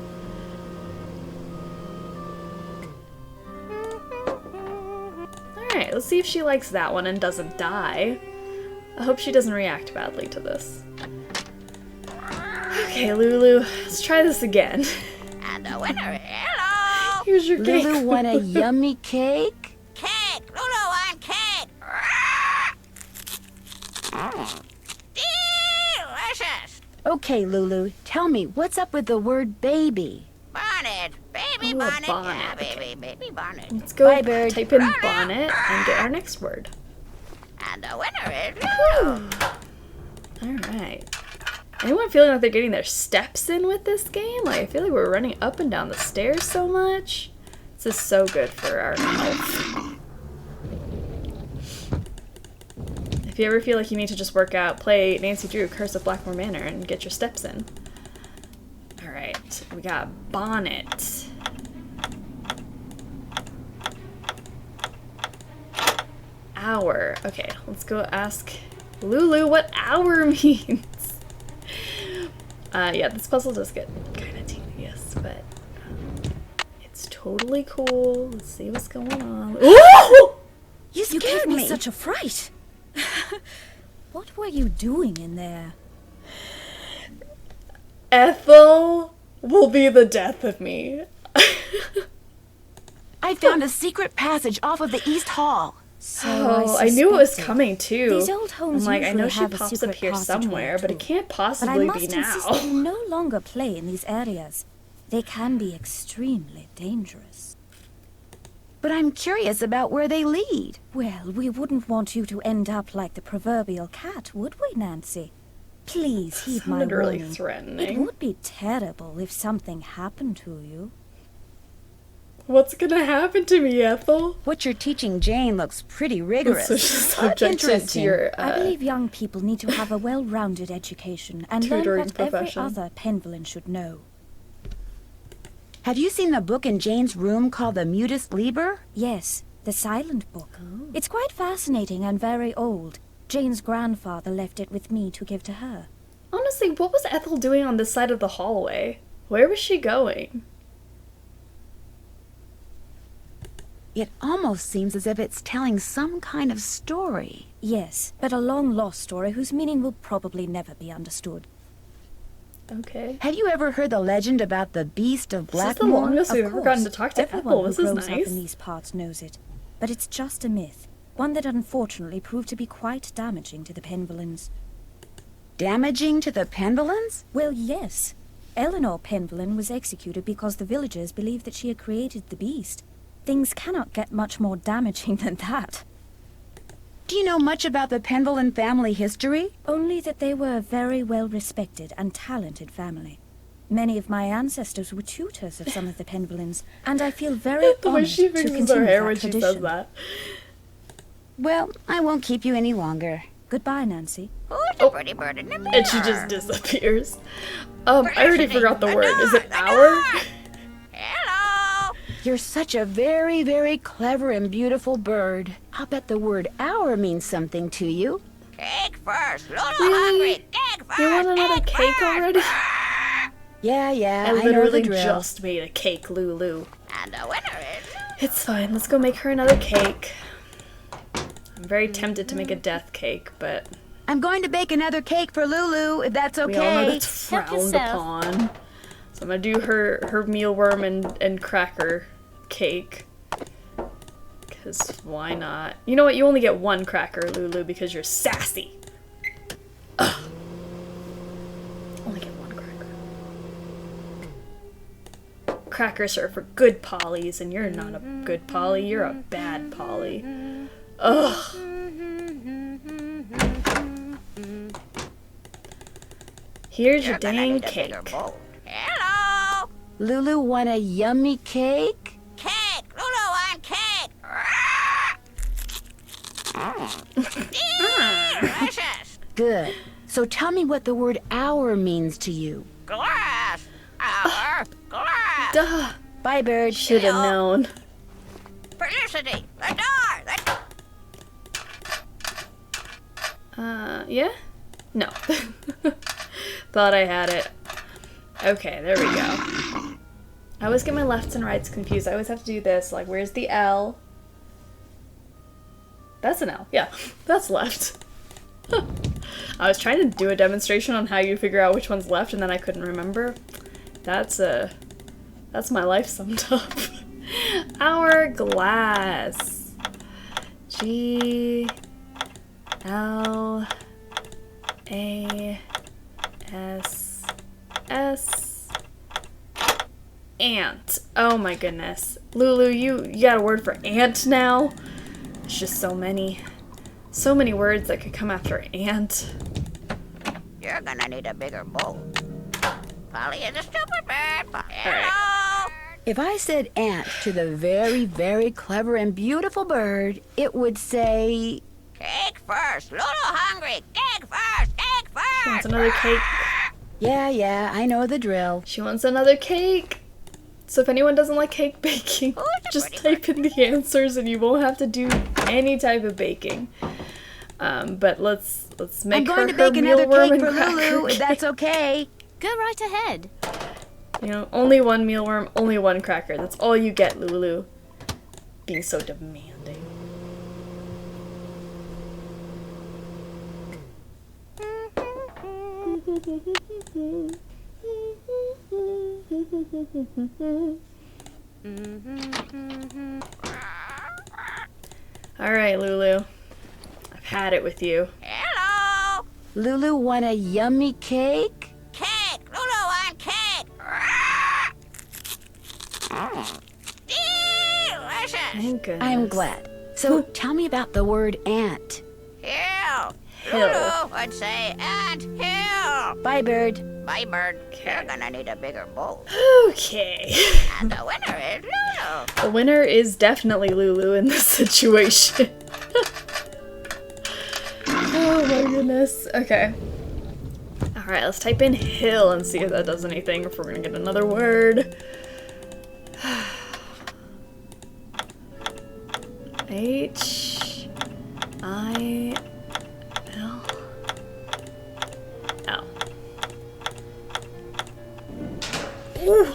Alright, let's see if she likes that one and doesn't die. I hope she doesn't react badly to this. Okay, Lulu, let's try this again. And the winner, hello! Here's your cake. Lulu want a yummy cake? Cake! Lulu want cake! Delicious! Okay, Lulu, tell me, what's up with the word baby? Bonnet! Baby Ooh, a bonnet! bonnet. Yeah, baby, baby bonnet. Let's go Bye, bird. type in bonnet and get our next word. And the winner is Lulu! Alright. Anyone feeling like they're getting their steps in with this game? Like, I feel like we're running up and down the stairs so much. This is so good for our health. If you ever feel like you need to just work out, play Nancy Drew Curse of Blackmoor Manor and get your steps in. Alright, we got bonnet. Hour. Okay, let's go ask Lulu what hour means. Yeah, this puzzle does get kind of tedious, but it's totally cool. Let's see what's going on. Ooh! You gave me such a fright. What were you doing in there? Ethel will be the death of me. I found a secret passage off of the East Hall. So I knew it was suspected. coming too. These old homes I'm like, I know usually she have a pops secret up here passageway somewhere, or but it two. can't But I possibly must be insist now. that you no longer play in these areas. They can be extremely dangerous. But I'm curious about where they lead. Well, we wouldn't want you to end up like the proverbial cat, would we, Nancy? Please heed my Sounded really warning. It threatening. would be terrible if something happened to you. What's gonna happen to me, Ethel? What you're teaching Jane looks pretty rigorous. Let's switch the But subject to interesting. your I believe young people need to have a well-rounded education and learn tutoring what profession. every other Penvillin should know. Have you seen the book in Jane's room called the Mutus Liber? Yes, the silent book. It's quite fascinating and very old. Jane's grandfather left it with me to give to her. Honestly, what was Ethel doing on this side of the hallway? Where was she going? It almost seems as if it's telling some kind of story. Yes, but a long-lost story whose meaning will probably never be understood. Okay. Have you ever heard the legend about the beast of This is the Blackmore? longest Of we've ever gotten to course, talk to everyone Ethel. who This is grows up nice. in these parts knows it. But it's just a myth, one that unfortunately proved to be quite damaging to the Penvillins. Damaging to the Penvillins? Well, yes. Eleanor Penvillin was executed because the villagers believed that she had created the beast. Things cannot get much more damaging than that. Do you know much about the Penvillin family history? Only that they were a very well-respected and talented family. Many of my ancestors were tutors of some of the Penvillins, and I feel very The way honored she to fixes continue her hair that when she tradition. says that. Well, I won't keep you any longer. Goodbye, Nancy. Who's the pretty bird in the mirror? And she just disappears. I already forgot the word. Is it hour? Hello. You're such a very, very clever and beautiful bird. I'll bet the word hour means something to you. Cake first. Lulu Really? hungry. Cake first. You want another cake already? Yeah, I I know the literally drill. just made a cake, Lulu. And the winner is... It's fine. Let's go make her another cake. I'm very tempted to make a death cake, but I'm going to bake another cake for Lulu, if that's okay. we all know that's Help frowned yourself. upon. So I'm gonna do her mealworm and cracker cake. Because why not? You know what? You only get one cracker, Lulu, because you're sassy. Ugh. Only get one cracker. Crackers are for good Pollys, and you're not a good Polly. You're a bad Polly. Ugh. Here's your You're gonna dang need a cake. bigger bowl. Hello. Lulu want a yummy cake? Cake. Lulu want cake. Delicious. Good. So tell me what the word hour means to you. Glass. Our glass. Duh. Bye, bird. Should have known. Felicity. The door. Yeah? No. Thought I had it. Okay, there we go. I always get my lefts and rights confused. I always have to do this, like, where's the L? That's an L. Yeah, that's left. I was trying to do a demonstration on how you figure out which one's left, and then I couldn't remember. That's my life summed up. Hourglass. G L A S S ant. Oh my goodness. Lulu, you got a word for ant now? It's just so many words that could come after ant. You're gonna need a bigger bowl. Polly is a stupid bird. Hello. If I said ant to the very, very clever and beautiful bird, it would say... Cake first. Lulu hungry. Cake first. Cake first. She wants another cake. Yeah, I know the drill. She wants another cake. So if anyone doesn't like cake baking, just type in the answers and you won't have to do any type of baking. But let's make I'm going to her bake another mealworm cake and for cracker Lulu, if cake. that's okay. Go right ahead. You know, only one mealworm, only one cracker. That's all you get, Lulu. Being so demanding. Alright, Lulu. I've had it with you. Hello! Lulu want a yummy cake? Cake! Lulu want cake! Delicious! Thank goodness. I'm glad. So tell me about the word ant. Hill! Hill. Lulu would say ant hill! Bye, bird. Bye, bird. You're gonna need a bigger bowl. Okay. And the winner is Lulu! The winner is definitely Lulu in this situation. Oh my goodness. Okay. Alright, let's type in hill and see if that does anything, if we're gonna get another word. H-I-L. L. Ooh!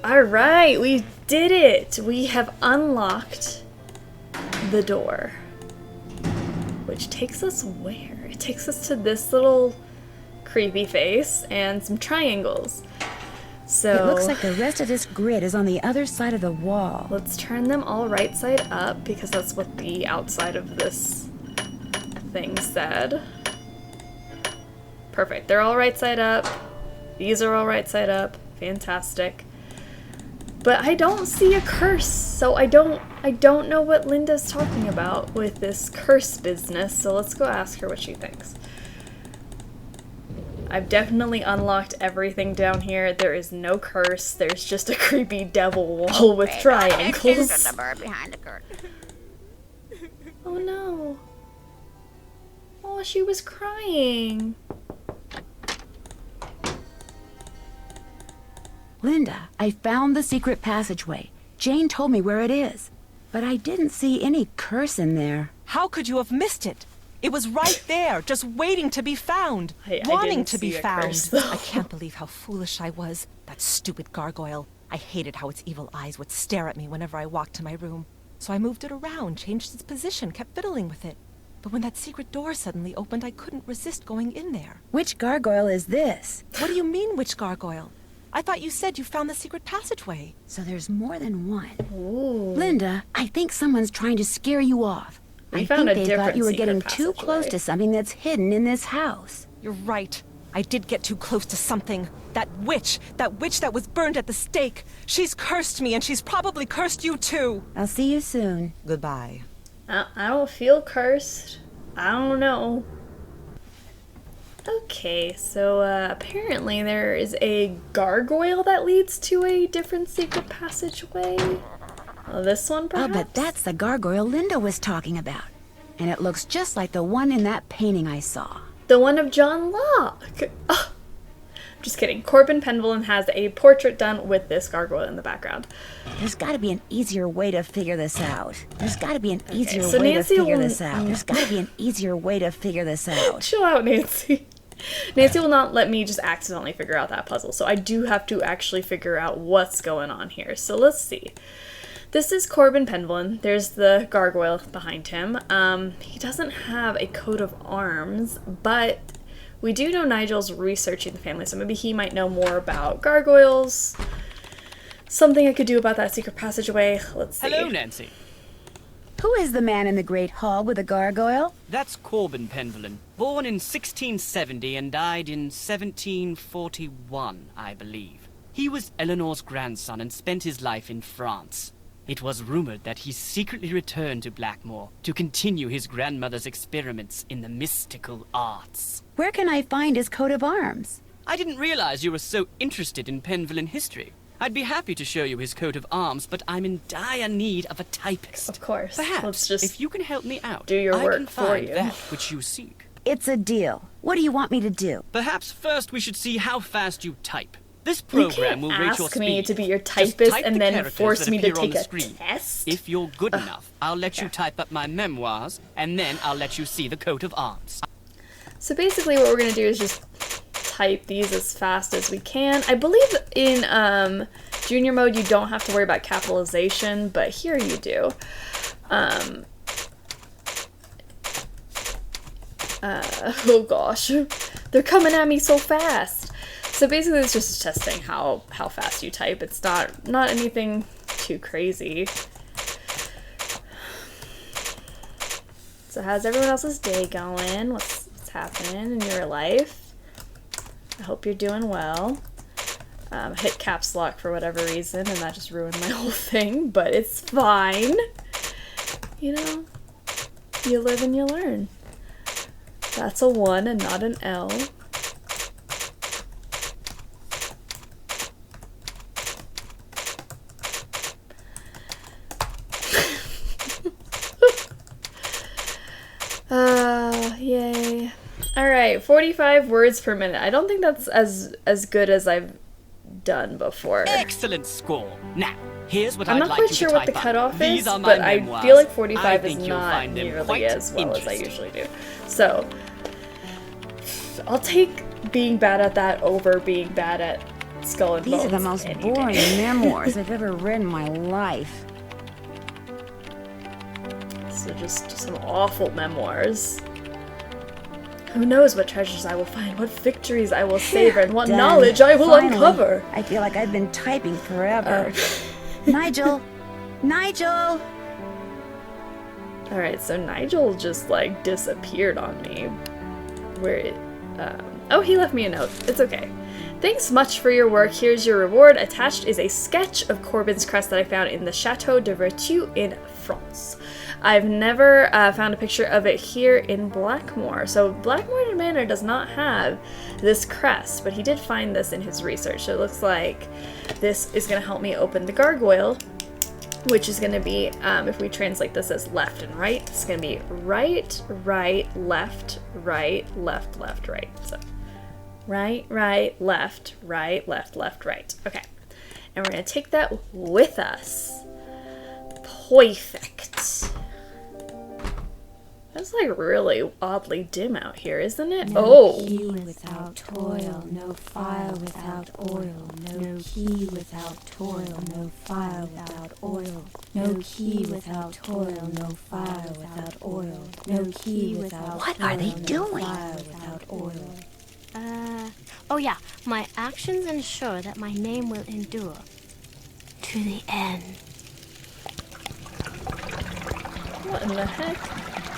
Alright, we did it! We have unlocked the door. Which takes us where? It takes us to this little creepy face and some triangles. So It looks like the rest of this grid is on the other side of the wall. let's turn them all right side up because that's what the outside of this thing said. Perfect. They're all right side up. These are all right side up. Fantastic. But I don't see a curse, so I don't know what Linda's talking about with this curse business, so let's go ask her what she thinks. I've definitely unlocked everything down here. There is no curse. There's just a creepy devil wall with triangles. The bird behind the curtain. Oh no. Oh, she was crying. Linda, I found the secret passageway. Jane told me where it is. But I didn't see any curse in there. How could you have missed it? It was right there, just waiting to be found. I Wanting didn't to be see a found. curse, though. I can't believe how foolish I was. That stupid gargoyle. I hated how its evil eyes would stare at me whenever I walked to my room. So I moved it around, changed its position, kept fiddling with it. But when that secret door suddenly opened, I couldn't resist going in there. Which gargoyle is this? What do you mean, which gargoyle? I thought you said you found the secret passageway. So there's more than one. Ooh. Linda, I think someone's trying to scare you off. We found a think they thought different you were secret getting too close passageway. to something that's hidden in this house. You're right. I did get too close to something. That witch that was burned at the stake. She's cursed me, and she's probably cursed you too. I'll see you soon. Goodbye. I don't feel cursed. I don't know. Okay, so apparently there is a gargoyle that leads to a different secret passageway. This one, perhaps? Oh, but that's the gargoyle Linda was talking about. And it looks just like the one in that painting I saw. The one of John Locke. Oh, I'm just kidding. Corbin Penvillin has a portrait done with this gargoyle in the background. There's got to be an easier way to figure this out. There's got to be an easier so way Nancy to figure will- this out. There's got to be an easier way to figure this out. Chill out, Nancy. Nancy will not let me just accidentally figure out that puzzle, so I do have to actually figure out what's going on here. So let's see. This is Corbin Penvillin. There's the gargoyle behind him. He doesn't have a coat of arms, but we do know Nigel's researching the family, so maybe he might know more about gargoyles. Something I could do about that secret passageway. Let's see. Hello, Nancy. Who is the man in the Great Hall with the gargoyle? That's Corbin Penvillin, born in 1670 and died in 1741, I believe. He was Eleanor's grandson and spent his life in France. It was rumored that he secretly returned to Blackmore to continue his grandmother's experiments in the mystical arts. Where can I find his coat of arms? I didn't realize you were so interested in Penvillin history. I'd be happy to show you his coat of arms, but I'm in dire need of a typist. Of course. Perhaps, Let's just if you can help me out, do your I work can for find you. that which you seek. It's a deal. What do you want me to do? Perhaps first we should see how fast you type. This You program can't will rate your ask me speed. to be your Just typist type and the then characters force that me to appear on take the a screen. test. If you're good enough, I'll let you type up my memoirs, and then I'll let you see the coat of arms. So basically what we're going to do is just type these as fast as we can. I believe in junior mode you don't have to worry about capitalization, but here you do. Oh gosh, they're coming at me so fast. So basically it's just testing how fast you type. It's not anything too crazy. So how's everyone else's day going? What's happening in your life? I hope you're doing well. I hit caps lock for whatever reason, and that just ruined my whole thing, but it's fine. You know, you live and you learn. That's a 1 and not an L. Yay. Alright, 45 words per minute. I don't think that's as good as I've done before. Excellent score. Now, here's what I'm I'd not like quite you sure to what the type up. cutoff These is, are my but I memoirs. feel like I 45 is think you'll not find them nearly quite as well as I interesting. usually do. So, I'll take being bad at that over being bad at Skull and Bones. These are the most boring memoirs I've ever read in my life. So just some awful memoirs. Who knows what treasures I will find, what victories I will savor, and what Done. knowledge I will Finally. uncover. I feel like I've been typing forever. Nigel! Nigel! Alright, so Nigel just like disappeared on me. Where it, oh, he left me a note. It's okay. Thanks much for your work. Here's your reward. Attached is a sketch of Corbin's crest that I found in the Chateau de Vertu in France. I've never found a picture of it here in Blackmore. So Blackmoor Manor does not have this crest, but he did find this in his research. So it looks like this is going to help me open the gargoyle, which is going to be, if we translate this as left and right, it's going to be right, right, left, right, left, left, right. So right, right, left, right, left, left, right. Okay. And we're going to take that with us. Perfect. It's like really oddly dim out here, isn't it? No key without toil, no fire without oil. No key without toil, no fire without oil. No key without toil, no fire without oil. No key without What are they doing? No fire without oil. Oh yeah, my actions ensure that my name will endure to the end. What in the heck?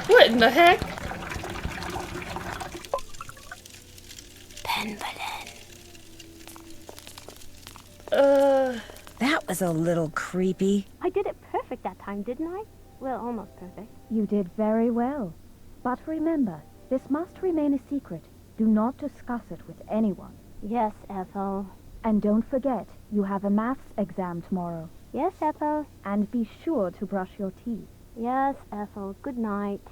What in the heck? Penvelen. That was a little creepy. I did it perfect that time, didn't I? Well, almost perfect. You did very well. But remember, this must remain a secret. Do not discuss it with anyone. Yes, Ethel. And don't forget, you have a maths exam tomorrow. Yes, Ethel. And be sure to brush your teeth. Yes, Ethel. Good night.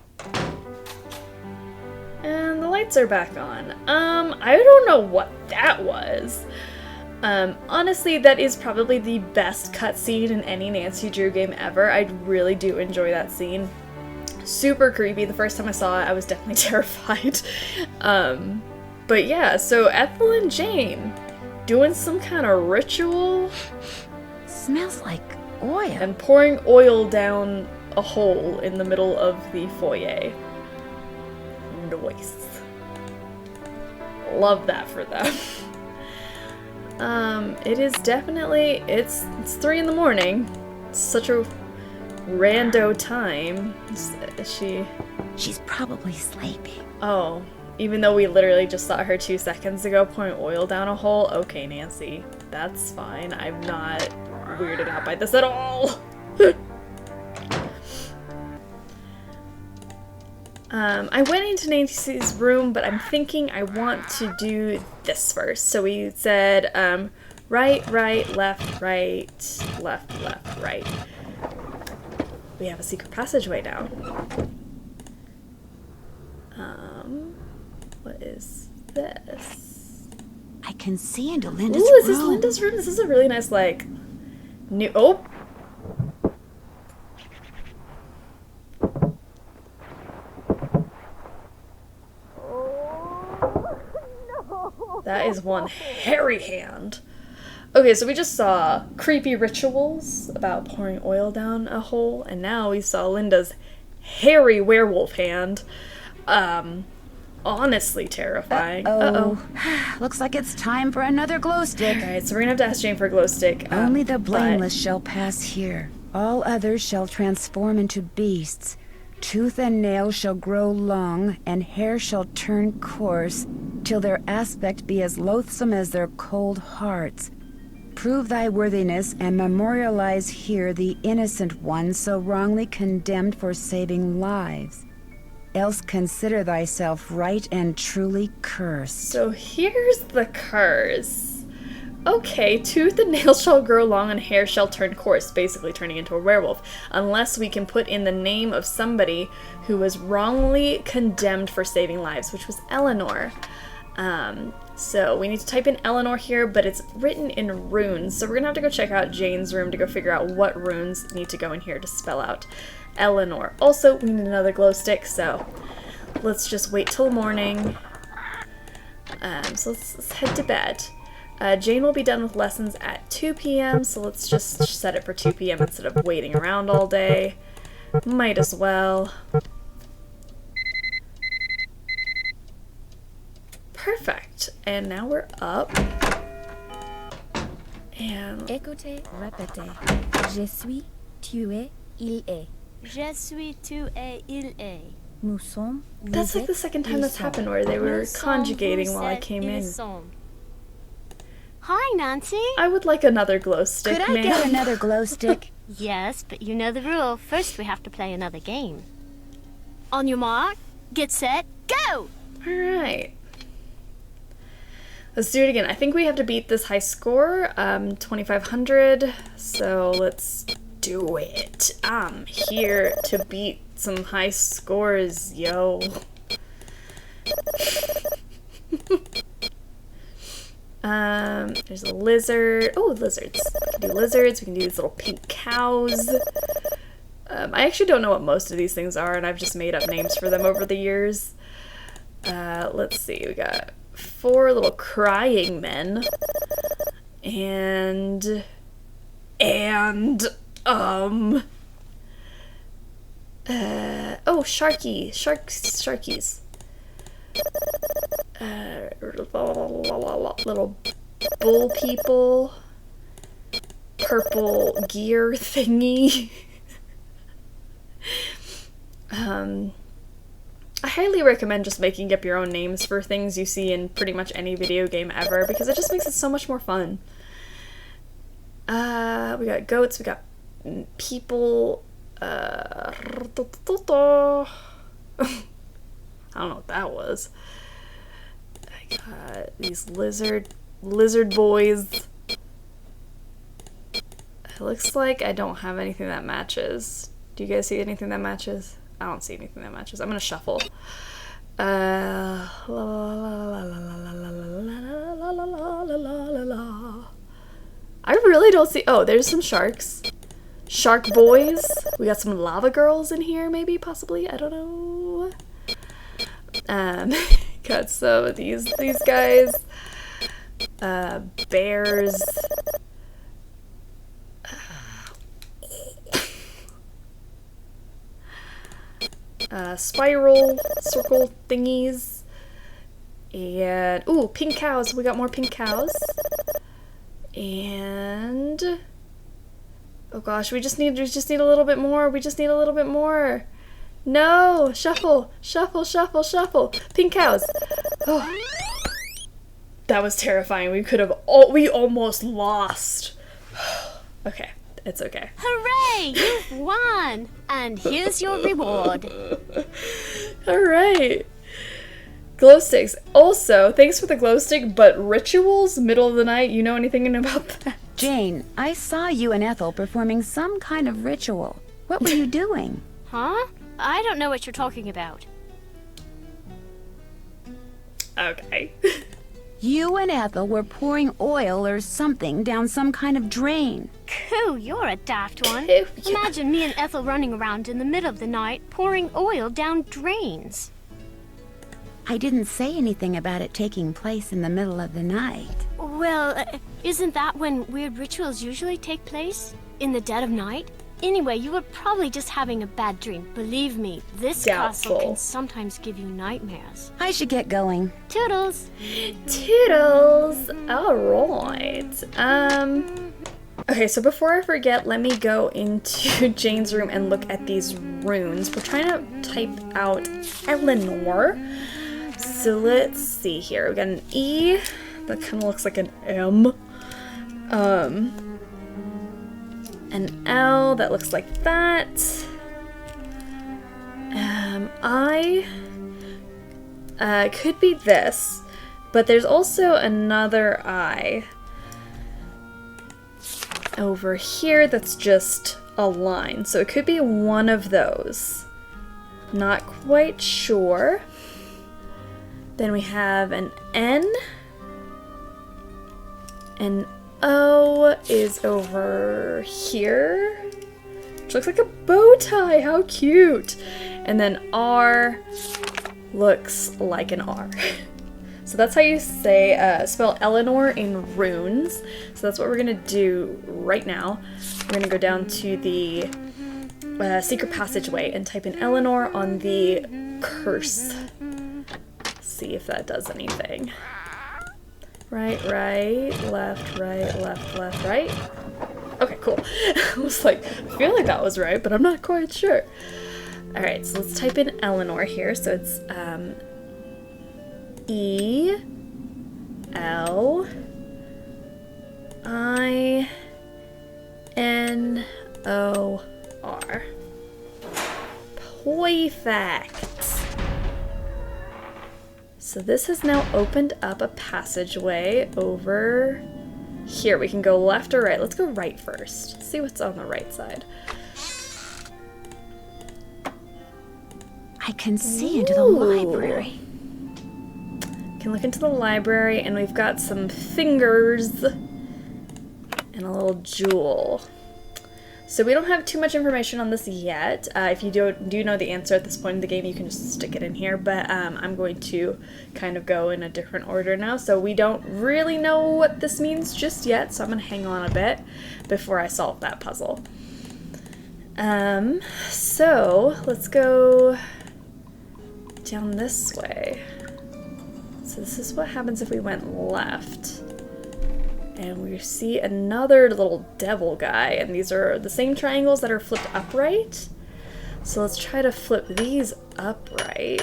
And the lights are back on. I don't know what that was. Honestly, that is probably the best cutscene in any Nancy Drew game ever. I really do enjoy that scene. Super creepy. The first time I saw it, I was definitely terrified. But yeah, so Ethel and Jane doing some kind of ritual. Smells like oil. And pouring oil down a hole in the middle of the foyer. Nice. Love that for them. It is definitely, it's 3 in the morning. It's such a rando time. She's probably sleeping. Oh, even though we literally just saw her 2 seconds ago pouring oil down a hole. Okay, Nancy, that's fine. I'm not weirded out by this at all. I went into Nancy's room, but I'm thinking I want to do this first. So we said right, right, left, right, left, left, right. We have a secret passageway now. What is this? I can see into Linda's room. room. Is this Linda's room? This is a really nice, like, new... Oh! That is one hairy hand. Okay, so we just saw creepy rituals about pouring oil down a hole, and now we saw Linda's hairy werewolf hand. Honestly terrifying. Looks like it's time for another glow stick. Alright, so we're gonna have to ask Jane for a glow stick. Only the blameless shall pass here. All others shall transform into beasts. Tooth and nail shall grow long, and hair shall turn coarse, till their aspect be as loathsome as their cold hearts. Prove thy worthiness, and memorialize here the innocent one so wrongly condemned for saving lives. Else consider thyself right and truly cursed. So here's the curse. Okay, tooth and nail shall grow long and hair shall turn coarse, basically turning into a werewolf, unless we can put in the name of somebody who was wrongly condemned for saving lives, which was Eleanor. So we need to type in Eleanor here, but it's written in runes, so we're gonna have to go check out Jane's room to go figure out what runes need to go in here to spell out Eleanor. Also, we need another glow stick, so let's just wait till morning. So let's head to bed. Jane will be done with lessons at 2 p.m., so let's just set it for 2 p.m. instead of waiting around all day. Might as well. Perfect. And now we're up. And... Écoutez, répétez. Je suis, tu es, il est. Je suis, tu es, il est. Nous sommes, that's like the second time that's happened where they were conjugating while I came in. Hi, Nancy. I would like another glow stick, Could I get another glow stick? Yes, but you know the rule. First, we have to play another game. On your mark, get set, go! Alright. Let's do it again. I think we have to beat this high score, 2,500, so let's do it. I'm here to beat some high scores, yo. There's a lizard. Oh, lizards. We can do lizards. We can do these little pink cows. I actually don't know what most of these things are, and I've just made up names for them over the years. Let's see. We got 4 little crying men. Oh, sharkies. Little bull people. Purple gear thingy. I highly recommend just making up your own names for things you see in pretty much any video game ever, because it just makes it so much more fun. We got goats, we got people, I don't know what that was. I got these lizard boys. It looks like I don't have anything that matches. Do you guys see anything that matches? I don't see anything that matches. I'm gonna shuffle. I really don't see. Oh, there's some sharks. Shark boys. We got some lava girls in here, maybe, possibly. I don't know. Got some of these guys. Bears. Spiral circle thingies. And ooh, pink cows. We got more pink cows. And oh gosh, we just need a little bit more. We just need a little bit more. No, shuffle, shuffle, shuffle, shuffle. Pink cows. Oh. That was terrifying. We almost lost. Okay, it's okay. Hooray! You've won! And here's your reward. Alright. Glow sticks. Also, thanks for the glow stick, but rituals, middle of the night, you know anything about that? Jane, I saw you and Ethel performing some kind of ritual. What were you doing? Huh? I don't know what you're talking about. Okay. You and Ethel were pouring oil or something down some kind of drain. Coo, you're a daft one. Yeah. Imagine me and Ethel running around in the middle of the night pouring oil down drains. I didn't say anything about it taking place in the middle of the night. Well, isn't that when weird rituals usually take place? In the dead of night? Anyway, you were probably just having a bad dream. Believe me, this castle can sometimes give you nightmares. I should get going. Toodles! Toodles! Alright. Okay, so before I forget, let me go into Jane's room and look at these runes. We're trying to type out Eleanor. So let's see here. We got an E that kind of looks like an M. An L that looks like that. I could be this, but there's also another I over here that's just a line. So it could be one of those. Not quite sure. Then we have an N. An O is over here, which looks like a bow tie. How cute. And then R looks like an R. So that's how you say spell Eleanor in runes. So that's what we're gonna do right now. We're gonna go down to the secret passageway and type in Eleanor on the curse. See if that does anything. Right, left, right. Okay, cool. I was like, I feel like that was right, but I'm not quite sure. Alright, so let's type in Eleanor here. So it's E L I N O R. Perfect. So this has now opened up a passageway over here. We can go left or right. Let's go right first. See what's on the right side. I can see into the library. Can look into the library, and we've got some fingers and a little jewel. So we don't have too much information on this yet. If you do know the answer at this point in the game, you can just stick it in here, but I'm going to kind of go in a different order now. So we don't really know what this means just yet, so I'm going to hang on a bit before I solve that puzzle. So let's go down this way. So this is what happens if we went left. And we see another little devil guy, and these are the same triangles that are flipped upright. So let's try to flip these upright.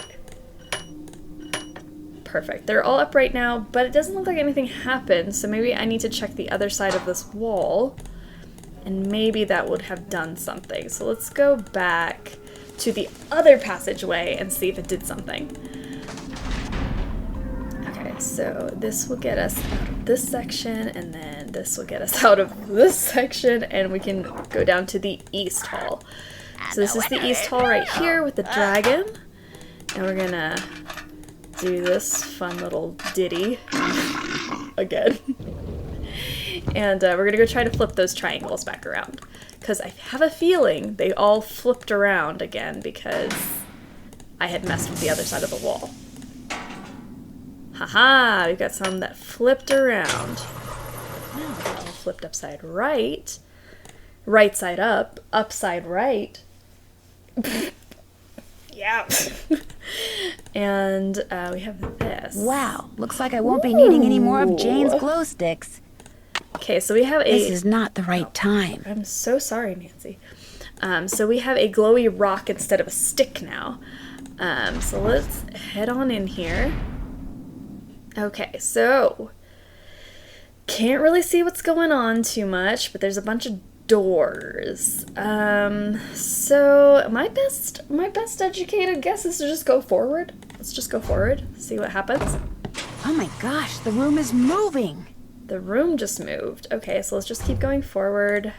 Perfect. They're all upright now, but it doesn't look like anything happened, so maybe I need to check the other side of this wall, and maybe that would have done something. So let's go back to the other passageway and see if it did something. So this will get us out of this section, and then this will get us out of this section, and we can go down to the East Hall. So this is the East Hall right here with the dragon, and we're gonna do this fun little ditty again. And we're gonna go try to flip those triangles back around, because I have a feeling they all flipped around again because I had messed with the other side of the wall. Haha, we got some that flipped around. Now they're all flipped upside right. Right side up, upside right. Yeah. And we have this. Wow, looks like I won't be needing any more of Jane's glow sticks. Okay, so we have a... This is not the right time. I'm so sorry, Nancy. So we have a glowy rock instead of a stick now. So let's head on in here. Okay, so can't really see what's going on too much, but there's a bunch of doors. So my best educated guess is to just go forward. Let's just go forward, see what happens. Oh my gosh, the room is moving. The room just moved. Okay, so let's just keep going forward.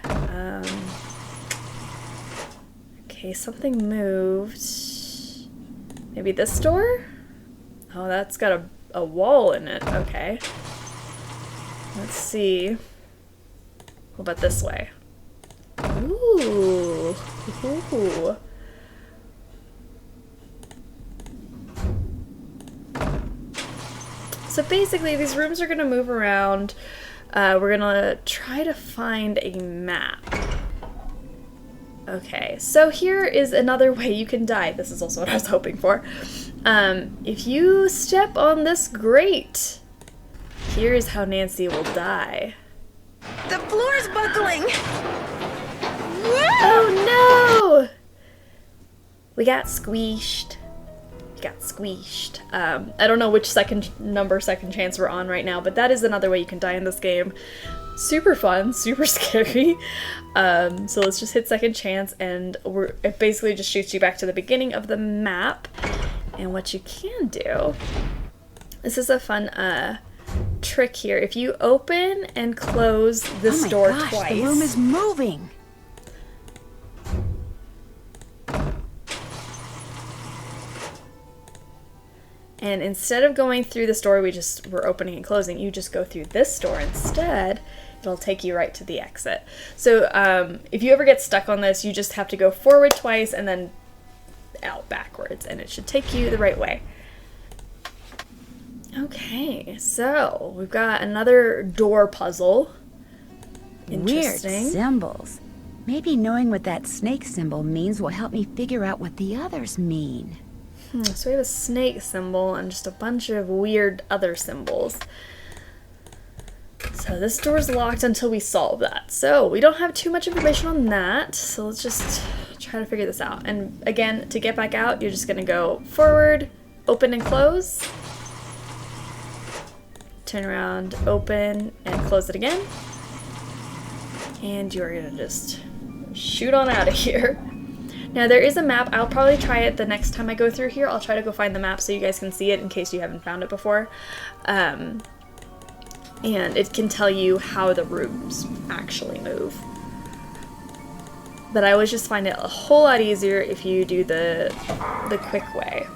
Okay, something moved. Maybe this door? Oh, that's got a wall in it. Okay. Let's see. What about this way? Ooh. Ooh. So basically, these rooms are going to move around. We're going to try to find a map. Okay, so here is another way you can die. This is also what I was hoping for. If you step on this grate, here's how Nancy will die. The floor's buckling! Oh no! We got squeezed. I don't know which second chance we're on right now, but that is another way you can die in this game. Super fun, super scary. So let's just hit second chance, and it basically just shoots you back to the beginning of the map. And what you can do, this is a fun trick here. If you open and close this door twice, the room is moving. And instead of going through this door we're opening and closing, you just go through this door instead. It'll take you right to the exit. So if you ever get stuck on this, you just have to go forward twice and then out backwards, and it should take you the right way. Okay, so we've got another door puzzle. Interesting. Weird symbols. Maybe knowing what that snake symbol means will help me figure out what the others mean. So we have a snake symbol and just a bunch of weird other symbols. So this door's locked until we solve that. So we don't have too much information on that. So let's just try to figure this out. And again, to get back out, you're just gonna go forward, open and close. Turn around, open, and close it again. And you're gonna just shoot on out of here. Now there is a map. I'll probably try it the next time I go through here. I'll try to go find the map so you guys can see it in case you haven't found it before. And it can tell you how the rooms actually move. But I always just find it a whole lot easier if you do the quick way.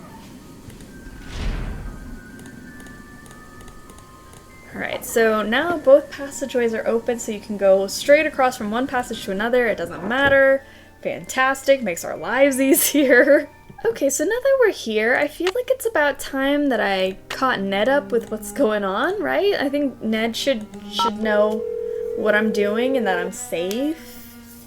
Alright, so now both passageways are open, so you can go straight across from one passage to another. It doesn't matter. Fantastic, makes our lives easier. Okay, so now that we're here, I feel like it's about time that I caught Ned up with what's going on, right? I think Ned should know what I'm doing and that I'm safe.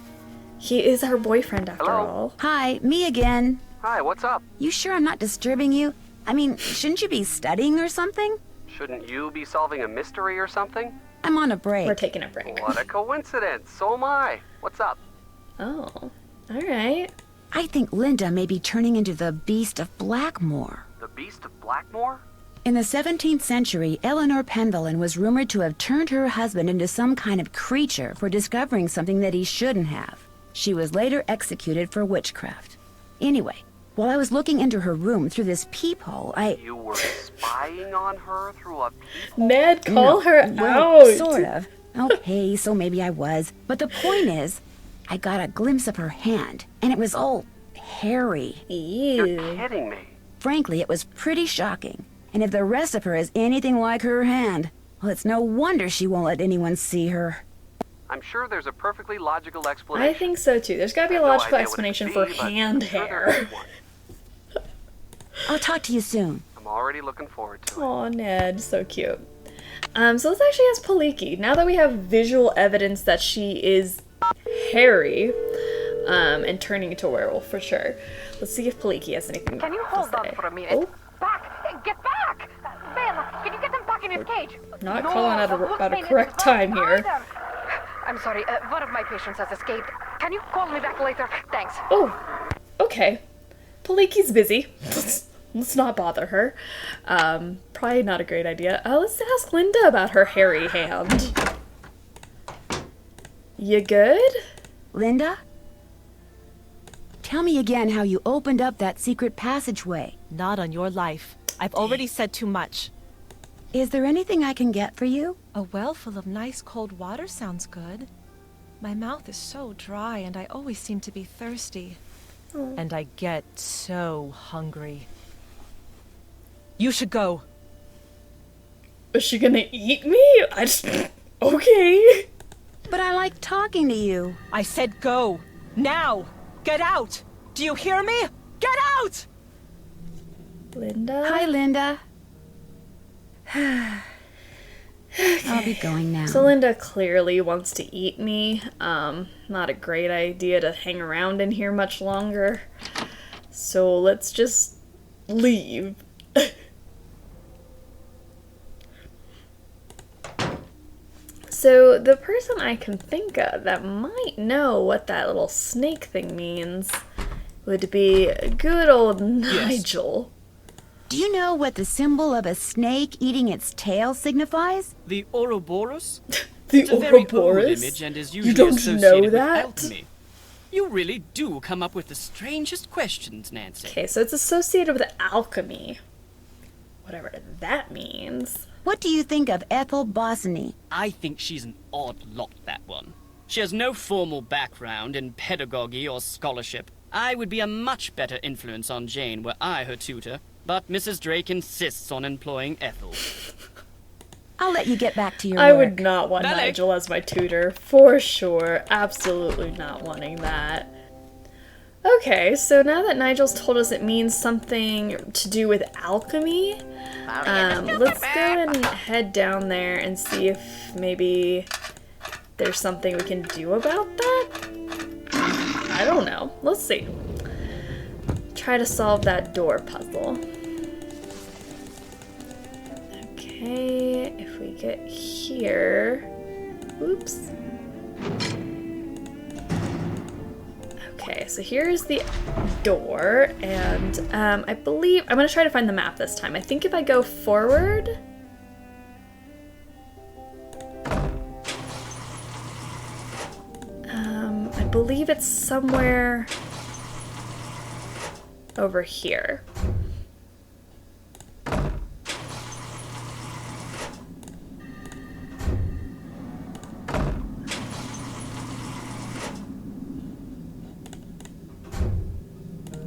He is our boyfriend after all. Hi, me again. Hi, what's up? You sure I'm not disturbing you? I mean, shouldn't you be studying or something? Shouldn't you be solving a mystery or something? I'm on a break. We're taking a break. What a coincidence. So am I. What's up? Oh, alright. I think Linda may be turning into the Beast of Blackmore. The Beast of Blackmore? In the 17th century, Eleanor Penvellyn was rumored to have turned her husband into some kind of creature for discovering something that he shouldn't have. She was later executed for witchcraft. Anyway, while I was looking into her room through this peephole, You were spying on her through a peephole? Ned, call her well, out! Sort of. Okay, so maybe I was. But the point is, I got a glimpse of her hand, and it was all hairy. Ew. You're kidding me. Frankly, it was pretty shocking. And if the rest of her is anything like her hand, well, it's no wonder she won't let anyone see her. I'm sure there's a perfectly logical explanation. I think so too. There's gotta be a logical explanation for hand hair. I'll talk to you soon. I'm already looking forward to it. Aw, Ned, so cute. So let's actually ask Paliki. Now that we have visual evidence that she is hairy, and turning into a werewolf for sure, let's see if Paliki has anything Can you hold on for a minute? Oh. Back! Get back! Ben, can you get them back in his cage? Not calling out a correct time here. I'm sorry, one of my patients has escaped. Can you call me back later? Thanks. Oh, okay. Paliki's busy. Let's not bother her. Probably not a great idea. Let's ask Linda about her hairy hand. You good? Linda? Tell me again how you opened up that secret passageway. Not on your life. I've already said too much. Is there anything I can get for you? A well full of nice cold water sounds good. My mouth is so dry and I always seem to be thirsty. And I get so hungry. You should go. Is she gonna eat me? Okay. But I like talking to you. I said go. Now! Get out! Do you hear me? Get out! Linda? Hi, Linda. I'll be going now. So Linda clearly wants to eat me. Not a great idea to hang around in here much longer. So let's just leave. So the person I can think of that might know what that little snake thing means would be good old Nigel. Do you know what the symbol of a snake eating its tail signifies? The Ouroboros? The It's a very old Ouroboros? image and is You usually don't associated know with that? alchemy. You really do come up with the strangest questions, Nancy. Okay, so it's associated with alchemy. Whatever that means. What do you think of Ethel Bosny? I think she's an odd lot, that one. She has no formal background in pedagogy or scholarship. I would be a much better influence on Jane were I her tutor, but Mrs. Drake insists on employing Ethel. I'll let you get back to your I work. would not want Ballet. Nigel as my tutor, for sure. Absolutely not wanting that. Okay, so now that Nigel's told us it means something to do with alchemy, let's go and head down there and see if maybe there's something we can do about that? I don't know. Let's see. Try to solve that door puzzle. Okay, if we get here... Oops. Okay, so here's the door, and I believe... I'm going to try to find the map this time. I think if I go forward... I believe it's somewhere over here.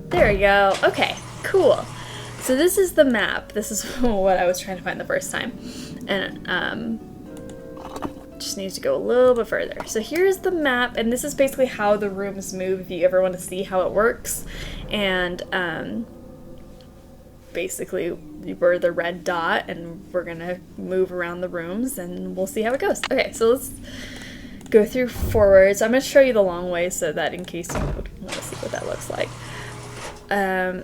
There we go. Okay, cool. So this is the map. This is what I was trying to find the first time. And just needs to go a little bit further. So here's the map, and this is basically how the rooms move if you ever want to see how it works. And basically we're the red dot, and we're gonna move around the rooms, and we'll see how it goes. Okay, so let's go through forward. So I'm gonna show you the long way so that in case you would want to see what that looks like.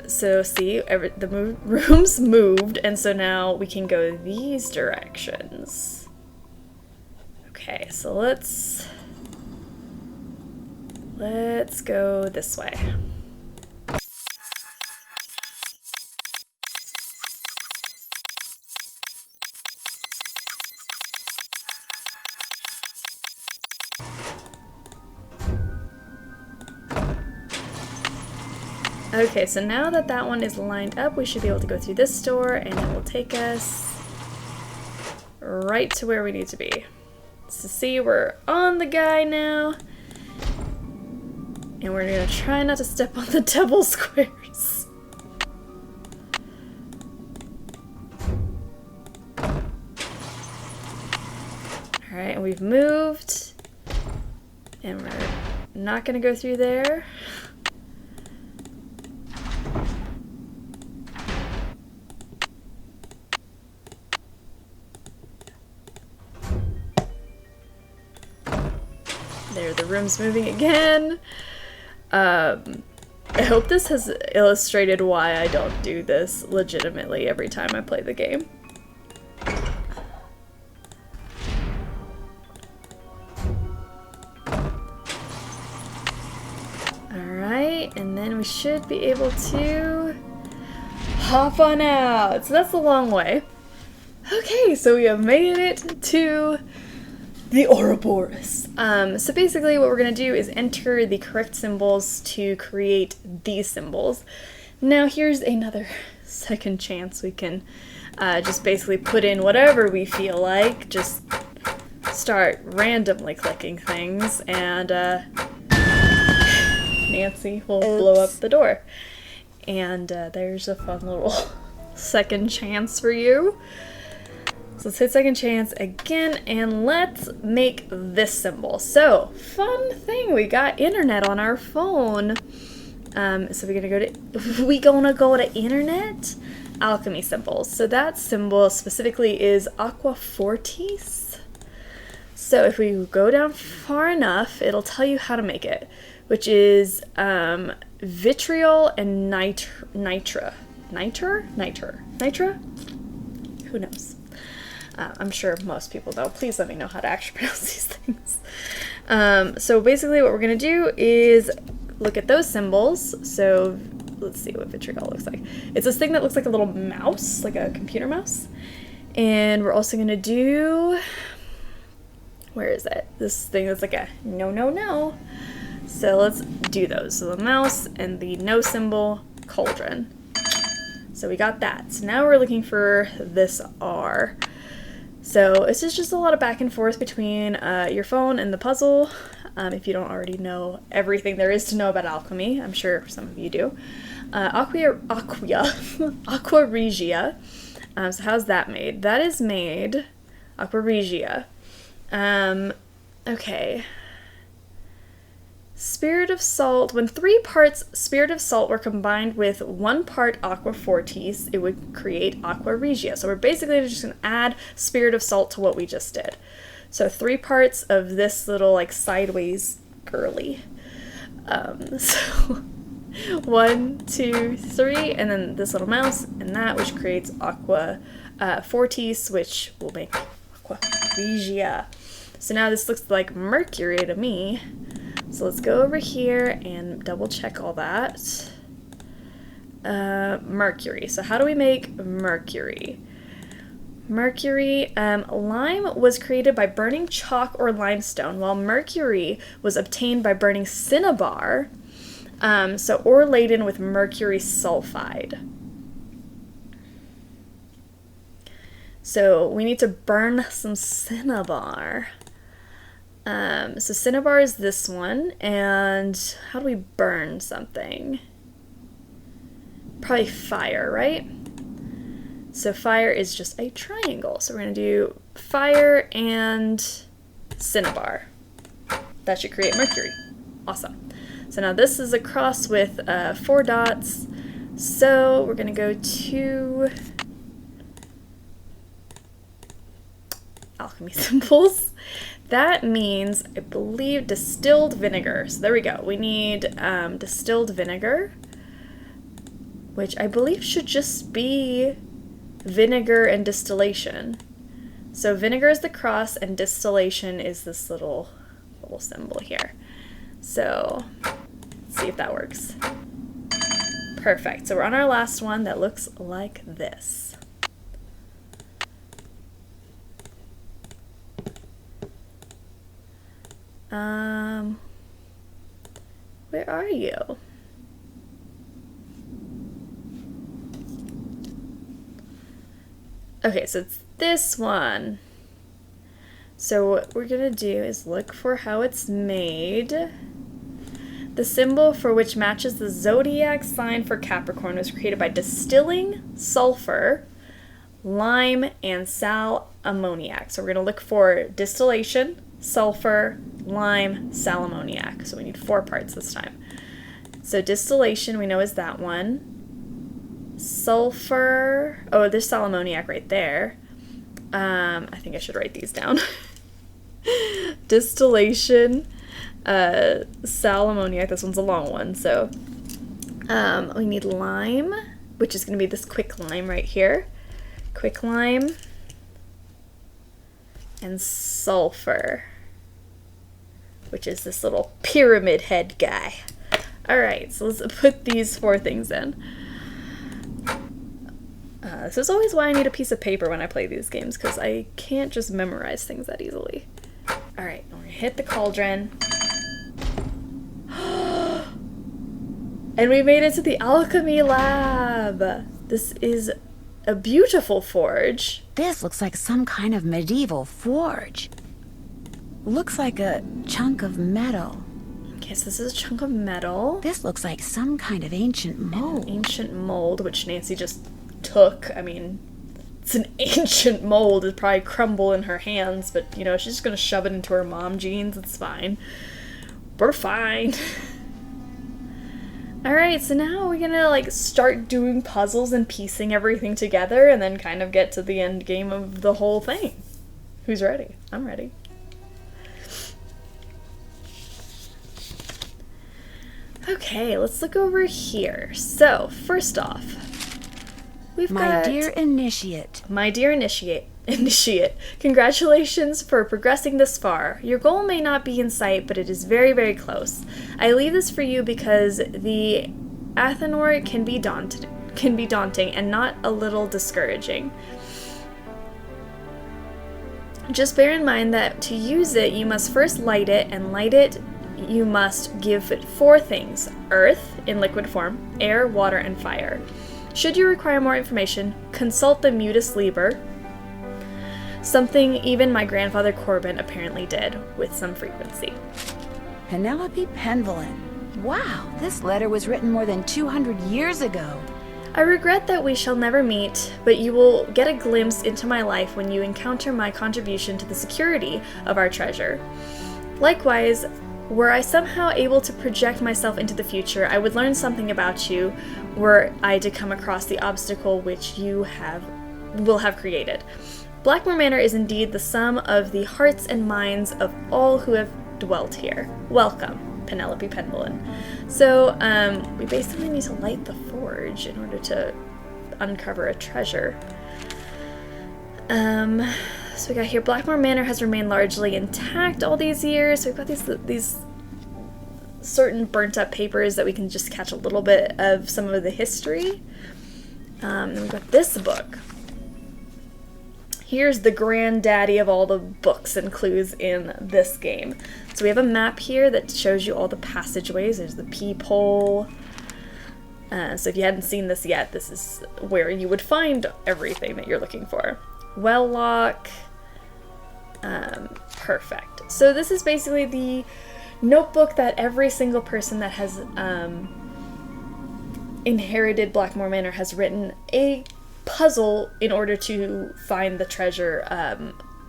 So see, the rooms moved, and so now we can go these directions. Okay, so let's go this way. Okay, so now that that one is lined up, we should be able to go through this door, and it will take us right to where we need to be. So see, we're on the guy now, and we're gonna try not to step on the double squares. Alright, and we've moved, and we're not gonna go through there. There, the room's moving again. I hope this has illustrated why I don't do this legitimately every time I play the game. Alright, and then we should be able to hop on out. So that's a long way. Okay, so we have made it to the Ouroboros. So basically what we're going to do is enter the correct symbols to create these symbols. Now here's another second chance. We can just basically put in whatever we feel like. Just start randomly clicking things, and Nancy will blow up the door. And there's a fun little second chance for you. So let's hit second chance again, and let's make this symbol. So, fun thing, we got internet on our phone. So we're gonna go to internet, alchemy symbols. So that symbol specifically is Aqua Fortis. So if we go down far enough, it'll tell you how to make it, which is vitriol and nitra. Nitra? Who knows? I'm sure most people know. Please let me know how to actually pronounce these things. So basically what we're going to do is look at those symbols. So let's see what vitriol looks like. It's this thing that looks like a little mouse, like a computer mouse. And we're also going to do, where is it? This thing that's like a no, no, no. So let's do those. So the mouse and the no symbol, cauldron. So we got that. So now we're looking for this R. So it's just a lot of back and forth between your phone and the puzzle. If you don't already know everything there is to know about alchemy, I'm sure some of you do. Aqua Regia. So how's that made? That is made, Aqua Regia. Okay. Spirit of salt. When 3 parts spirit of salt were combined with 1 part aqua fortis, it would create aqua regia. So we're basically just going to add spirit of salt to what we just did. So 3 parts of this little like sideways girly. So 1, 2, 3, and then this little mouse and that, which creates aqua fortis, which will make aqua regia. So now this looks like mercury to me. So let's go over here and double check all that. Mercury. So how do we make mercury? Mercury, lime was created by burning chalk or limestone, while mercury was obtained by burning cinnabar, or laden with mercury sulfide. So we need to burn some cinnabar. So cinnabar is this one, and how do we burn something? Probably fire, right? So fire is just a triangle. So we're going to do fire and cinnabar. That should create mercury. Awesome. So now this is a cross with 4 dots. So we're going to go to alchemy symbols. That means, I believe, distilled vinegar. So there we go. We need distilled vinegar, which I believe should just be vinegar and distillation. So vinegar is the cross and distillation is this little symbol here. So let's see if that works. Perfect. So we're on our last one that looks like this. Where are you? Okay, so it's this one. So what we're gonna do is look for how it's made. The symbol for which matches the zodiac sign for Capricorn was created by distilling sulfur, lime, and sal ammoniac. So we're gonna look for distillation, sulfur, lime, sal ammoniac. So we need 4 parts this time. So distillation we know is that one. Sulfur, oh, there's sal ammoniac right there. I think I should write these down. Distillation, sal ammoniac, this one's a long one. So we need lime, which is going to be this quick lime right here. Quick lime. And sulfur, which is this little pyramid head guy. Alright, so let's put these 4 things in. This is always why I need a piece of paper when I play these games, because I can't just memorize things that easily. Alright, we're gonna hit the cauldron. And we made it to the alchemy lab! This is a beautiful forge. This looks like some kind of medieval forge. Looks like a chunk of metal. Okay, so this is a chunk of metal. This looks like some kind of ancient mold. An ancient mold, which Nancy just took. I mean, it's an ancient mold. It'd probably crumble in her hands, but, you know, she's just gonna shove it into her mom jeans. It's fine. We're fine. Alright, so now we're gonna, like, start doing puzzles and piecing everything together and then kind of get to the end game of the whole thing. Who's ready? I'm ready. Okay, let's look over here. So, first off, we've got... My dear initiate. My dear initiate. Initiate. Congratulations for progressing this far. Your goal may not be in sight, but it is very, very close. I leave this for you because the Athenor can be daunting and not a little discouraging. Just bear in mind that to use it, you must first light it, and light it, you must give it 4 things: earth in liquid form, air, water, and fire. Should you require more information, consult the Mutus Liber, something even my grandfather Corbin apparently did with some frequency. Penelope Penvillin. Wow, this letter was written more than 200 years ago. I regret that we shall never meet, but you will get a glimpse into my life when you encounter my contribution to the security of our treasure. Likewise, were I somehow able to project myself into the future, I would learn something about you were I to come across the obstacle which you will have created. Blackmoor Manor is indeed the sum of the hearts and minds of all who have dwelt here. Welcome, Penelope Penvillin. So, we basically need to light the forge in order to uncover a treasure. So we got here, Blackmoor Manor has remained largely intact all these years. So we've got these certain burnt up papers that we can just catch a little bit of some of the history. Then we've got this book. Here's the granddaddy of all the books and clues in this game. So we have a map here that shows you all the passageways. There's the peephole. So if you hadn't seen this yet, this is where you would find everything that you're looking for. Well lock. Perfect. So this is basically the notebook that every single person that has inherited Blackmoor Manor has written a puzzle in order to find the treasure,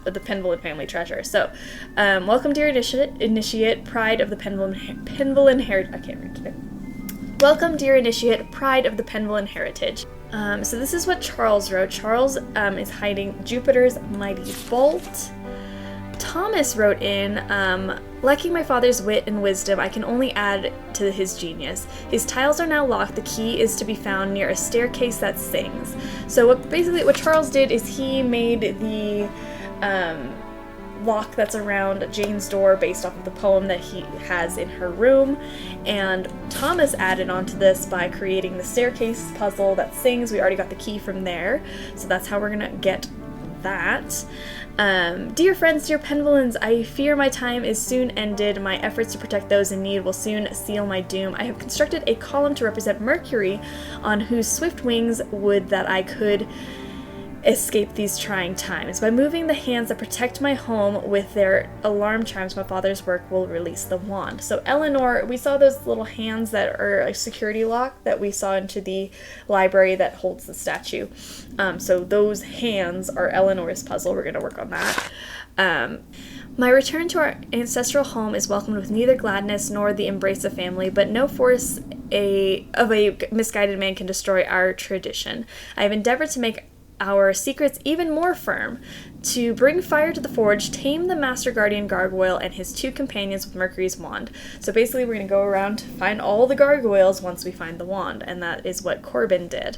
the Penvillin family treasure. So, welcome dear initiate, pride of the Penvillin heritage. I can't read today. Welcome dear initiate, pride of the Penvillin heritage. So this is what Charles wrote. Charles is hiding Jupiter's mighty bolt. Thomas wrote in, lacking my father's wit and wisdom, I can only add to his genius. His tiles are now locked. The key is to be found near a staircase that sings. So basically what Charles did is he made the lock that's around Jane's door based off of the poem that he has in her room, and Thomas added onto this by creating the staircase puzzle that sings. We already got the key from there, so that's how we're gonna get that. Dear friends, dear Penvillins, I fear my time is soon ended. My efforts to protect those in need will soon seal my doom. I have constructed a column to represent Mercury, on whose swift wings would that I could escape these trying times. By moving the hands that protect my home with their alarm chimes, my father's work will release the wand. So Eleanor, we saw those little hands that are a security lock that we saw into the library that holds the statue. So those hands are Eleanor's puzzle. We're going to work on that. My return to our ancestral home is welcomed with neither gladness nor the embrace of family, but no force of a misguided man can destroy our tradition. I have endeavored to make our secrets even more firm, to bring fire to the forge, tame the Master Guardian Gargoyle and his 2 companions with Mercury's wand. So basically we're going to go around to find all the gargoyles once we find the wand, and that is what Corbin did.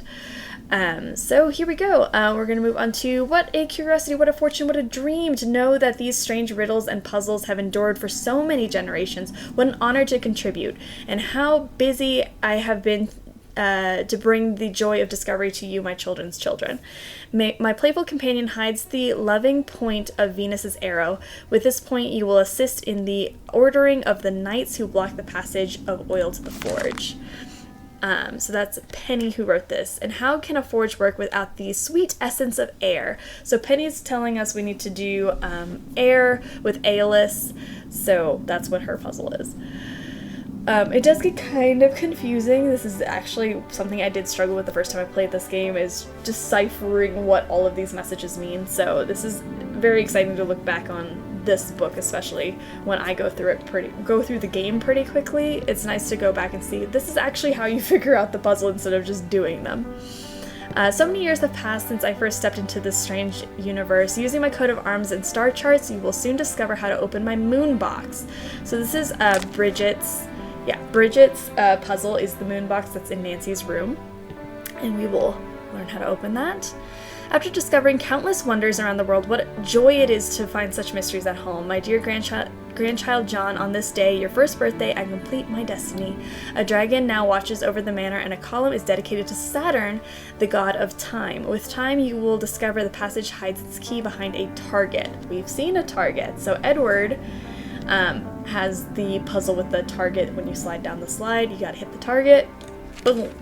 So here we go. We're going to move on to what a curiosity, what a fortune, what a dream to know that these strange riddles and puzzles have endured for so many generations. What an honor to contribute, and how busy I have been to bring the joy of discovery to you, my children's children. My playful companion hides the loving point of Venus's arrow. With this point, you will assist in the ordering of the knights who block the passage of oil to the forge. So that's Penny who wrote this. And how can a forge work without the sweet essence of air? So Penny's telling us we need to do air with Aeolus. So that's what her puzzle is. It does get kind of confusing. This is actually something I did struggle with the first time I played this game, is deciphering what all of these messages mean. So this is very exciting to look back on this book, especially when I go through the game pretty quickly. It's nice to go back and see this is actually how you figure out the puzzle instead of just doing them. So many years have passed since I first stepped into this strange universe. Using my coat of arms and star charts, you will soon discover how to open my moon box. So this is Bridget's puzzle is the moon box that's in Nancy's room. And we will learn how to open that. After discovering countless wonders around the world, what joy it is to find such mysteries at home. My dear grandchild John, on this day, your first birthday, I complete my destiny. A dragon now watches over the manor, and a column is dedicated to Saturn, the god of time. With time, you will discover the passage hides its key behind a target. We've seen a target. So Edward has the puzzle with the target. When you slide down the slide, you gotta hit the target. Boom.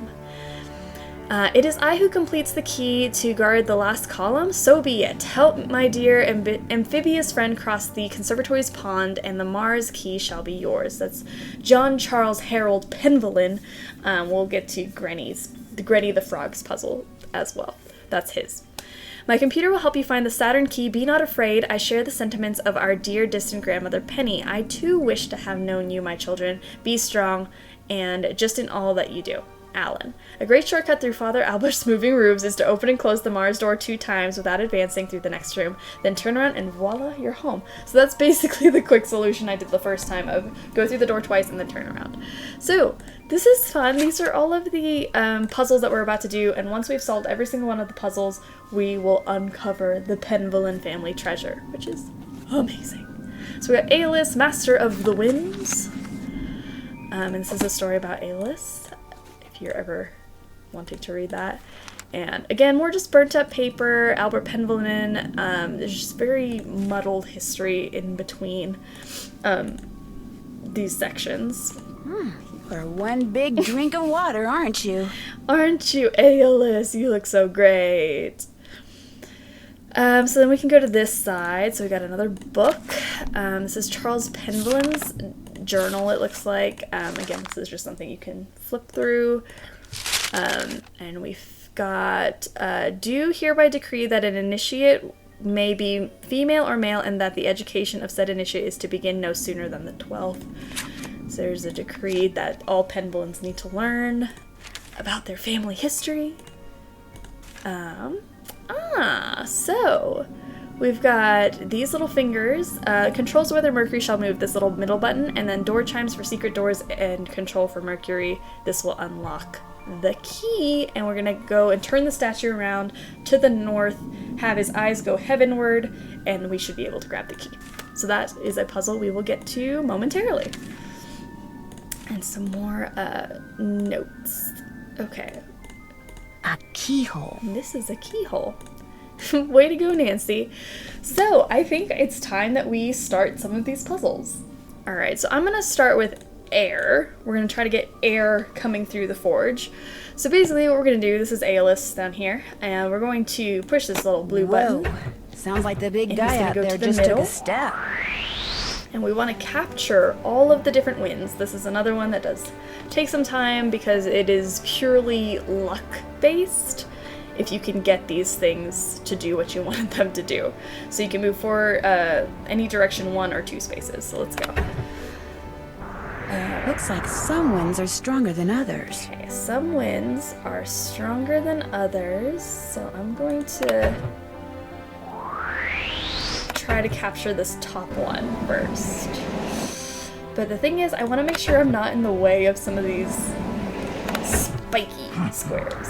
It is I who completes the key to guard the last column. So be it. Help my dear amphibious friend cross the conservatory's pond, and the Mars key shall be yours. That's John Charles Harold Penvillin. We'll get to Granny the Frog's puzzle as well. That's his. My computer will help you find the Saturn key. Be not afraid. I share the sentiments of our dear distant grandmother Penny. I too wish to have known you, my children. Be strong, and just in all that you do. Alan. A great shortcut through Father Albert's moving rooms is to open and close the Mars door 2 times without advancing through the next room, then turn around and voila, you're home. So that's basically the quick solution I did the first time of go through the door twice and then turn around. So this is fun. These are all of the puzzles that we're about to do, and once we've solved every single one of the puzzles, we will uncover the Penvillin family treasure, which is amazing. So we got Aeolus, Master of the Winds, and this is a story about Aeolus, you're ever wanting to read that. And again, more just burnt up paper, Albert Penvillin. There's just very muddled history in between these sections. You are one big drink of water, aren't you? Aren't you, Aeolus? You look so great. So then we can go to this side. So we got another book. This is Charles Penvillin's journal, it looks like. Again, this is just something you can flip through. And we've got, do hereby decree that an initiate may be female or male, and that the education of said initiate is to begin no sooner than the 12th. So there's a decree that all Penvillins need to learn about their family history. So we've got these little fingers, controls whether Mercury shall move, this little middle button, and then door chimes for secret doors and control for Mercury. This will unlock the key, and we're gonna go and turn the statue around to the north, have his eyes go heavenward, and we should be able to grab the key. So that is a puzzle we will get to momentarily. And some more notes. Okay. A keyhole. This is a keyhole. Way to go, Nancy. So I think it's time that we start some of these puzzles. Alright, so I'm going to start with air. We're going to try to get air coming through the forge. So basically what we're going to do, this is Aeolus down here, and we're going to push this little blue button. Sounds like the big And guy he's gonna out go there to the just middle. took a step. And we want to capture all of the different winds. This is another one that does take some time because it is purely luck based if you can get these things to do what you wanted them to do. So you can move forward any direction 1 or 2 spaces. So let's go. Looks like some winds are stronger than others. Okay, some winds are stronger than others. So I'm going to try to capture this top one first. But the thing is, I want to make sure I'm not in the way of some of these spiky squares.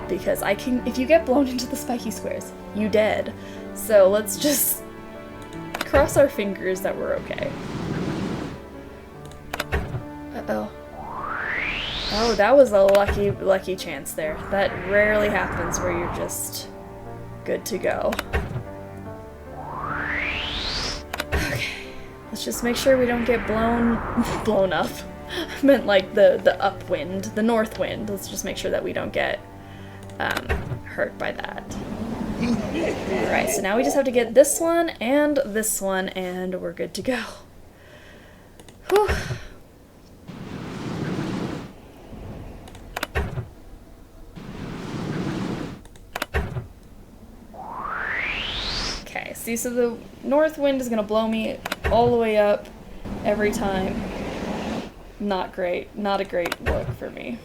Because I can, if you get blown into the spiky squares, you dead. So let's just cross our fingers that we're okay. Uh-oh. Oh, that was a lucky chance there. That rarely happens where you're just good to go. Okay, let's just make sure we don't get blown up. I meant like the upwind, the north wind. Let's just make sure that we don't get hurt by that. Alright, so now we just have to get this one, and we're good to go. Whew. Okay, see, so the north wind is gonna blow me all the way up every time. Not great. Not a great look for me.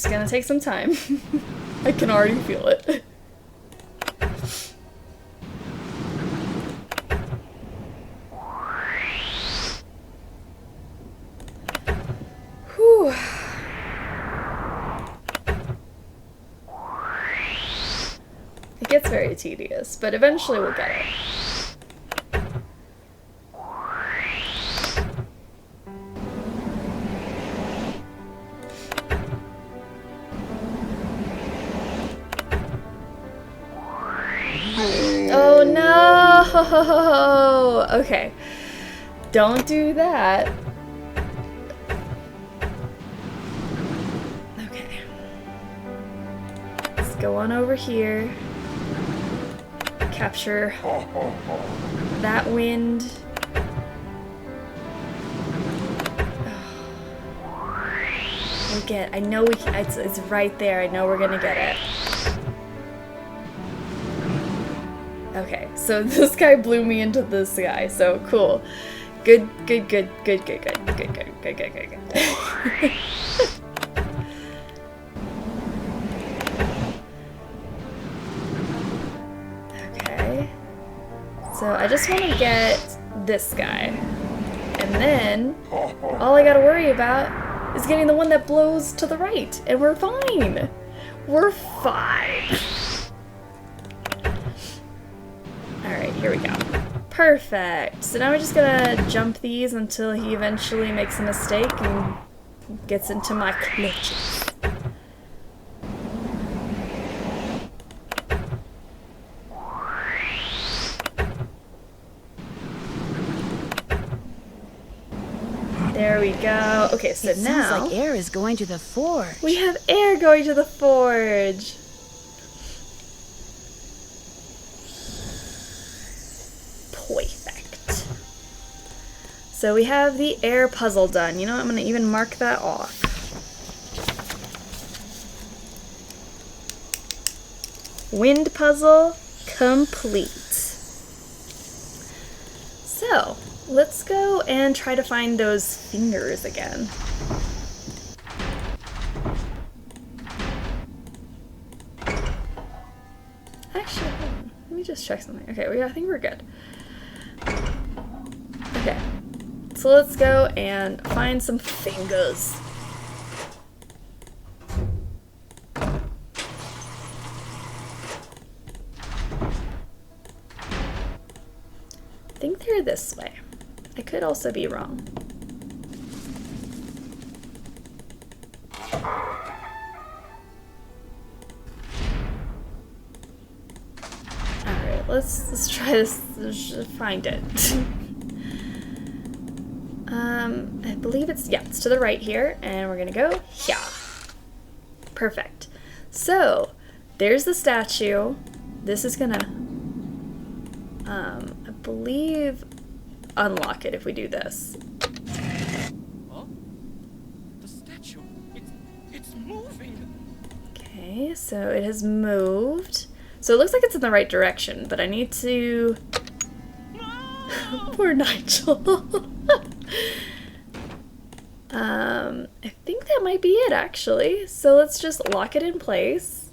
It's gonna take some time. I can already feel it. Whew. It gets very tedious, but eventually we'll get it. Oh no! Okay. Don't do that. Okay. Let's go on over here. Capture that wind. We'll get. I know we can. It's right there. I know we're gonna get it. Okay, so this guy blew me into this guy, so cool. Good. Okay, so I just want to get this guy. And then, all I gotta worry about is getting the one that blows to the right, and we're fine. We're fine. Alright, here we go. Perfect. So now we're just gonna jump these until he eventually makes a mistake and gets into my clutches. There we go. Okay, so It now sounds like air is going to the forge. we have air going to the forge. Perfect. So we have the air puzzle done. You know what? I'm going to even mark that off. Wind puzzle complete. So, let's go and try to find those fingers again. Actually, hold on. Let me just check something. Okay, I think we're good. Okay, so let's go and find some fingers. I think they're this way. I could also be wrong. Alright, let's try this. Find it. I believe it's to the right here, and we're gonna go here. Perfect. So, there's the statue. This is gonna, I believe, unlock it if we do this. Huh? The statue, it's moving. Okay, so it has moved. So it looks like it's in the right direction, but I need to... Poor Nigel. I think that might be it, actually. So let's just lock it in place.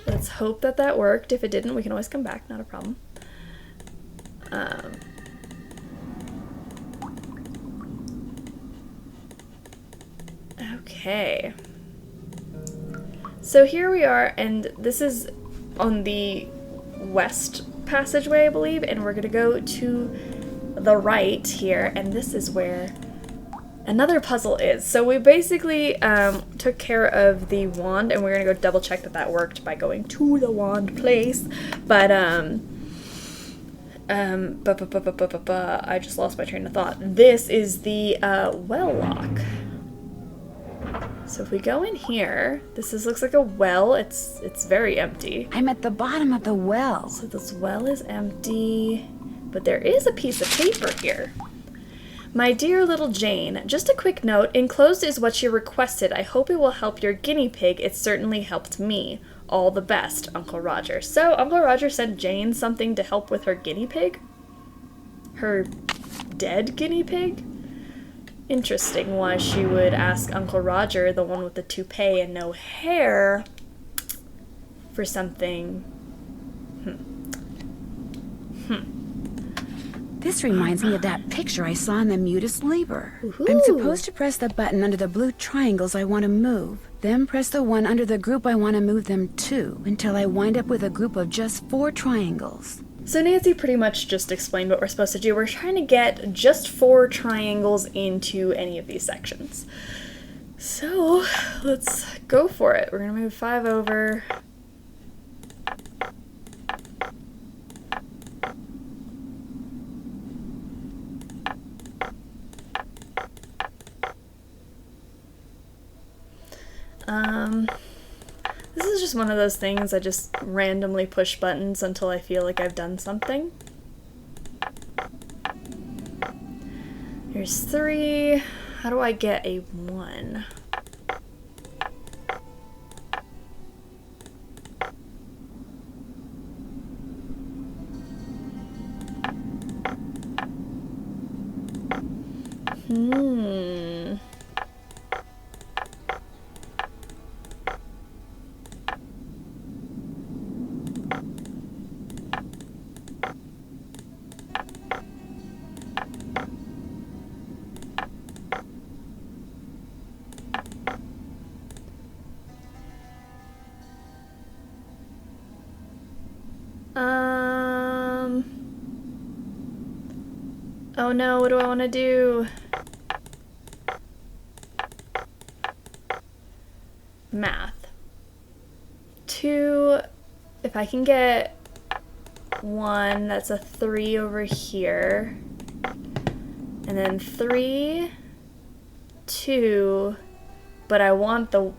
Let's hope that that worked. If it didn't, we can always come back, not a problem. Okay. So here we are, and this is on the west passageway, I believe, and we're gonna go to the right here, and this is where another puzzle is. So we basically took care of the wand, and we're gonna go double check that that worked by going to the wand place. But I just lost my train of thought. This is the well lock. So if we go in here, looks like a well. It's very empty. I'm at the bottom of the well. So this well is empty, but there is a piece of paper here. My dear little Jane, just a quick note. Enclosed is what you requested. I hope it will help your guinea pig. It certainly helped me. All the best, Uncle Roger. So Uncle Roger sent Jane something to help with her guinea pig? Her dead guinea pig? interesting why she would ask Uncle Roger, the one with the toupee and no hair, for something. This reminds me of that picture I saw in the Mutus Liber. I'm supposed to press the button under the blue triangles I want to move, then press the one under the group I want to move them to, until I wind up with a group of just 4 triangles. So Nancy pretty much just explained what we're supposed to do. We're trying to get just 4 triangles into any of these sections. So let's go for it. We're gonna move 5 over. This is just one of those things I just randomly push buttons until I feel like I've done something. Here's 3. How do I get a 1? Oh no, what do I want to do? Math. 2, if I can get 1, that's a 3 over here. And then 3, 2, but I want the...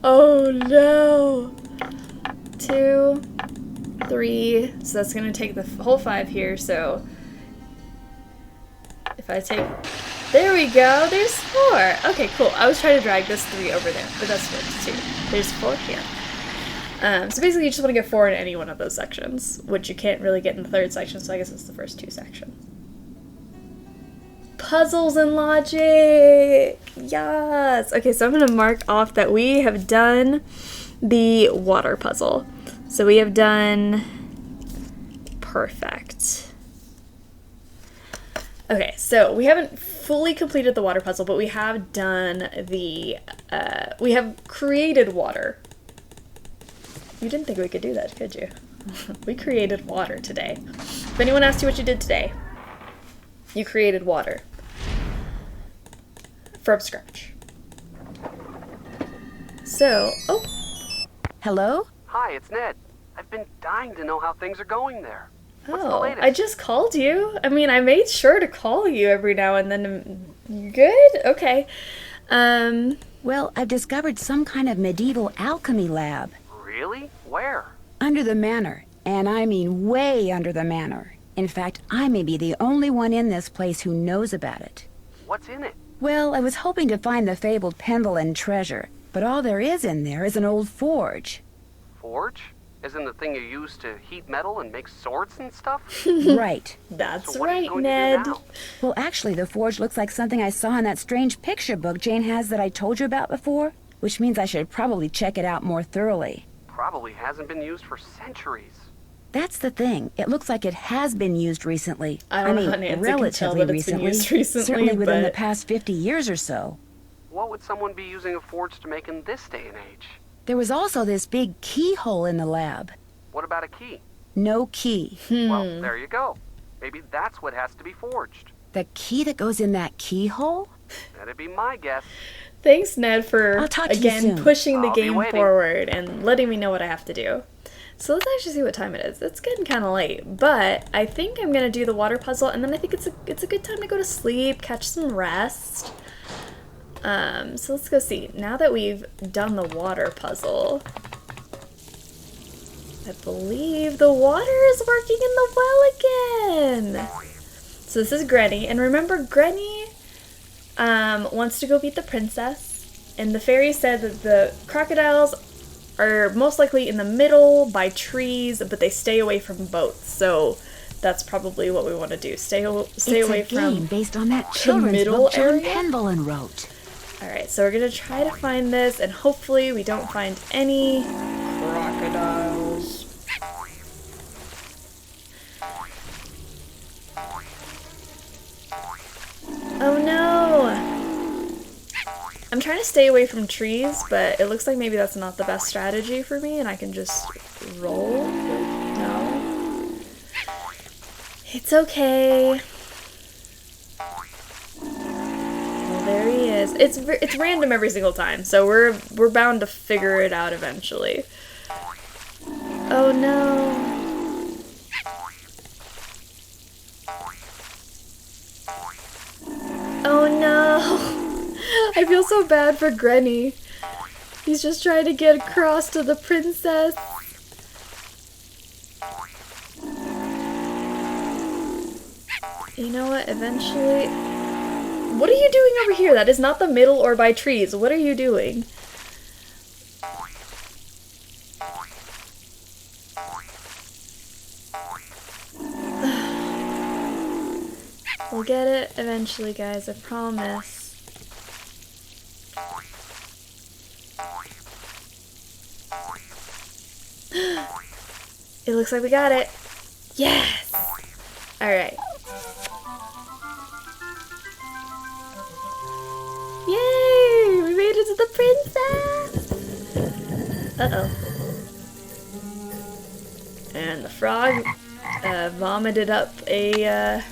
Oh no! 2, 3, so that's gonna take the whole 5 here, so if I take, there we go, there's 4. Okay, cool. I was trying to drag this 3 over there, but that's good too. There's 4 here. So basically you just want to get 4 in any one of those sections, which you can't really get in the 3rd section, so I guess it's the first 2 sections. Puzzles and logic! Yes! Okay, so I'm gonna mark off that we have done the water puzzle. So we have done perfect. Okay, so we haven't fully completed the water puzzle, but we have done the, we have created water. You didn't think we could do that, could you? We created water today. If anyone asked you what you did today, you created water. From scratch. So, oh. Hello? Hi, it's Ned. I've been dying to know how things are going there. What's the Oh, latest? I just called you. I mean, I made sure to call you every now and then. You good? Okay. Well, I've discovered some kind of medieval alchemy lab. Really? Where? Under the manor. And I mean way under the manor. In fact, I may be the only one in this place who knows about it. What's in it? Well, I was hoping to find the fabled Pendleton treasure, but all there is in there is an old forge. Forge? Isn't the thing you use to heat metal and make swords and stuff? Right. That's So what are you right, going to do Ned. now? Well, actually, the forge looks like something I saw in that strange picture book Jane has that I told you about before, which means I should probably check it out more thoroughly. Probably hasn't been used for centuries. That's the thing. It looks like it has been used recently. I don't know how mean, Nancy can tell relatively that it's been recently. used recently, Certainly within the but- past 50 years or so. What would someone be using a forge to make in this day and age? There was also this big keyhole in the lab. What about a key? No key. Well, there you go. Maybe that's what has to be forged. The key that goes in that keyhole? That'd be my guess. Thanks, Ned, for, I'll talk to you again, soon. pushing the I'll be game waiting. forward and letting me know what I have to do. So let's actually see what time it is. It's getting kind of late, but I think I'm going to do the water puzzle, and then I think it's a good time to go to sleep, catch some rest. So let's go see. Now that we've done the water puzzle, I believe the water is working in the well again. So this is Granny, and remember Granny wants to go beat the princess, and the fairy said that the crocodiles are most likely in the middle by trees, but they stay away from boats. So that's probably what we want to do. Stay away It's a from game based on that the children's middle book John area. Penvellin wrote. Alright, so we're gonna try to find this, and hopefully we don't find any crocodiles. Oh no! I'm trying to stay away from trees, but it looks like maybe that's not the best strategy for me, and I can just roll. No. It's okay. Well, there he is. It's random every single time, so we're bound to figure it out eventually. Oh no. Oh no! I feel so bad for Granny. He's just trying to get across to the princess. You know what? Eventually... What are you doing over here? That is not the middle or by trees. What are you doing? We'll get it eventually, guys. I promise. It looks like we got it. Yes! Alright. Yay! We made it to the princess! Uh-oh. And the frog vomited up a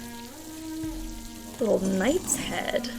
little knight's head.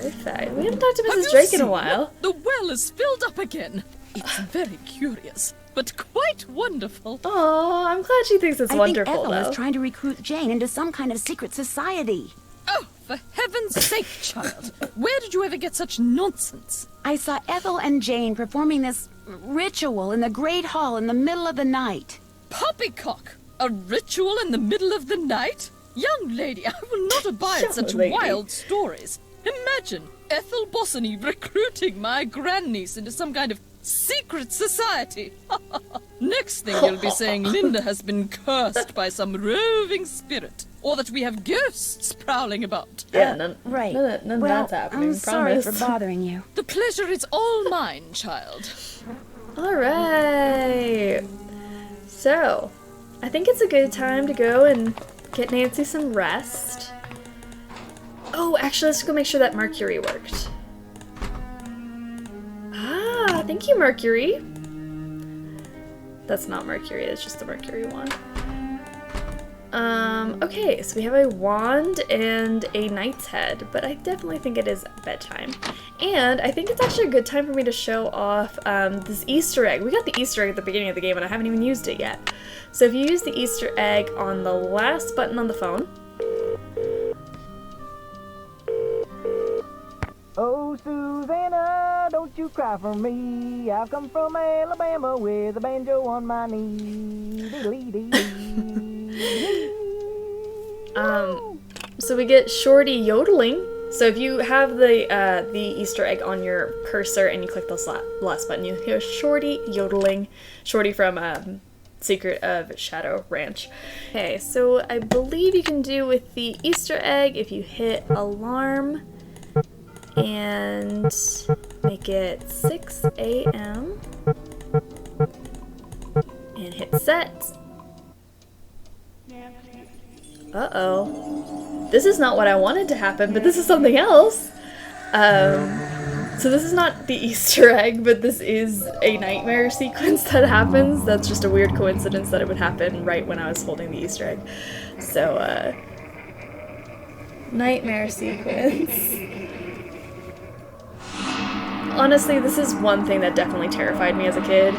Perfect. We haven't talked to Mrs. Drake in a while. The well is filled up again. It's very curious, but quite wonderful. Oh, I'm glad she thinks it's wonderful, I think Ethel though. is trying to recruit Jane into some kind of secret society. Oh, for heaven's sake, child. Where did you ever get such nonsense? I saw Ethel and Jane performing this ritual in the Great Hall in the middle of the night. Poppycock! A ritual in the middle of the night? Young lady, I will not abide such wild stories. Imagine Ethel Bossany recruiting my grandniece into some kind of secret society. Next thing you'll be saying Linda has been cursed by some roving spirit, or that we have ghosts prowling about. Yeah, Right. none of that's happening, I'm sorry promise. for bothering you. The pleasure is all mine, child. Alright. So, I think it's a good time to go and get Nancy some rest. Oh, actually, let's go make sure that Mercury worked. Ah, thank you, Mercury. That's not Mercury, it's just the Mercury one. Okay, so we have a wand and a knight's head, but I definitely think it is bedtime. And I think it's actually a good time for me to show off this Easter egg. We got the Easter egg at the beginning of the game and I haven't even used it yet. So if you use the Easter egg on the last button on the phone. Oh, Susanna, don't you cry for me. I've come from Alabama with a banjo on my knee. So we get Shorty yodeling. So if you have the Easter egg on your cursor and you click the last button, you hear Shorty yodeling. Shorty from Secret of Shadow Ranch. Okay, so I believe you can do with the Easter egg if you hit alarm and make it 6 a.m. and hit set. Uh-oh. This is not what I wanted to happen, but this is something else. So this is not the Easter egg, but this is a nightmare sequence that happens. That's just a weird coincidence that it would happen right when I was holding the Easter egg. So, nightmare sequence. Honestly, this is one thing that definitely terrified me as a kid.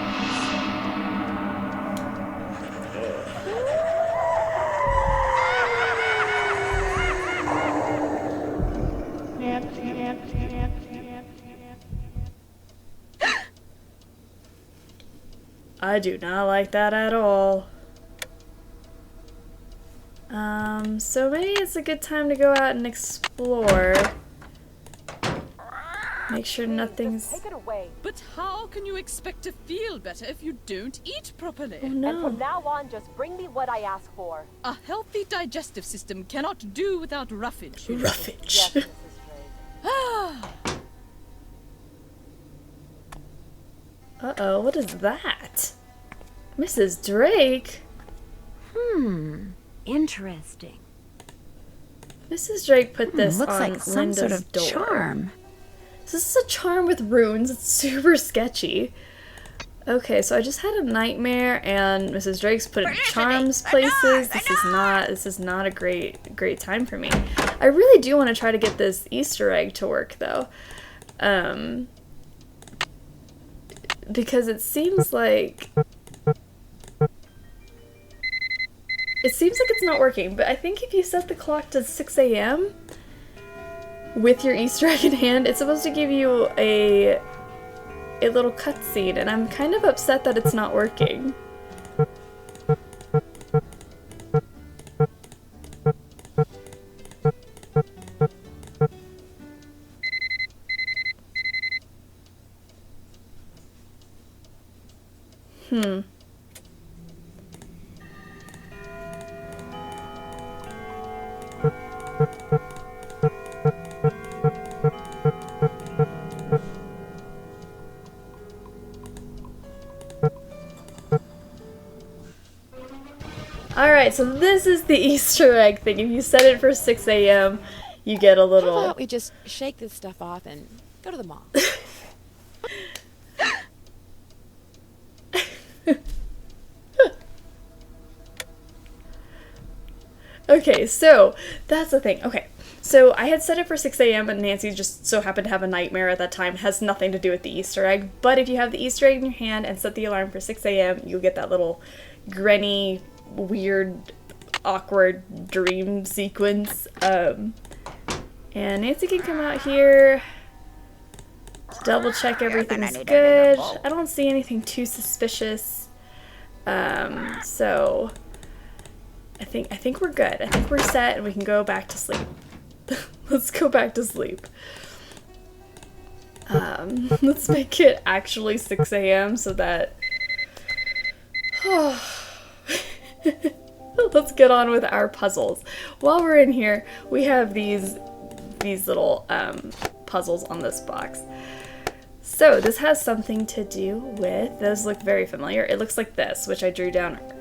I do not like that at all. So maybe it's a good time to go out and explore. Make sure nothing's... Take it away. But how can you expect to feel better if you don't eat properly? Oh no. And from now on, just bring me what I ask for. A healthy digestive system cannot do without roughage. Roughage. Yes, Mrs. Drake. Uh-oh, what is that? Mrs. Drake? Interesting. Mrs. Drake put this Looks on like some Linda's sort of door. charm. So this is a charm with runes. It's super sketchy. Okay, so I just had a nightmare, and Mrs. Drake's put in charms places. This is not a great time for me. I really do want to try to get this Easter egg to work though, because it seems like it's not working. But I think if you set the clock to 6 a.m. with your Easter egg in hand, it's supposed to give you a little cutscene, and I'm kind of upset that it's not working. Alright, so this is the Easter egg thing. If you set it for 6 a.m., you get a little... How about we just shake this stuff off and go to the mall? Okay, so that's the thing. Okay, so I had set it for 6 a.m. and Nancy just so happened to have a nightmare at that time. It has nothing to do with the Easter egg, but if you have the Easter egg in your hand and set the alarm for 6 a.m., you'll get that little Granny, weird, awkward dream sequence. And Nancy can come out here, double check everything's good. I don't see anything too suspicious. So I think we're good. I think we're set and we can go back to sleep. Let's go back to sleep. Let's make it actually 6 a.m. so that... Let's get on with our puzzles. While we're in here, we have these little puzzles on this box. So this has something to do with... Those look very familiar. It looks like this, which I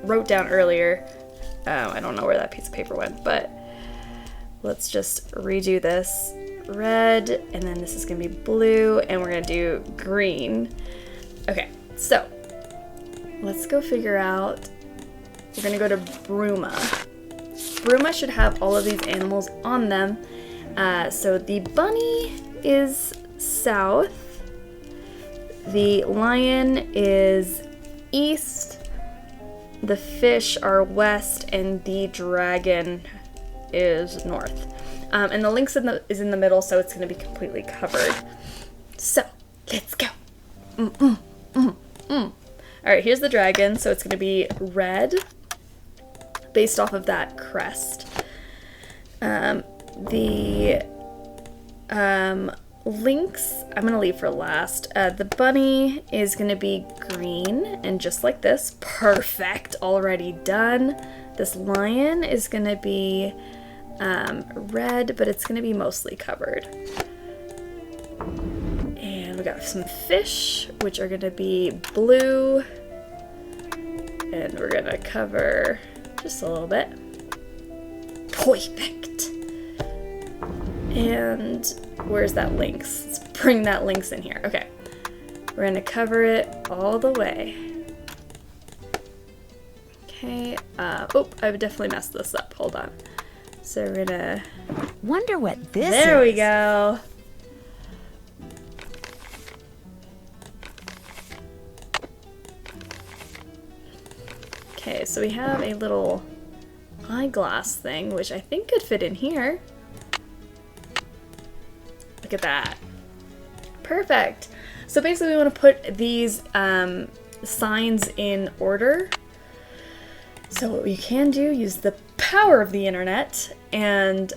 wrote down earlier. I don't know where that piece of paper went, but let's just redo this. Red, and then this is gonna be blue, and we're gonna do green. Okay, so let's go figure out. We're gonna go to Bruma. Bruma should have all of these animals on them. So the bunny is south, the lion is east, the fish are west, and the dragon is north. And the lynx is in the middle, so it's going to be completely covered. So, let's go. Alright, here's the dragon, so it's going to be red, based off of that crest. The lynx, I'm going to leave for last. The bunny is going to be green, and just like this, perfect, already done. This lion is going to be red, but it's going to be mostly covered. And we got some fish, which are going to be blue, and we're going to cover just a little bit. Perfect. And where's that lynx? Let's bring that lynx in here. Okay. We're going to cover it all the way. Okay. Oh, I've definitely messed this up. Hold on. So we're gonna... Wonder what this is. There we go. Okay, so we have a little eyeglass thing, which I think could fit in here. Look at that. Perfect. So basically we want to put these signs in order. So what we can do, use the power of the internet and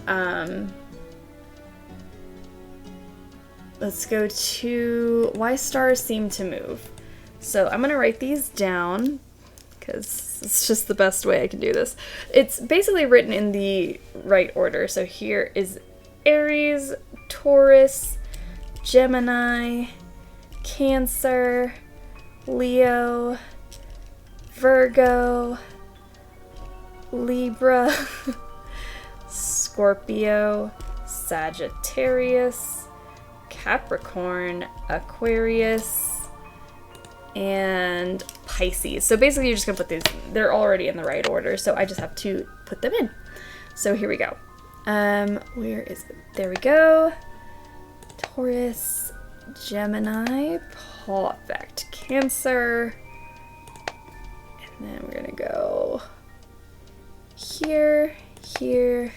let's go to why stars seem to move. So I'm gonna write these down because it's just the best way I can do this. It's basically written in the right order. So here is Aries, Taurus, Gemini, Cancer, Leo, Virgo, Libra, Scorpio, Sagittarius, Capricorn, Aquarius, and Pisces. So basically you're just gonna put these, they're already in the right order, so I just have to put them in. So here we go. Where is it? There we go. Taurus, Gemini, perfect. Cancer, and then we're gonna go here, here,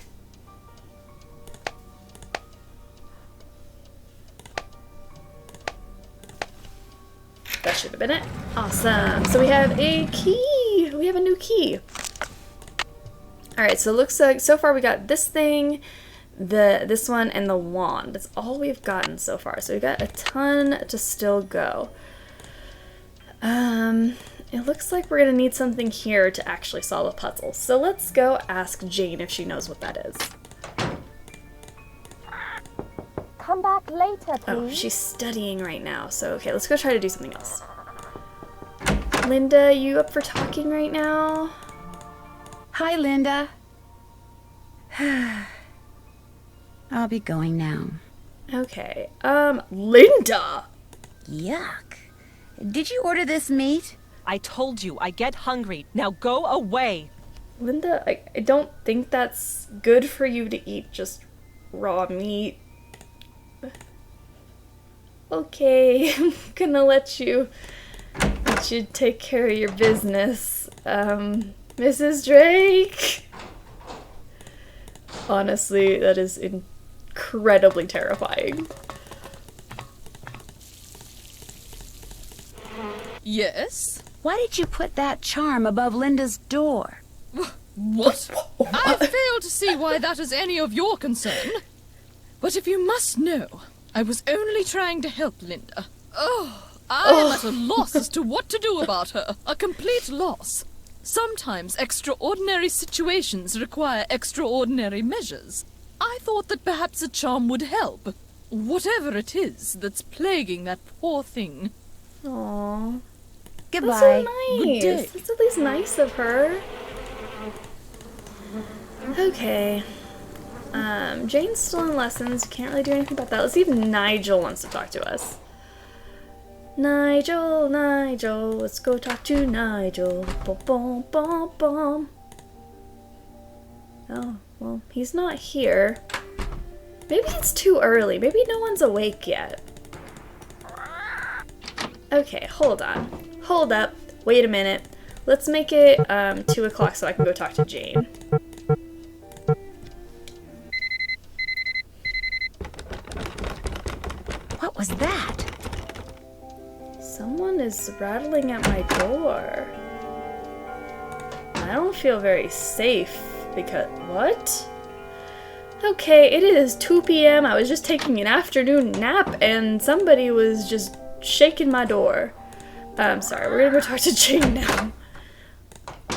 that should have been it. Awesome. So we have a key. We have a new key. All right, so it looks like so far we got this thing, this one, and the wand. That's all we've gotten so far. So we got a ton to still go. It looks like we're gonna need something here to actually solve a puzzle. So let's go ask Jane if she knows what that is. Come back later, please. Oh, she's studying right now. So okay, let's go try to do something else. Linda, you up for talking right now? Hi, Linda. I'll be going now. Okay. Linda! Yuck. Did you order this meat? I told you, I get hungry. Now go away. Linda, I don't think that's good for you to eat just raw meat. Okay, I'm gonna let you take care of your business. Mrs. Drake? Honestly, that is incredibly terrifying. Yes? Why did you put that charm above Linda's door? What? I fail to see why that is any of your concern. But if you must know, I was only trying to help Linda. Oh, I am at a loss as to what to do about her. A complete loss. Sometimes extraordinary situations require extraordinary measures. I thought that perhaps a charm would help. Whatever it is that's plaguing that poor thing. Aww. Goodbye. That's so nice. Good day. That's at least nice of her. Okay. Jane's still in lessons. Can't really do anything about that. Let's see if Nigel wants to talk to us. Nigel, let's go talk to Nigel. Bum, bum, bum, bum. Oh, well, he's not here. Maybe it's too early. Maybe no one's awake yet. Okay, hold on. Hold up. Wait a minute. Let's make it 2 o'clock so I can go talk to Jane. What was that? Someone is rattling at my door. I don't feel very safe because... What? Okay, it is 2 p.m. I was just taking an afternoon nap and somebody was just shaking my door. I'm sorry, we're gonna go talk to Jane now.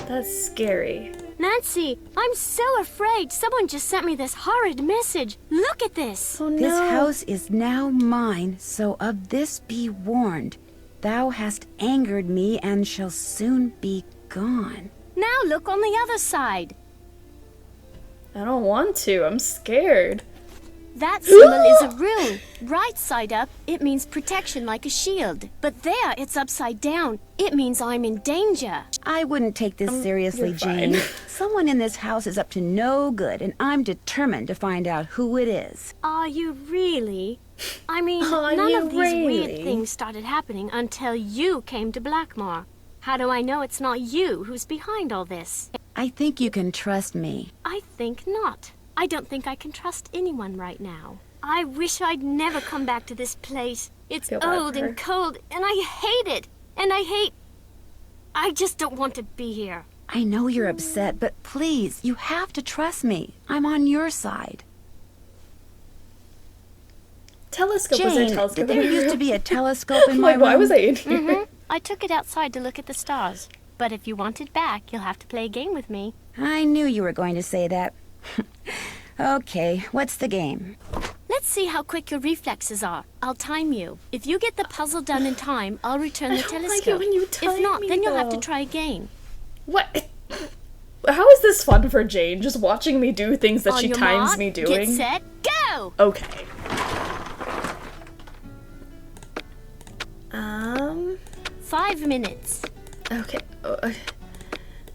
That's scary. Nancy, I'm so afraid. Someone just sent me this horrid message. Look at this. Oh no. This house is now mine, so of this be warned. Thou hast angered me and shall soon be gone. Now look on the other side. I don't want to. I'm scared. That symbol is a rune. Right side up, it means protection like a shield. But there, it's upside down. It means I'm in danger. I wouldn't take this seriously, you're fine. Jane. Someone in this house is up to no good, and I'm determined to find out who it is. Are you really? I mean, Are none you of these really? weird things started happening until you came to Blackmore. How do I know it's not you who's behind all this? I think you can trust me. I think not. I don't think I can trust anyone right now. I wish I'd never come back to this place. It's Feel bad old for her. and cold, and I hate it. And I just don't want to be here. I know you're upset, but please, you have to trust me. I'm on your side. telescope. Jane, Was there a telescope? did there used to be a telescope in my room? Why was I in here? Mm-hmm. I took it outside to look at the stars. But if you want it back, you'll have to play a game with me. I knew you were going to say that. Okay, what's the game? Let's see how quick your reflexes are. I'll time you. If you get the puzzle done in time, I'll return the telescope. Like it when you time if not, me, then you'll have though. to try again. What? How is this fun for Jane? Just watching me do things that On she your times mark, me doing? Get set, go! Okay. 5 minutes. Okay. All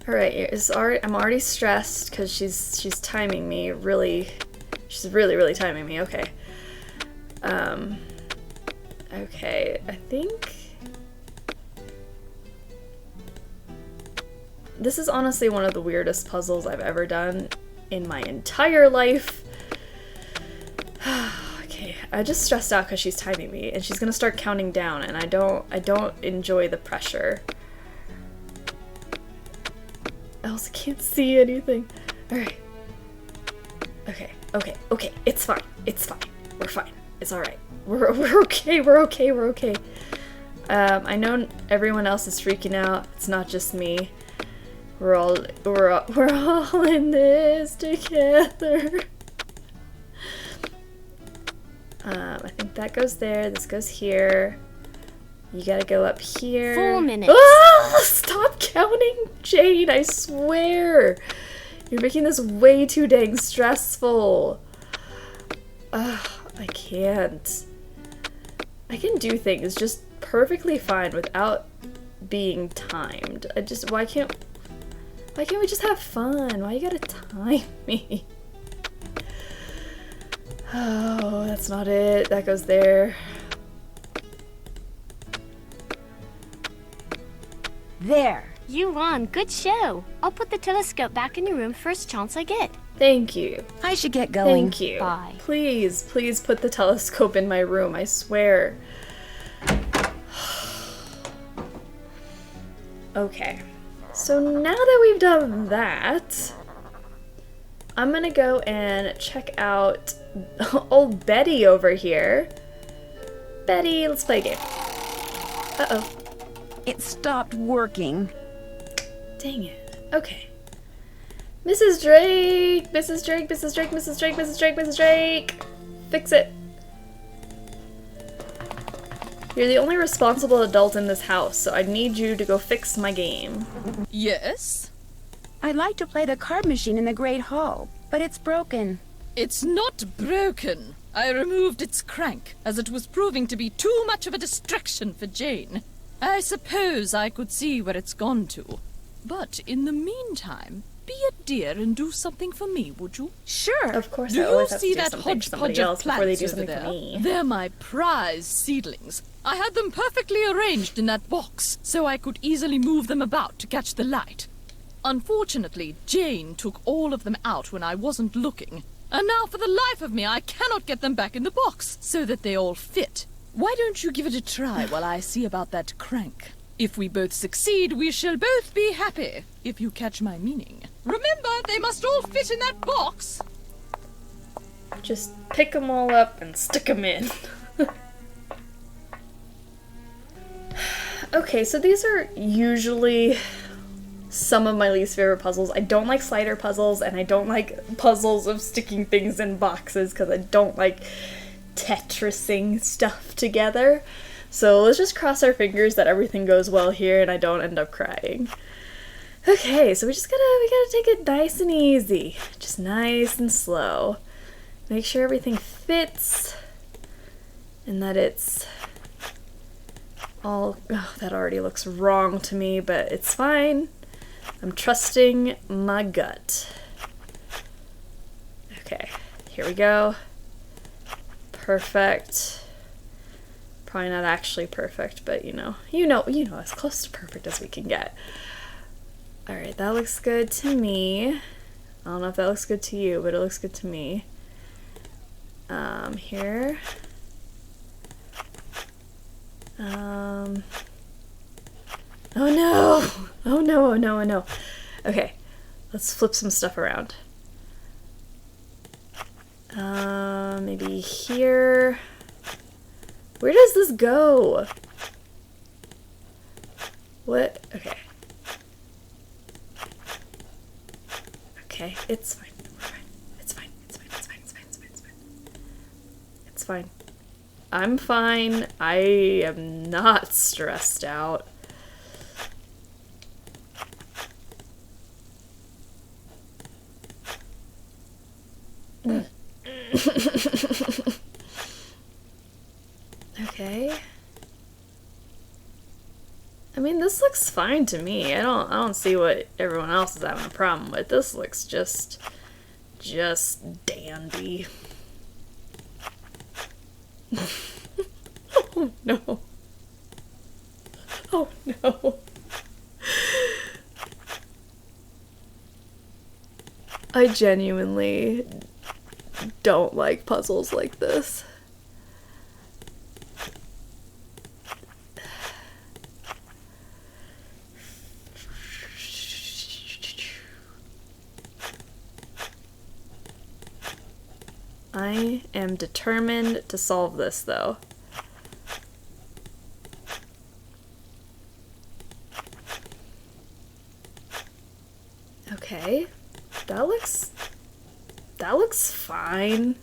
right. I'm already stressed because she's timing me really. She's really timing me. Okay. Okay. I think this is honestly one of the weirdest puzzles I've ever done in my entire life. Okay, I just stressed out because she's timing me, and she's gonna start counting down, and I don't enjoy the pressure. Else I can't see anything. All right. Okay. It's fine. We're fine. It's all right. We're okay. I know everyone else is freaking out. It's not just me. We're all in this together. I think that goes there. This goes here. You gotta go up here. 4 minutes. Ah! Stop counting, Jane, I swear. You're making this way too dang stressful. Ugh, I can't. I can do things just perfectly fine without being timed. Why can't we just have fun? Why you gotta time me? Oh, that's not it. That goes there. There. You won. Good show. I'll put the telescope back in your room first chance I get. Thank you. I should get going. Thank you. Bye. Please put the telescope in my room, I swear. Okay. So now that we've done that, I'm gonna go and check out old Betty over here. Betty, let's play a game. Uh-oh. It stopped working. Dang it. Okay. Mrs. Drake! Fix it. You're the only responsible adult in this house, so I need you to go fix my game. Yes? I'd like to play the card machine in the Great Hall, but it's broken. It's not broken. I removed its crank, as it was proving to be too much of a distraction for Jane. I suppose I could see where it's gone to. But in the meantime, be a dear and do something for me, would you? Sure. Of course, Do I you always have to see do that something for somebody hodgepodge of else before they plants do over something there? for me. They're my prize seedlings. I had them perfectly arranged in that box, so I could easily move them about to catch the light. Unfortunately, Jane took all of them out when I wasn't looking, and now for the life of me I cannot get them back in the box, so that they all fit. Why don't you give it a try while I see about that crank? If we both succeed, we shall both be happy, if you catch my meaning. Remember, they must all fit in that box! Just pick them all up and stick them in. Okay, so these are usually some of my least favorite puzzles. I don't like slider puzzles, and I don't like puzzles of sticking things in boxes because I don't like Tetrising stuff together. So let's just cross our fingers that everything goes well here and I don't end up crying. Okay, so we gotta take it nice and easy. Just nice and slow. Make sure everything fits and that it's all... Oh, that already looks wrong to me, but it's fine. I'm trusting my gut. Okay, here we go. Perfect. Probably not actually perfect, but you know, as close to perfect as we can get. Alright, that looks good to me. I don't know if that looks good to you, but it looks good to me. Here. Oh no! Oh no, oh no, oh no. Okay, let's flip some stuff around. Maybe here. Where does this go? What? Okay. Okay, it's fine. We're fine. It's fine. It's fine. It's fine. It's fine. It's fine. It's fine. It's fine. I'm fine. I am not stressed out. Okay. I mean, this looks fine to me. I don't see what everyone else is having a problem with. This looks just dandy. Oh no. Oh no. I genuinely don't like puzzles like this. I am determined to solve this, though. Okay, that looks fine.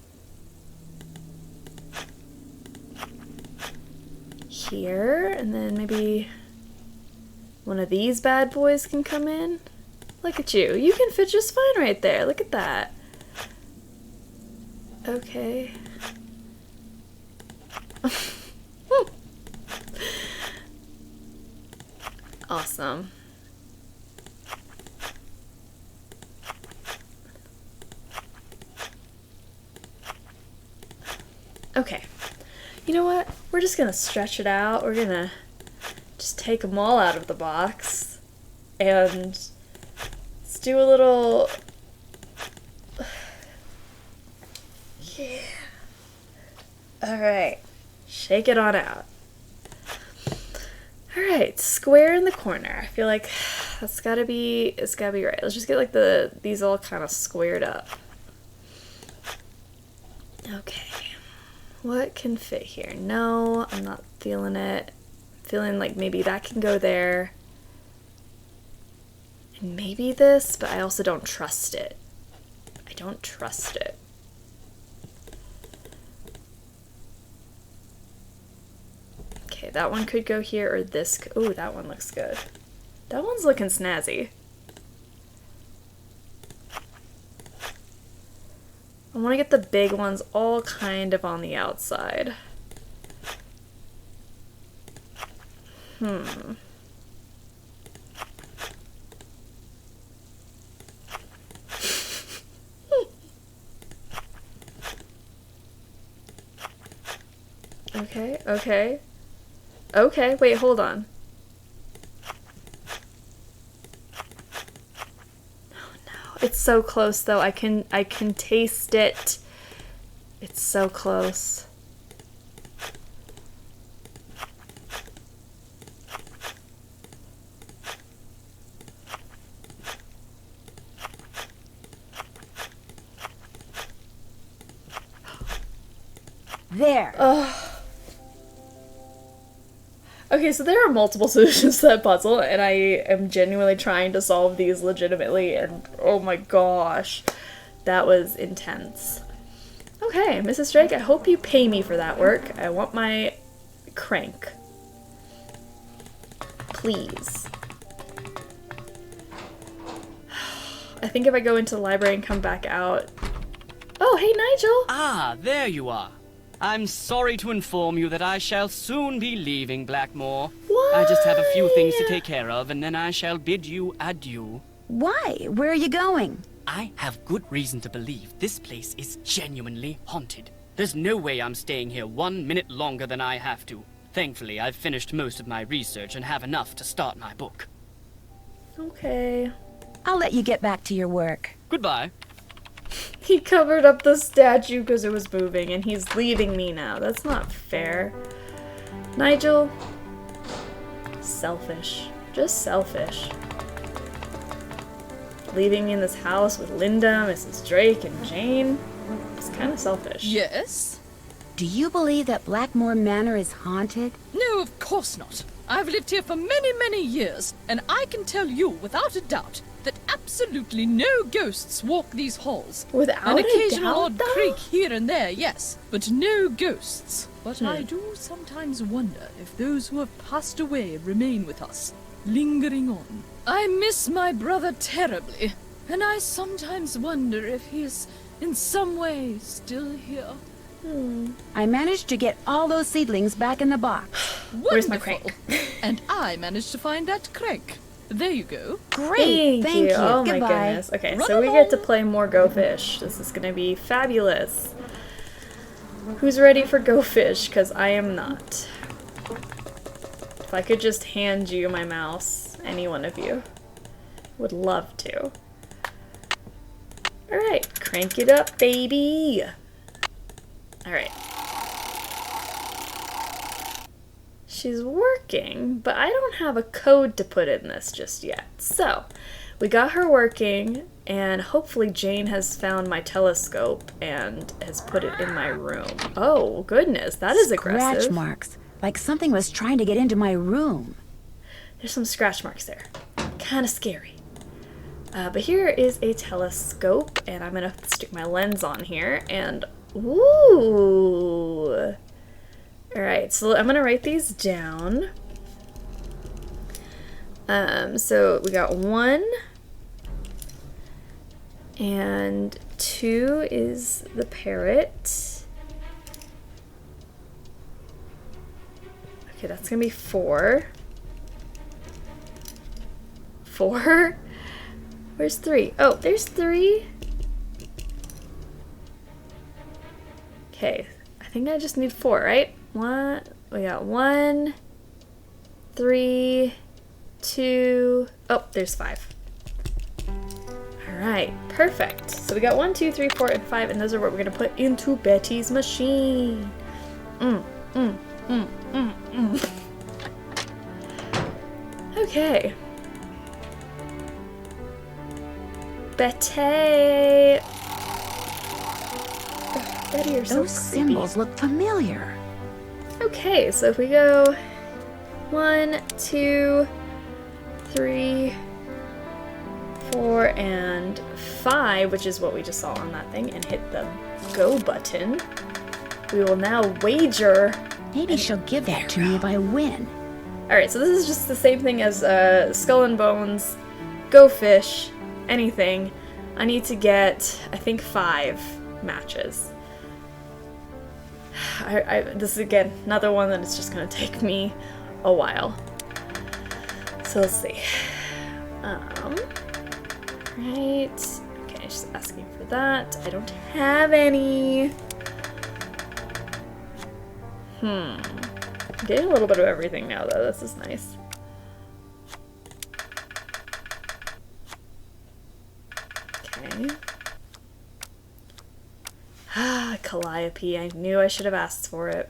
Here, and then maybe one of these bad boys can come in. Look at you. You can fit just fine right there. Look at that. Okay. Awesome. Okay. You know what? We're just gonna stretch it out. We're gonna just take them all out of the box and let's do a little... Yeah. Alright. Shake it on out. Alright, square in the corner. I feel like it's gotta be right. Let's just get like these all kind of squared up. Okay. What can fit here? No, I'm not feeling it. I'm feeling like maybe that can go there. And maybe this, but I also don't trust it. I don't trust it. Okay, that one could go here, or this. Ooh, that one looks good. That one's looking snazzy. I want to get the big ones all kind of on the outside. Okay. Okay, wait, hold on. Oh no, it's so close though. I can taste it. It's so close. There. Ugh. Okay, so there are multiple solutions to that puzzle, and I am genuinely trying to solve these legitimately, and oh my gosh, that was intense. Okay, Mrs. Drake, I hope you pay me for that work. I want my crank. Please. I think if I go into the library and come back out... Oh, hey, Nigel! Ah, there you are. I'm sorry to inform you that I shall soon be leaving Blackmore. What? I just have a few things to take care of, and then I shall bid you adieu. Why? Where are you going? I have good reason to believe this place is genuinely haunted. There's no way I'm staying here 1 minute longer than I have to. Thankfully, I've finished most of my research and have enough to start my book. Okay. I'll let you get back to your work. Goodbye. He covered up the statue because it was moving, and he's leaving me now. That's not fair. Nigel. Selfish. Just selfish. Leaving me in this house with Linda, Mrs. Drake, and Jane. It's kind of selfish. Yes? Do you believe that Blackmoor Manor is haunted? No, of course not. I've lived here for many, many years, and I can tell you without a doubt that absolutely no ghosts walk these halls. Without An a occasional doubt, odd though? creak here and there, yes, but no ghosts. But I do sometimes wonder if those who have passed away remain with us, lingering on. I miss my brother terribly, and I sometimes wonder if he is in some way still here. I managed to get all those seedlings back in the box. Where's my Wonderful. And I managed to find that crank. There you go. Great, thank you. Oh my Goodbye. goodness. Okay, Run so we along. get to play more Go Fish. This is gonna be fabulous. Who's ready for Go Fish? Because I am not. If I could just hand you my mouse, any one of you, would love to. Alright, crank it up, baby! Alright. She's working, but I don't have a code to put in this just yet. So, we got her working, and hopefully Jane has found my telescope and has put it in my room. Oh, goodness, that is aggressive. Scratch marks, like something was trying to get into my room. There's some scratch marks there. Kind of scary. But here is a telescope, and I'm gonna stick my lens on here, and ooh! Alright, so I'm gonna write these down. So we got 1, and 2 is the parrot. Okay, that's gonna be 4. 4? Where's 3? Oh, there's 3. Okay, I think I just need 4, right? We got 1, 3, 2. Oh, there's 5. Alright, perfect. So we got 1, 2, 3, 4, and 5, and those are what we're gonna put into Betty's machine. Okay. Betty! Oh, Betty, you're so Those creepy. symbols look familiar. Okay, so if we go 1, 2, 3, 4, and 5, which is what we just saw on that thing, and hit the go button, we will now wager. Maybe she'll give that to me if I win. Alright, so this is just the same thing as Skull and Bones, Go Fish, anything. I need to get, I think, 5 matches. This is, again, another one that is just going to take me a while. So let's see. Right. Okay, she's asking for that. I don't have any. I'm getting a little bit of everything now, though. This is nice. Okay. Ah, Calliope. I knew I should have asked for it.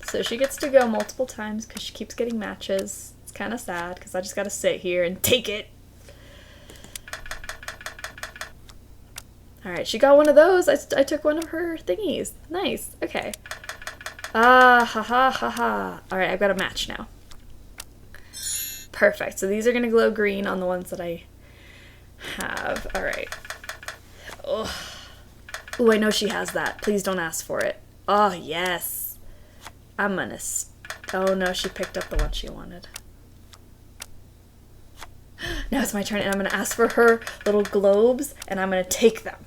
So she gets to go multiple times because she keeps getting matches. It's kind of sad because I just gotta sit here and take it. Alright, she got one of those. I took one of her thingies. Nice. Okay. Ah, ha ha ha ha. Alright, I've got a match now. Perfect. So these are gonna glow green on the ones that I have. Alright. Oh. Ooh, I know she has that. Please don't ask for it. Oh, yes. I'm gonna... Oh no, she picked up the one she wanted. Now it's my turn, and I'm gonna ask for her little globes, and I'm gonna take them.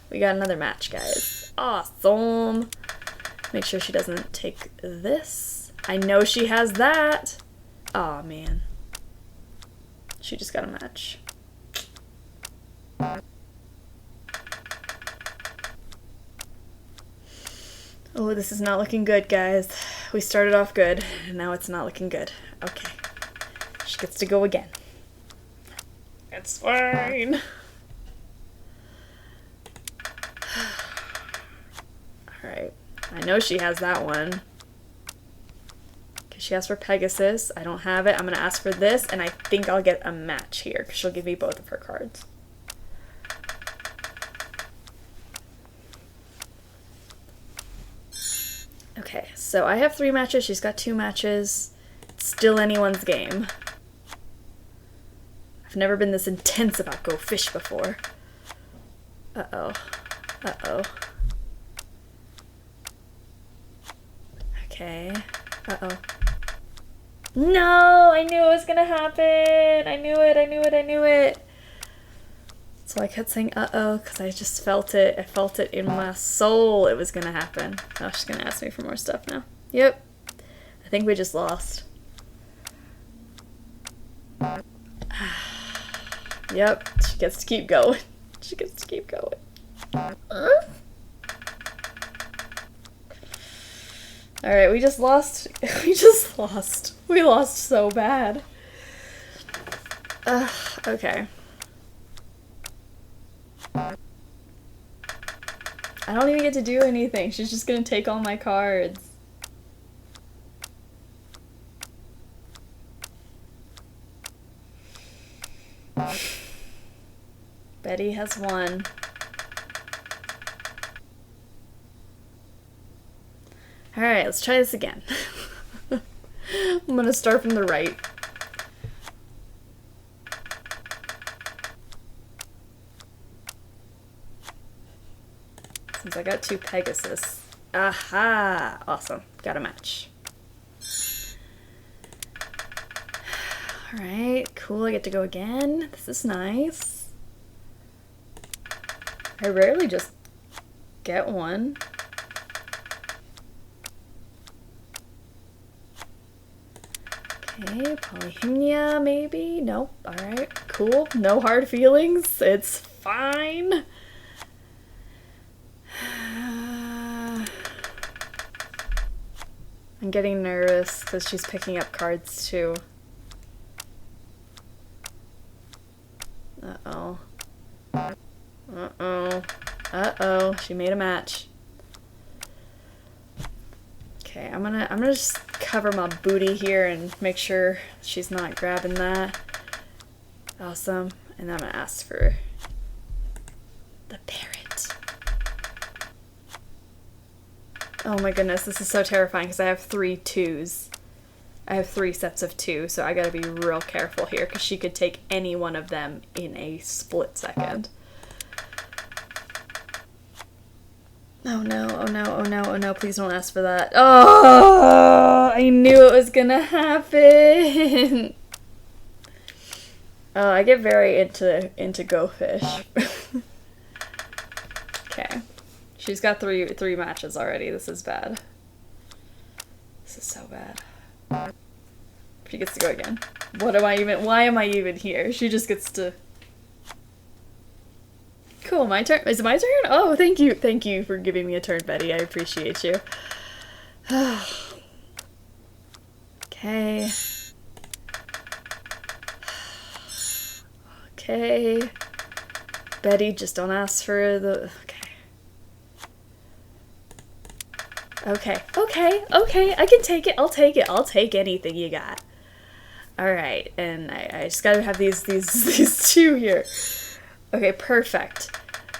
We got another match, guys. Awesome. Make sure she doesn't take this. I know she has that. Aw, man. She just got a match. Oh, this is not looking good, guys. We started off good, and now it's not looking good. Okay. She gets to go again. It's fine. Alright. I know she has that one. Okay, she asked for Pegasus. I don't have it. I'm gonna ask for this, and I think I'll get a match here, because she'll give me both of her cards. Okay, so I have 3 matches. She's got 2 matches. It's still anyone's game. I've never been this intense about Go Fish before. Uh-oh. Uh-oh. Okay. Uh-oh. No! I knew it was gonna happen! I knew it, I knew it, I knew it! So I kept saying uh-oh, because I just felt it. I felt it in my soul it was gonna happen. Oh, she's gonna ask me for more stuff now. Yep. I think we just lost. Yep, she gets to keep going. She gets to keep going. Alright, we just lost. We just lost. We lost so bad. Okay. I don't even get to do anything. She's just gonna take all my cards. Betty has 1. Alright, let's try this again. I'm gonna start from the right. Since I got 2 Pegasus. Aha! Awesome. Got a match. Alright, cool. I get to go again. This is nice. I rarely just get one. Okay, Polyhymnia maybe? Nope. Alright, cool. No hard feelings. It's fine. I'm getting nervous because she's picking up cards too. Uh-oh. Uh-oh. Uh-oh. She made a match. Okay, I'm gonna just cover my booty here and make sure she's not grabbing that. Awesome. And I'm gonna ask for the parrot. Oh my goodness, this is so terrifying because I have 3 2s. I have 3 sets of 2, so I gotta be real careful here because she could take any one of them in a split second. Oh no, oh no, oh no, oh no, please don't ask for that. Oh, I knew it was gonna happen. Oh, I get very into Go Fish. Okay. She's got three matches already. This is bad. This is so bad. She gets to go again. Why am I even here? She just gets to... Cool, my turn. Is it my turn? Oh, thank you. Thank you for giving me a turn, Betty. I appreciate you. Okay. Okay. Betty, just don't ask for the... Okay. Okay, I can take it. I'll take it. I'll take anything you got. Alright, and I just gotta have these 2 here. Okay, perfect.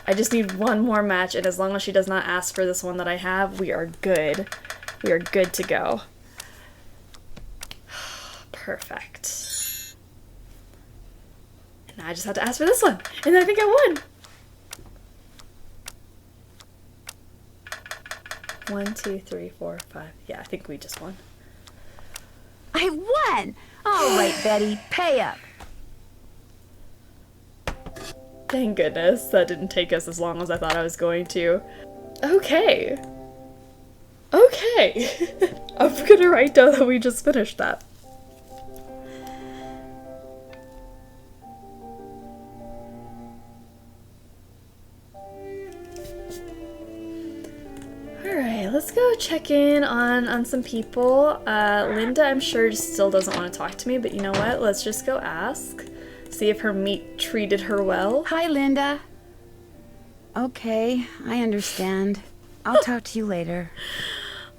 I just need 1 more match, and as long as she does not ask for this one that I have, we are good. We are good to go. Perfect. And now I just have to ask for this one, and I think I won! 1, 2, 3, 4, 5. Yeah, I think we just won. I won! All right, Betty, pay up. Thank goodness that didn't take us as long as I thought I was going to. Okay. Okay. I'm gonna write down that we just finished that. Alright, let's go check in on some people. Linda, I'm sure, still doesn't want to talk to me, but you know what? Let's just go ask. See if her meat treated her well. Hi, Linda. Okay, I understand. I'll talk to you later.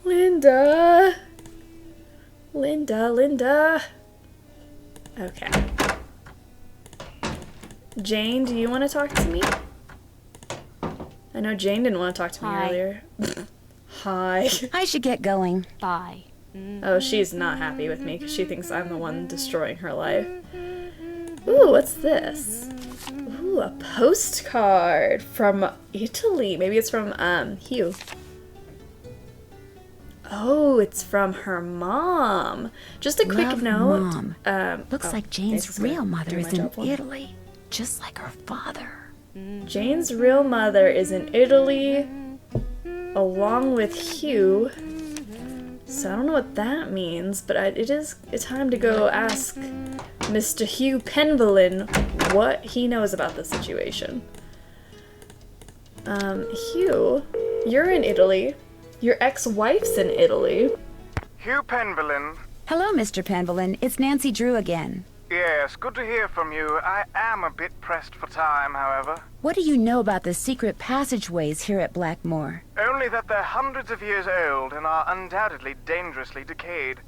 Linda. Linda. Okay. Jane, do you want to talk to me? I know Jane didn't want to talk to me earlier. Hi. I should get going. Bye. Oh, she's not happy with me because she thinks I'm the one destroying her life. Ooh, what's this? Ooh, a postcard from Italy. Maybe it's from, Hugh. Oh, it's from her mom. Just a quick Love, note. Mom. Looks like Jane's real mother is in Italy. Italy, just like her father. Jane's real mother is in Italy, along with Hugh. So I don't know what that means, but it is time to go ask Mr. Hugh Penvillin what he knows about the situation. Hugh, you're in Italy. Your ex-wife's in Italy. Hugh Penvillin. Hello, Mr. Penvillin. It's Nancy Drew again. Yes, good to hear from you. I am a bit pressed for time, however. What do you know about the secret passageways here at Blackmore? Only that they're hundreds of years old and are undoubtedly dangerously decayed.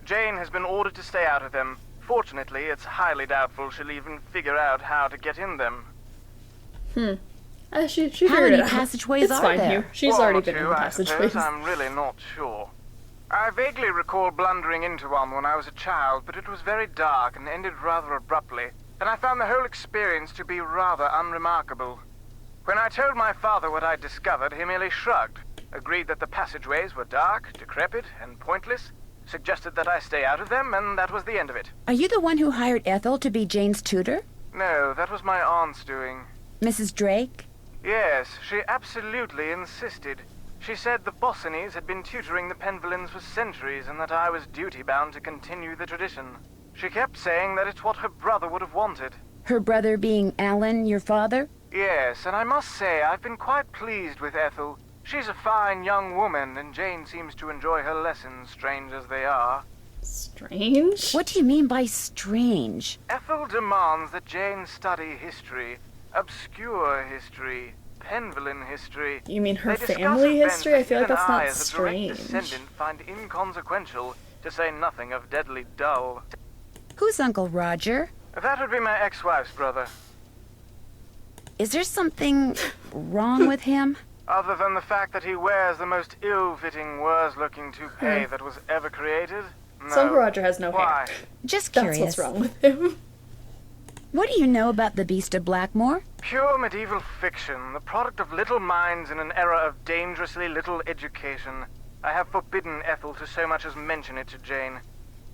Jane has been ordered to stay out of them. Fortunately, it's highly doubtful she'll even figure out how to get in them. She How figured many it out. passageways It's are fine, there? Hugh. She's One already or been in two, the I suppose. passageways. I'm really not sure. I vaguely recall blundering into one when I was a child, but it was very dark and ended rather abruptly, and I found the whole experience to be rather unremarkable. When I told my father what I'd discovered, he merely shrugged, agreed that the passageways were dark, decrepit, and pointless, suggested that I stay out of them, and that was the end of it. Are you the one who hired Ethel to be Jane's tutor? No, that was my aunt's doing. Mrs. Drake? Yes, she absolutely insisted. She said the Bossinies had been tutoring the Penvillins for centuries and that I was duty-bound to continue the tradition. She kept saying that it's what her brother would have wanted. Her brother being Alan, your father? Yes, and I must say I've been quite pleased with Ethel. She's a fine young woman, and Jane seems to enjoy her lessons, strange as they are. Strange? What do you mean by strange? Ethel demands that Jane study history, obscure history, Penvillin history. You mean her They discuss family events history? I that feel like even that's I, not as a direct strange. descendant, find inconsequential, to say nothing of deadly dull. Who's Uncle Roger? That would be my ex-wife's brother. Is there something wrong with him? Other than the fact that he wears the most ill-fitting, worse-looking toupee that was ever created? No. So Uncle Roger has no Why? hair. Just That's curious. what's wrong with him. What do you know about the Beast of Blackmore? Pure medieval fiction, the product of little minds in an era of dangerously little education. I have forbidden Ethel to so much as mention it to Jane.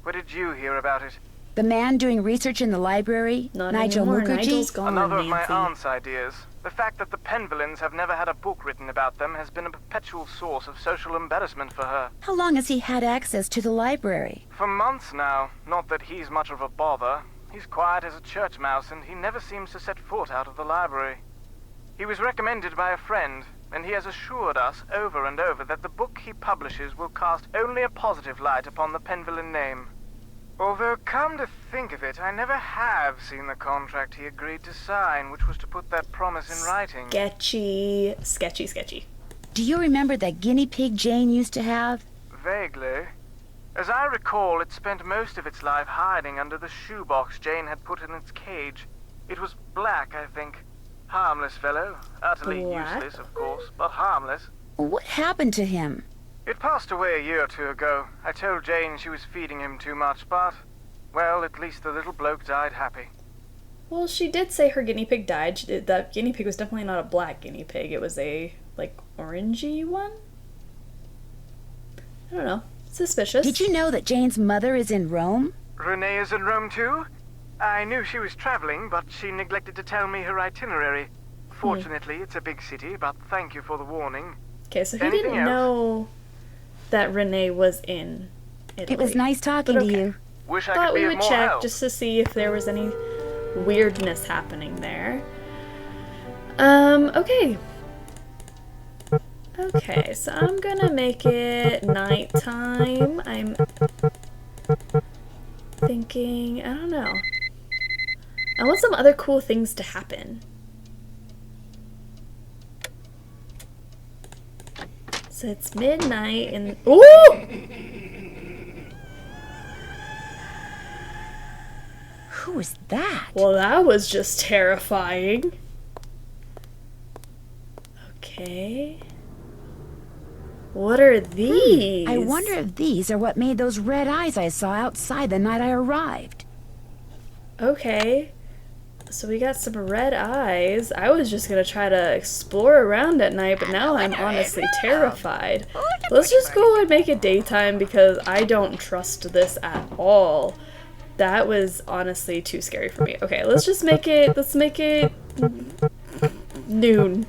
Where did you hear about it? The man doing research in the library? Not Nigel anymore. Mukherjee? Nigel's gone, Another of my Nancy. aunt's ideas. The fact that the Penvillins have never had a book written about them has been a perpetual source of social embarrassment for her. How long has he had access to the library? For months now. Not that he's much of a bother. He's quiet as a church mouse, and he never seems to set foot out of the library. He was recommended by a friend, and he has assured us over and over that the book he publishes will cast only a positive light upon the Penvillin name. Although, come to think of it, I never have seen the contract he agreed to sign, which was to put that promise in writing. Sketchy. Do you remember that guinea pig Jane used to have? Vaguely. As I recall, it spent most of its life hiding under the shoebox Jane had put in its cage. It was black, I think. Harmless fellow. Utterly Black? useless, of course, but harmless. What happened to him? It passed away a year or two ago. I told Jane she was feeding him too much, but, well, at least the little bloke died happy. Well, she did say her guinea pig died. That guinea pig was definitely not a black guinea pig. It was a, orangey one? I don't know. Suspicious. Did you know that Jane's mother is in Rome? Renee is in Rome too? I knew she was traveling, but she neglected to tell me her itinerary. Fortunately, it's a big city, but thank you for the warning. Okay, so he Anything didn't else? know that Renee was in Italy. It was nice talking But to okay. you. Wish I Thought could we be of would more check help. just to see if there was any weirdness happening there. Okay. Okay, so I'm gonna make it nighttime. I'm thinking, I don't know. I want some other cool things to happen. So it's midnight and ooh! Who was that? Well, that was just terrifying. Okay. What are these? I wonder if these are what made those red eyes I saw outside the night I arrived. Okay. So we got some red eyes. I was just gonna try to explore around at night, but now I'm honestly terrified. Let's just go and make it daytime because I don't trust this at all. That was honestly too scary for me. Okay, let's make it noon.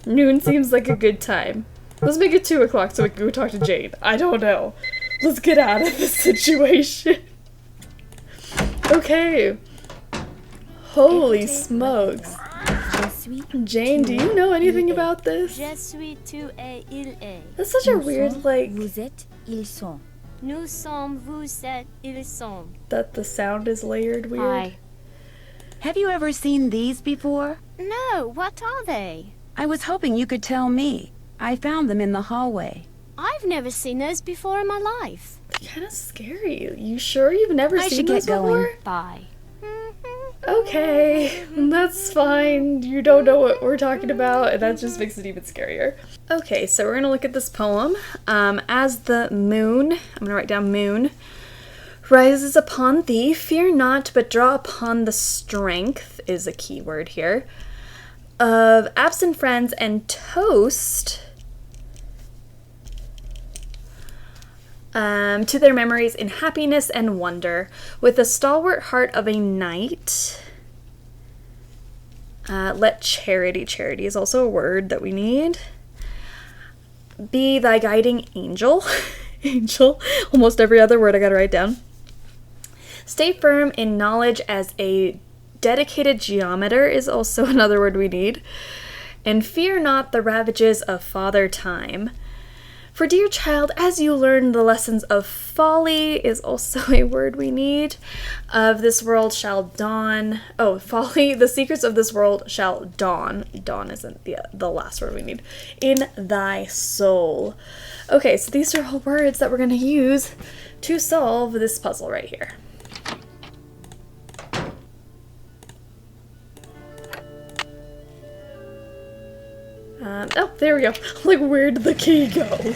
Noon seems like a good time. Let's make it 2 o'clock so we can go talk to Jane. I don't know. Let's get out of this situation. Okay. Holy smokes. Jane, do you know anything about this? Je suis tu et il est. That's such a weird, like... Vous êtes, ils sont. Nous sommes, vous êtes, ils sont. That the sound is layered weird. Hi. Have you ever seen these before? No, what are they? I was hoping you could tell me. I found them in the hallway. I've never seen those before in my life. They're kind of scary. You sure you've never I seen should those get going. before? Bye. Okay, that's fine. You don't know what we're talking about, and that just makes it even scarier. Okay, so we're gonna look at this poem. As the moon, I'm gonna write down moon, rises upon thee, fear not, but draw upon the strength, is a key word here, of absent friends, and toast to their memories in happiness and wonder, with the stalwart heart of a knight. Let charity is also a word that we need, be thy guiding angel. Angel, almost every other word I gotta write down. Stay firm in knowledge as a dedicated geometer is also another word we need. And fear not the ravages of Father Time. For dear child, as you learn the lessons of folly is also a word we need. Of this world shall dawn. Oh, folly, the secrets of this world shall dawn. Dawn isn't the last word we need. In thy soul. Okay, so these are all words that we're going to use to solve this puzzle right here. Oh, there we go. Like, where did the key go?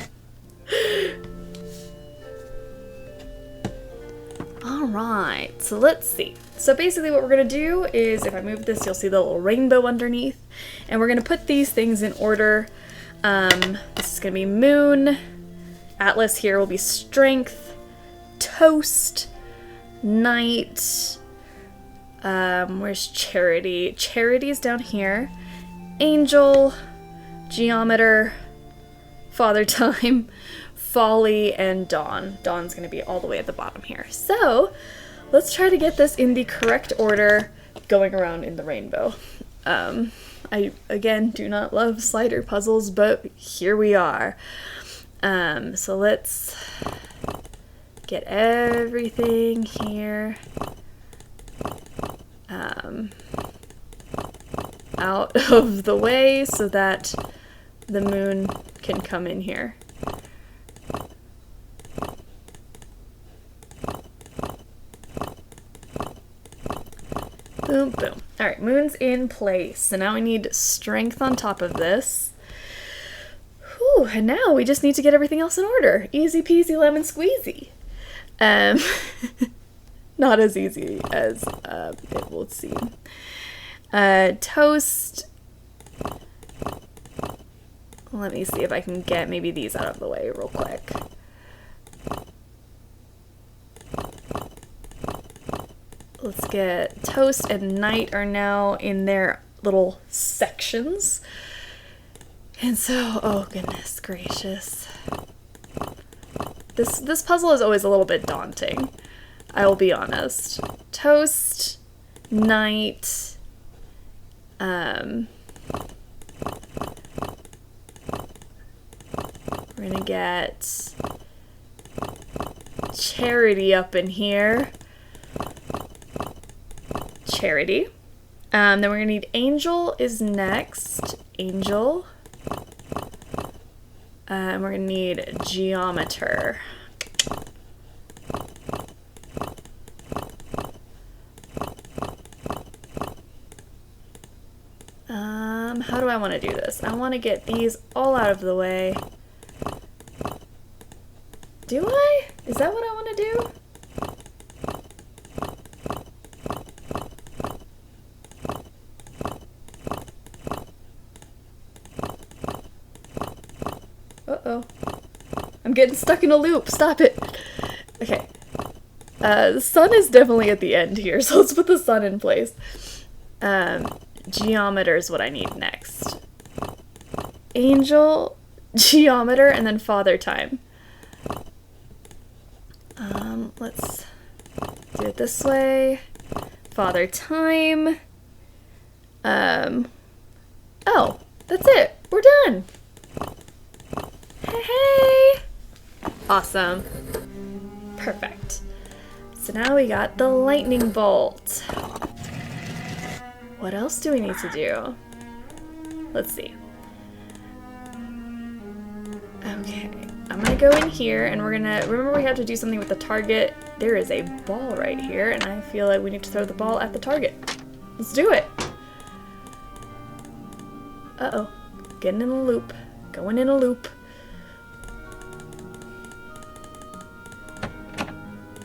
Alright, so let's see. So basically what we're going to do is, if I move this, you'll see the little rainbow underneath. And we're going to put these things in order. This is going to be moon. Atlas here will be strength. Toast. Night. Where's charity? Charity is down here. Angel. Geometer, Father Time, Folly, and Dawn. Dawn's going to be all the way at the bottom here. So, let's try to get this in the correct order going around in the rainbow. I, again, do not love slider puzzles, but here we are. So let's get everything here out of the way so that the moon can come in here. Boom, boom. Alright, moon's in place. So now we need strength on top of this. Whew, and now we just need to get everything else in order. Easy peasy lemon squeezy. Not as easy as it will seem. Toast. Let me see if I can get maybe these out of the way real quick. Let's get toast and night are now in their little sections. And so, oh goodness gracious. This puzzle is always a little bit daunting. I will be honest. Toast, night, we're gonna get charity up in here. Charity. Then we're gonna need angel is next. Angel. And we're gonna need geometer. How do I want to do this? I want to get these all out of the way. Do I? Is that what I want to do? Uh-oh. I'm getting stuck in a loop. Stop it. Okay. The sun is definitely at the end here, so let's put the sun in place. Geometer is what I need next. Angel, geometer, and then father time. Let's do it this way. Father time. Oh, that's it. We're done. Hey! Awesome. Perfect. So now we got the lightning bolt. What else do we need to do? Let's see. Okay, I'm gonna go in here and we're gonna, remember we have to do something with the target. There is a ball right here and I feel like we need to throw the ball at the target. Let's do it. Uh-oh, getting in a loop, going in a loop.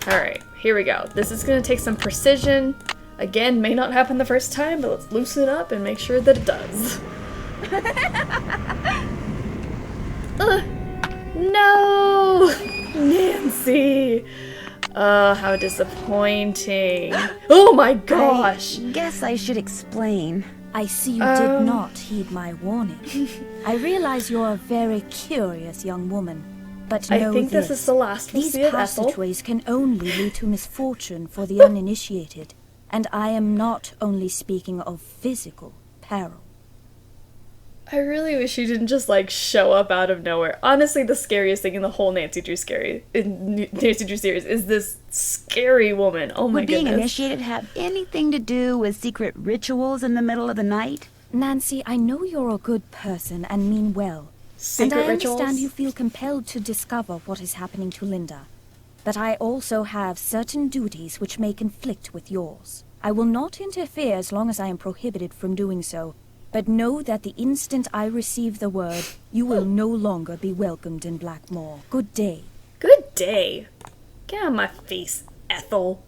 Alright, here we go. This is gonna take some precision. Again, may not happen the first time, but let's loosen it up and make sure that it does. No! Nancy! How disappointing. Oh my gosh! I guess I should explain. I see you did not heed my warning. I realize you're a very curious young woman, but know I think this is the last we'll see of Ethel. These passageways can only lead to misfortune for the uninitiated, and I am not only speaking of physical peril. I really wish you didn't just, like, show up out of nowhere. Honestly, the scariest thing in the whole Nancy Drew series is this scary woman. Oh my goodness. Would being initiated have anything to do with secret rituals in the middle of the night? Nancy, I know you're a good person and mean well. Secret and I rituals? understand you feel compelled to discover what is happening to Linda. But I also have certain duties which may conflict with yours. I will not interfere as long as I am prohibited from doing so. But know that the instant I receive the word, you will no longer be welcomed in Blackmore. Good day. Good day. Get out of my face, Ethel.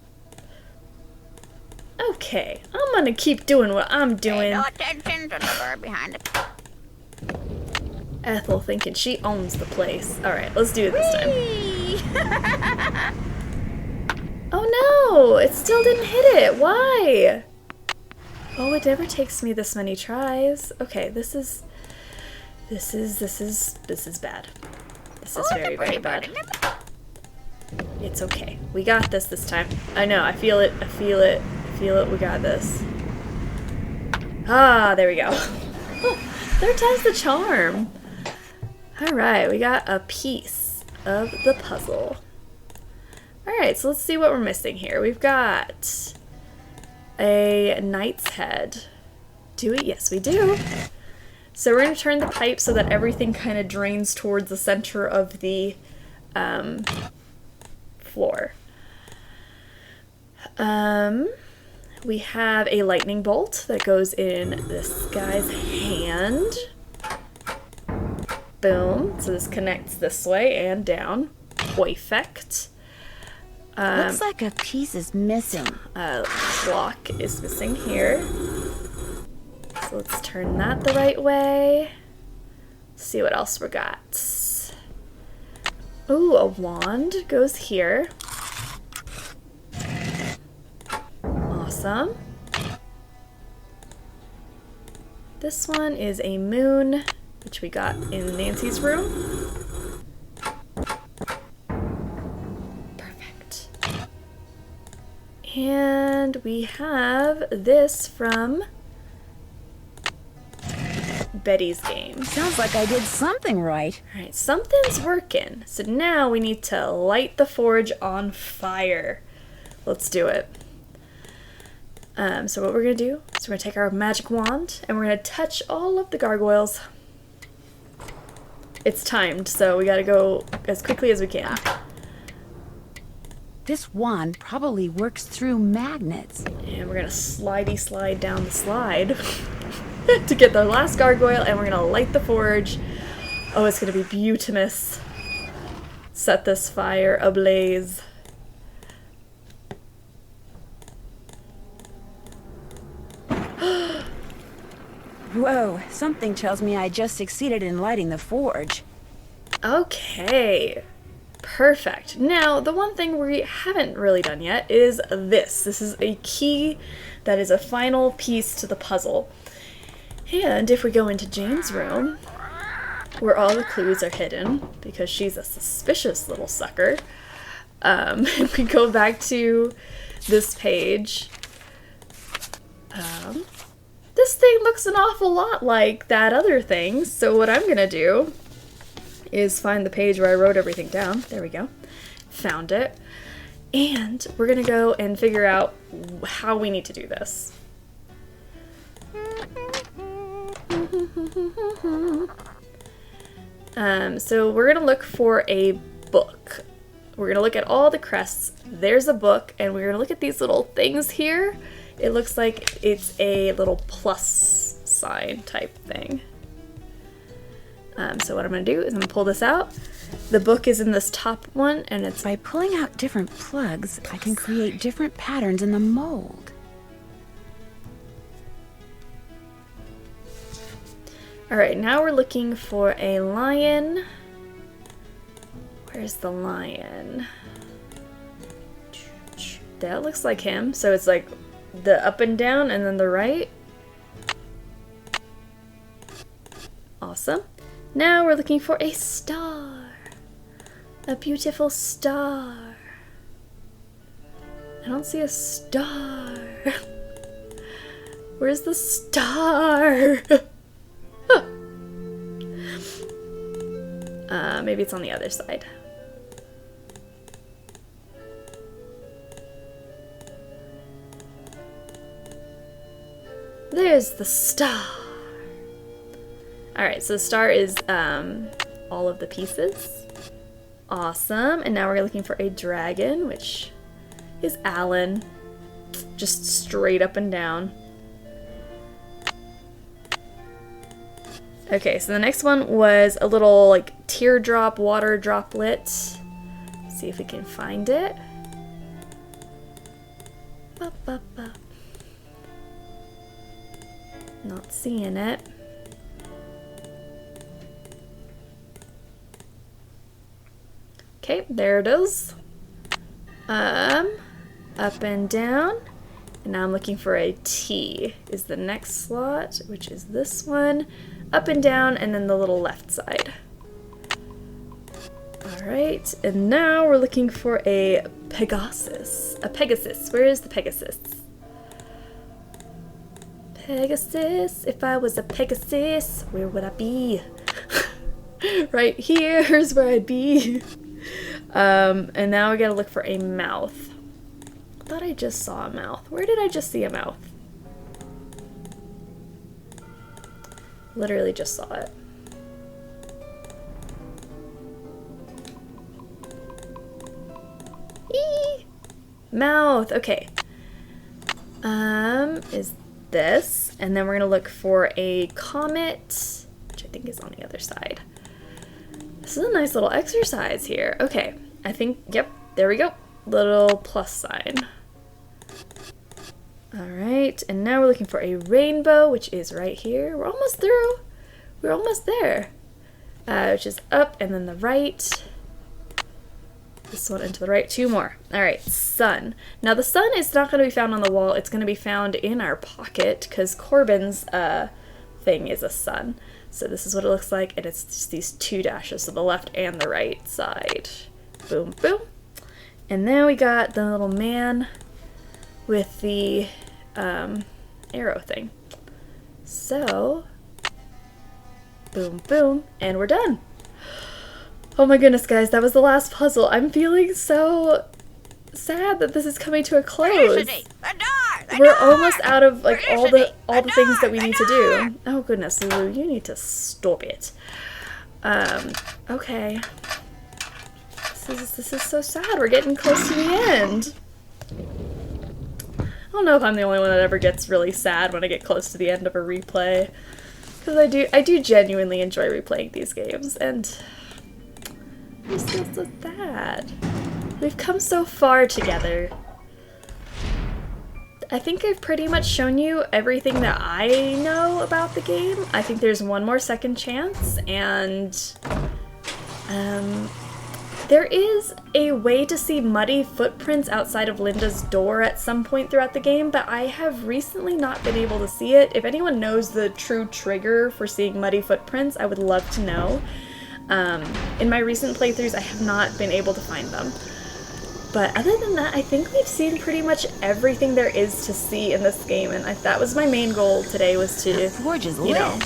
Okay, I'm gonna keep doing what I'm doing. Pay no attention to the bird behind it. Ethel thinking she owns the place. Alright, let's do it this time. Oh no! It still didn't hit it. Why? Oh, it never takes me this many tries. Okay, this is bad. This is very, very bad. It's okay. We got this time. I know, I feel it, I feel it, I feel it, we got this. Ah, there we go. Oh, third time's the charm. Alright, we got a piece of the puzzle. Alright, so let's see what we're missing here. We've got a knight's head. Do we? Yes, we do. So we're going to turn the pipe so that everything kind of drains towards the center of the floor. We have a lightning bolt that goes in this guy's hand. Boom. So this connects this way and down. Perfect. Looks like a piece is missing. Block is missing here. So let's turn that the right way. See what else we got. Ooh, a wand goes here. Awesome. This one is a moon, which we got in Nancy's room. And we have this from Betty's game. Sounds like I did something right. Alright, something's working. So now we need to light the forge on fire. Let's do it. So what we're going to do is we're going to take our magic wand and we're going to touch all of the gargoyles. it's timed, so we gotta go as quickly as we can. This wand probably works through magnets. And we're gonna slidey slide down the slide to get the last gargoyle, and we're gonna light the forge. Oh, it's gonna be beautimous. Set this fire ablaze. Whoa, something tells me I just succeeded in lighting the forge. Okay. Perfect. Now, the one thing we haven't really done yet is this. This is a key that is a final piece to the puzzle. And if we go into Jane's room, where all the clues are hidden, because she's a suspicious little sucker, if we go back to this page, this thing looks an awful lot like that other thing, so what I'm gonna do is find the page where I wrote everything down. There we go. Found it. And we're gonna go and figure out how we need to do this. So we're gonna look for a book. We're gonna look at all the crests. There's a book, and we're gonna look at these little things here. It looks like it's a little plus sign type thing. So what I'm going to do is I'm going to pull this out. The book is in this top one, and it's... By pulling out different plugs, I can create different patterns in the mold. Alright, now we're looking for a lion. Where's the lion? That looks like him. So it's like the up and down and then the right. Awesome. Now we're looking for a star. A beautiful star. I don't see a star. Where's the star? Maybe it's on the other side. There's the star. Alright, so the star is all of the pieces. Awesome. And now we're looking for a dragon, which is Alan. Just straight up and down. Okay, so the next one was a little like teardrop water droplet. Let's see if we can find it. Ba, ba, ba. Not seeing it. Okay, there it is. Up and down. And now I'm looking for a T is the next slot, which is this one. Up and down, and then the little left side. Alright, and now we're looking for a Pegasus. A Pegasus. Where is the Pegasus? Pegasus. If I was a Pegasus, where would I be? Right here's where I'd be. And now we gotta look for a mouth. I thought I just saw a mouth. Where did I just see a mouth? Literally just saw it. Eee! Mouth. Okay. Is this, and then we're gonna look for a comet, which I think is on the other side. This is a nice little exercise here. Okay, I think, yep, there we go. Little plus sign. Alright, and now we're looking for a rainbow, which is right here. We're almost through. We're almost there. Which is up and then the right. This one into the right. Two more. Alright, sun. Now the sun is not going to be found on the wall. It's going to be found in our pocket because Corbin's thing is a sun. So this is what it looks like, and it's just these two dashes, so the left and the right side. Boom, boom. And then we got the little man with the arrow thing. So, boom, boom, and we're done. Oh my goodness, guys, that was the last puzzle. I'm feeling so sad that this is coming to a close. We're almost out of like all the things that we need to do. Oh goodness, Lulu, you need to stop it. Okay. This is so sad. We're getting close to the end. I don't know if I'm the only one that ever gets really sad when I get close to the end of a replay. Because I do genuinely enjoy replaying these games, and I'm still so sad. We've come so far together. I think I've pretty much shown you everything that I know about the game. I think there's one more second chance, and there is a way to see muddy footprints outside of Linda's door at some point throughout the game, but I have recently not been able to see it. If anyone knows the true trigger for seeing muddy footprints, I would love to know. In my recent playthroughs, I have not been able to find them. But other than that, I think we've seen pretty much everything there is to see in this game, and that was my main goal today, was to, you know,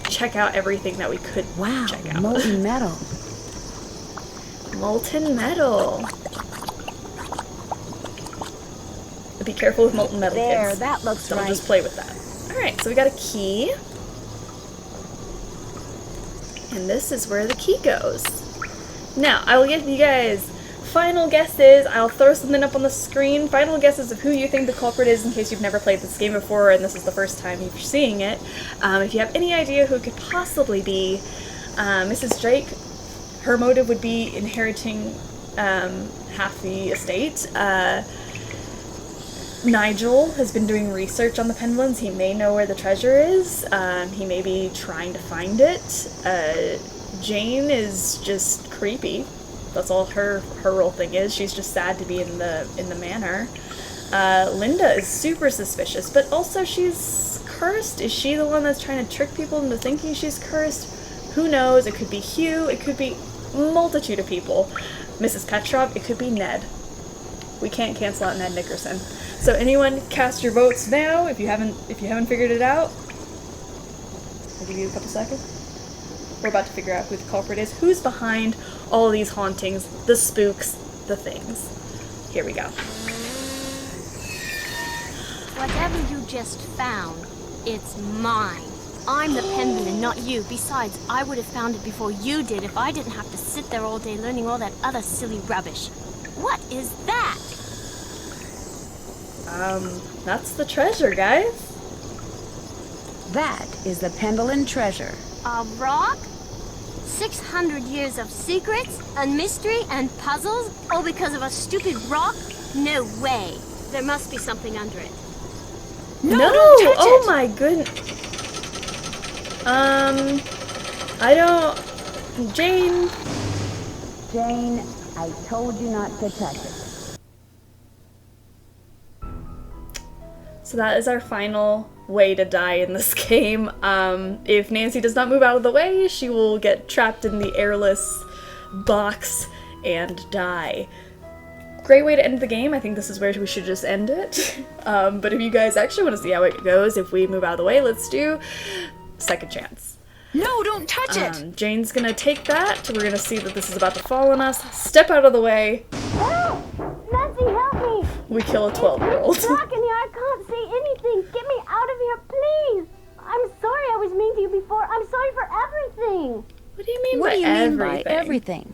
check out everything that we could check out. Molten metal. Molten metal. Be careful with molten metal, There, kids. that looks Don't right. just play with that. Alright, so we got a key. And this is where the key goes. Now, I will give you guys final guesses. I'll throw something up on the screen. Final guesses of who you think the culprit is in case you've never played this game before and this is the first time you're seeing it. If you have any idea who it could possibly be, Mrs. Drake, her motive would be inheriting half the estate. Nigel has been doing research on the pendulums. He may know where the treasure is. He may be trying to find it. Jane is just creepy. That's all her whole thing is. She's just sad to be in the manor. Linda is super suspicious, but also she's cursed. Is she the one that's trying to trick people into thinking she's cursed? Who knows? It could be Hugh. It could be a multitude of people. Mrs. Petrov. It could be Ned. We can't cancel out Ned Nickerson. So anyone, cast your votes now if you haven't figured it out. I'll give you a couple seconds. We're about to figure out who the culprit is. Who's behind all these hauntings, the spooks, the things. Here we go. Whatever you just found, it's mine. I'm the pendulum, not you. Besides, I would have found it before you did if I didn't have to sit there all day learning all that other silly rubbish. What is that? That's the treasure, guys. That is the pendulum treasure. A rock? 600 years of secrets and mystery and puzzles, all because of a stupid rock? No way. There must be something under it. No! Don't touch Oh it. my goodness. I don't... Jane, I told you not to touch it. So that is our final way to die in this game. If Nancy does not move out of the way, she will get trapped in the airless box and die. Great way to end the game. I think this is where we should just end it. But if you guys actually want to see how it goes, if we move out of the way, let's do second chance. No, don't touch it! Jane's gonna take that. We're gonna see that this is about to fall on us. Step out of the way. Help! Nancy, help me! We kill a 12-year-old. It's dark in here. I can't see anything. Get me out of here, please. I'm sorry I was mean to you before. I'm sorry for everything. What do you mean What by do you mean everything? by everything?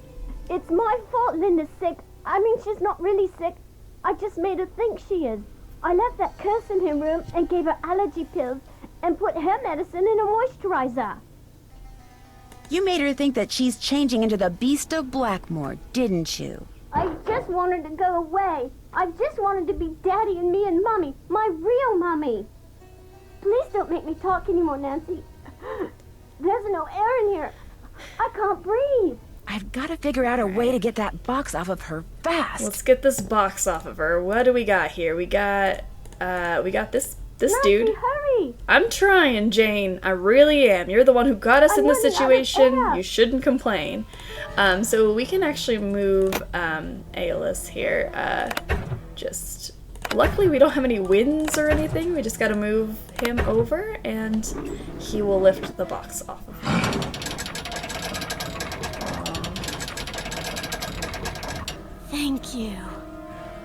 It's my fault Linda's sick. I mean, she's not really sick. I just made her think she is. I left that curse in her room and gave her allergy pills and put her medicine in a moisturizer. You made her think that she's changing into the beast of Blackmore, didn't you? I just wanted to go away. I just wanted to be Daddy and me and Mommy, my real Mommy. Please don't make me talk anymore, Nancy. There's no air in here. I can't breathe. I've got to figure out a way to get that box off of her fast. Let's get this box off of her. What do we got here? We got this Nancy, dude. hurry. I'm trying, Jane. I really am. You're the one who got us in this situation. You shouldn't complain. So we can actually move Aeolus here. Luckily we don't have any winds or anything. We just gotta move him over and he will lift the box off of him. Thank you.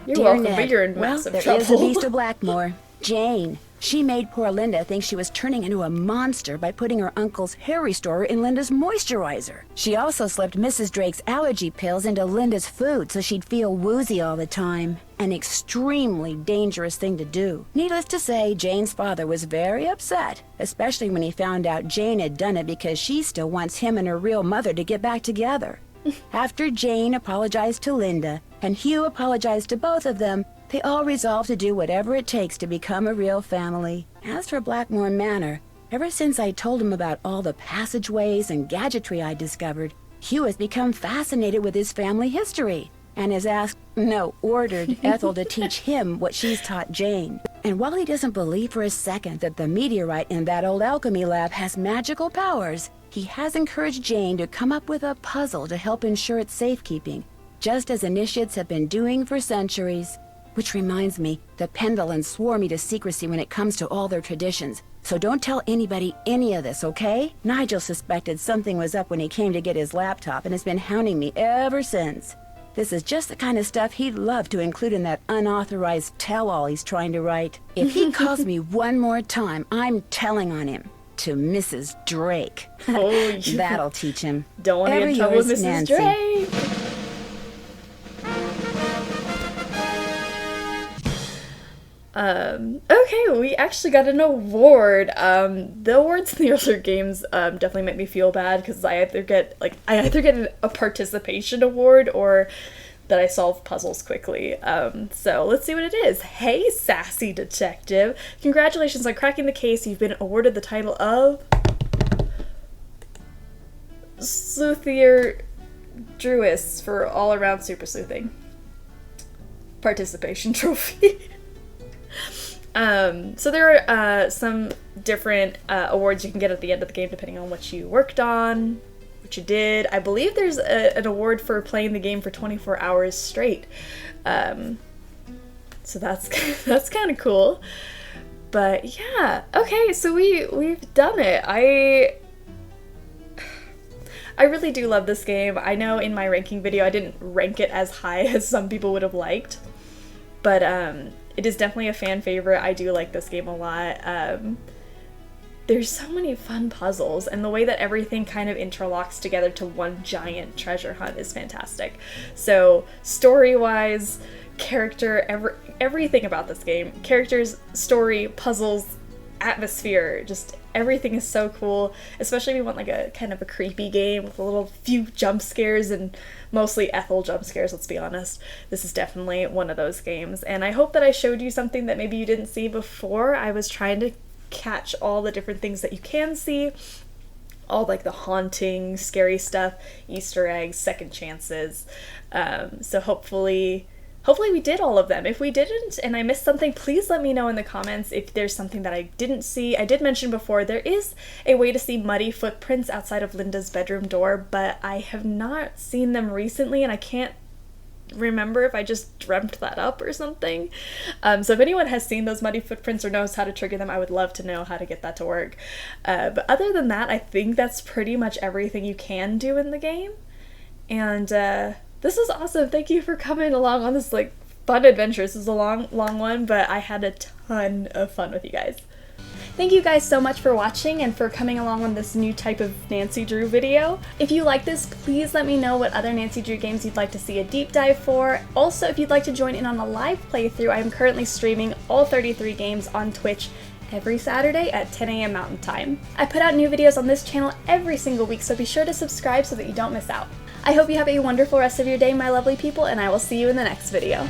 You're Dear welcome, Ned, but you're in well, massive there trouble. is a beast of Blackmore. Jane. She made poor Linda think she was turning into a monster by putting her uncle's hair restorer in Linda's moisturizer. She also slipped Mrs. Drake's allergy pills into Linda's food so she'd feel woozy all the time. An extremely dangerous thing to do. Needless to say, Jane's father was very upset, especially when he found out Jane had done it because she still wants him and her real mother to get back together. After Jane apologized to Linda, and Hugh apologized to both of them, they all resolved to do whatever it takes to become a real family. As for Blackmoor Manor, ever since I told him about all the passageways and gadgetry I discovered, Hugh has become fascinated with his family history and has asked, no, ordered Ethel to teach him what she's taught Jane. And while he doesn't believe for a second that the meteorite in that old alchemy lab has magical powers, he has encouraged Jane to come up with a puzzle to help ensure its safekeeping, just as initiates have been doing for centuries. Which reminds me, the Pendlins swore me to secrecy when it comes to all their traditions, so don't tell anybody any of this, okay? Nigel suspected something was up when he came to get his laptop and has been hounding me ever since. This is just the kind of stuff he'd love to include in that unauthorized tell-all he's trying to write. If he calls me one more time, I'm telling on him. To Mrs. Drake. Oh, yeah. That'll teach him. Don't want to get in trouble with Mrs. Nancy. Drake. Okay, we actually got an award. The awards in the other games definitely make me feel bad because I either get a participation award or that I solve puzzles quickly. So let's see what it is. Hey, sassy detective! Congratulations on cracking the case. You've been awarded the title of Sleuthier Druis for all-around super sleuthing. Participation trophy. So there are some different awards you can get at the end of the game depending on what you worked on, what you did. I believe there's an award for playing the game for 24 hours straight. So that's kind of cool. But yeah, okay, so we've done it. I really do love this game. I know in my ranking video I didn't rank it as high as some people would have liked, but it is definitely a fan favorite. I do like this game a lot. There's so many fun puzzles, and the way that everything kind of interlocks together to one giant treasure hunt is fantastic. So story-wise, character, everything about this game, characters, story, puzzles, atmosphere, just everything is so cool, especially if you want like a kind of a creepy game with a little few jump scares and mostly Ethel jump scares, let's be honest. This is definitely one of those games, and I hope that I showed you something that maybe you didn't see before. I was trying to catch all the different things that you can see, all like the haunting, scary stuff, Easter eggs, second chances. So hopefully we did all of them. If we didn't and I missed something, please let me know in the comments if there's something that I didn't see. I did mention before there is a way to see muddy footprints outside of Linda's bedroom door, but I have not seen them recently and I can't remember if I just dreamt that up or something. So if anyone has seen those muddy footprints or knows how to trigger them, I would love to know how to get that to work. But other than that, I think that's pretty much everything you can do in the game. And this is awesome. Thank you for coming along on this like fun adventure. This is a long one, but I had a ton of fun with you guys. Thank you guys so much for watching and for coming along on this new type of Nancy Drew video. If you like this, please let me know what other Nancy Drew games you'd like to see a deep dive for. Also, if you'd like to join in on a live playthrough, I am currently streaming all 33 games on Twitch every Saturday at 10 a.m. Mountain Time. I put out new videos on this channel every single week, so be sure to subscribe so that you don't miss out. I hope you have a wonderful rest of your day, my lovely people, and I will see you in the next video.